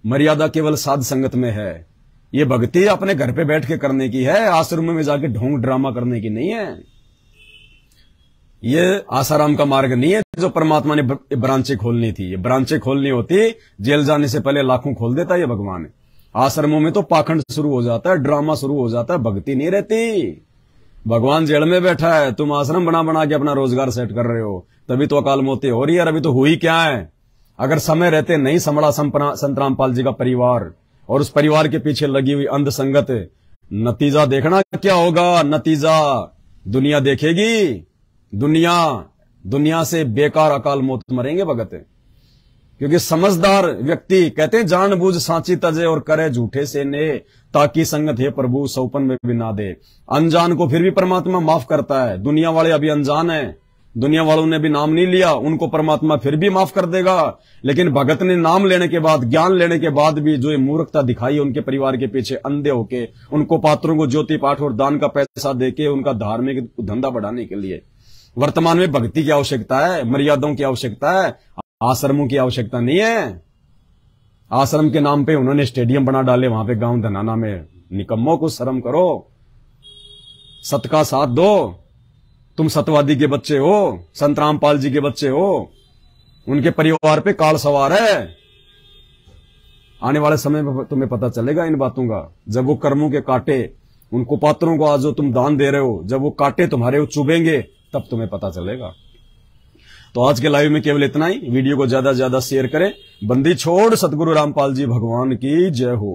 मर्यादा केवल साध संगत में है। ये भक्ति अपने घर पे बैठ के करने की है, आश्रम में जाके ढोंग ड्रामा करने की नहीं है। ये आसाराम का मार्ग नहीं है जो परमात्मा ने ब्रांचें खोलनी थी। ये ब्रांचें खोलनी होती, जेल जाने से पहले लाखों खोल देता ये भगवान। आश्रमों में तो पाखंड शुरू हो जाता है, ड्रामा शुरू हो जाता है, भक्ति नहीं रहती। भगवान जेल में बैठा है, तुम आश्रम बना बना के अपना रोजगार सेट कर रहे हो, तभी तो अकाल मौतें हो रही है। अभी तो हुई क्या है? अगर समय रहते नहीं संभला संत रामपाल जी का परिवार और उस परिवार के पीछे लगी हुई अंध संगत, नतीजा देखना क्या होगा। नतीजा दुनिया देखेगी। दुनिया से बेकार अकाल मौत मरेंगे भगत। क्योंकि समझदार व्यक्ति कहते हैं जानबूझ सांची तजे और करे झूठे से ने, ताकि संगत है प्रभु सौपन में भी ना दे। अनजान को फिर भी परमात्मा माफ करता है। दुनिया वाले अभी अनजान है, दुनिया वालों ने भी नाम नहीं लिया, उनको परमात्मा फिर भी माफ कर देगा। लेकिन भगत ने नाम लेने के बाद, ज्ञान लेने के बाद भी जो ये मूर्खता दिखाई उनके परिवार के पीछे अंधे होके, उनको पात्रों को ज्योति पाठ और दान का पैसा देके उनका धार्मिक धंधा बढ़ाने के लिए। वर्तमान में भक्ति की आवश्यकता है, मर्यादाओं की आवश्यकता है, आश्रमों की आवश्यकता नहीं है। आश्रम के नाम पे उन्होंने स्टेडियम बना डाले वहां पे गांव धनाना में। निकम्मों को शर्म करो, सत का साथ दो। तुम सतवादी के बच्चे हो, संत रामपाल जी के बच्चे हो, उनके परिवार पे काल सवार है। आने वाले समय में तुम्हें पता चलेगा इन बातों का। जब वो कर्मों के कांटे, उनको पात्रों को आज जो तुम दान दे रहे हो, जब वो कांटे तुम्हारे चुभेंगे तब तुम्हें पता चलेगा। तो आज के लाइव में केवल इतना ही। वीडियो को ज्यादा से ज्यादा शेयर करें। बंदी छोड़ सतगुरु रामपाल जी भगवान की जय हो।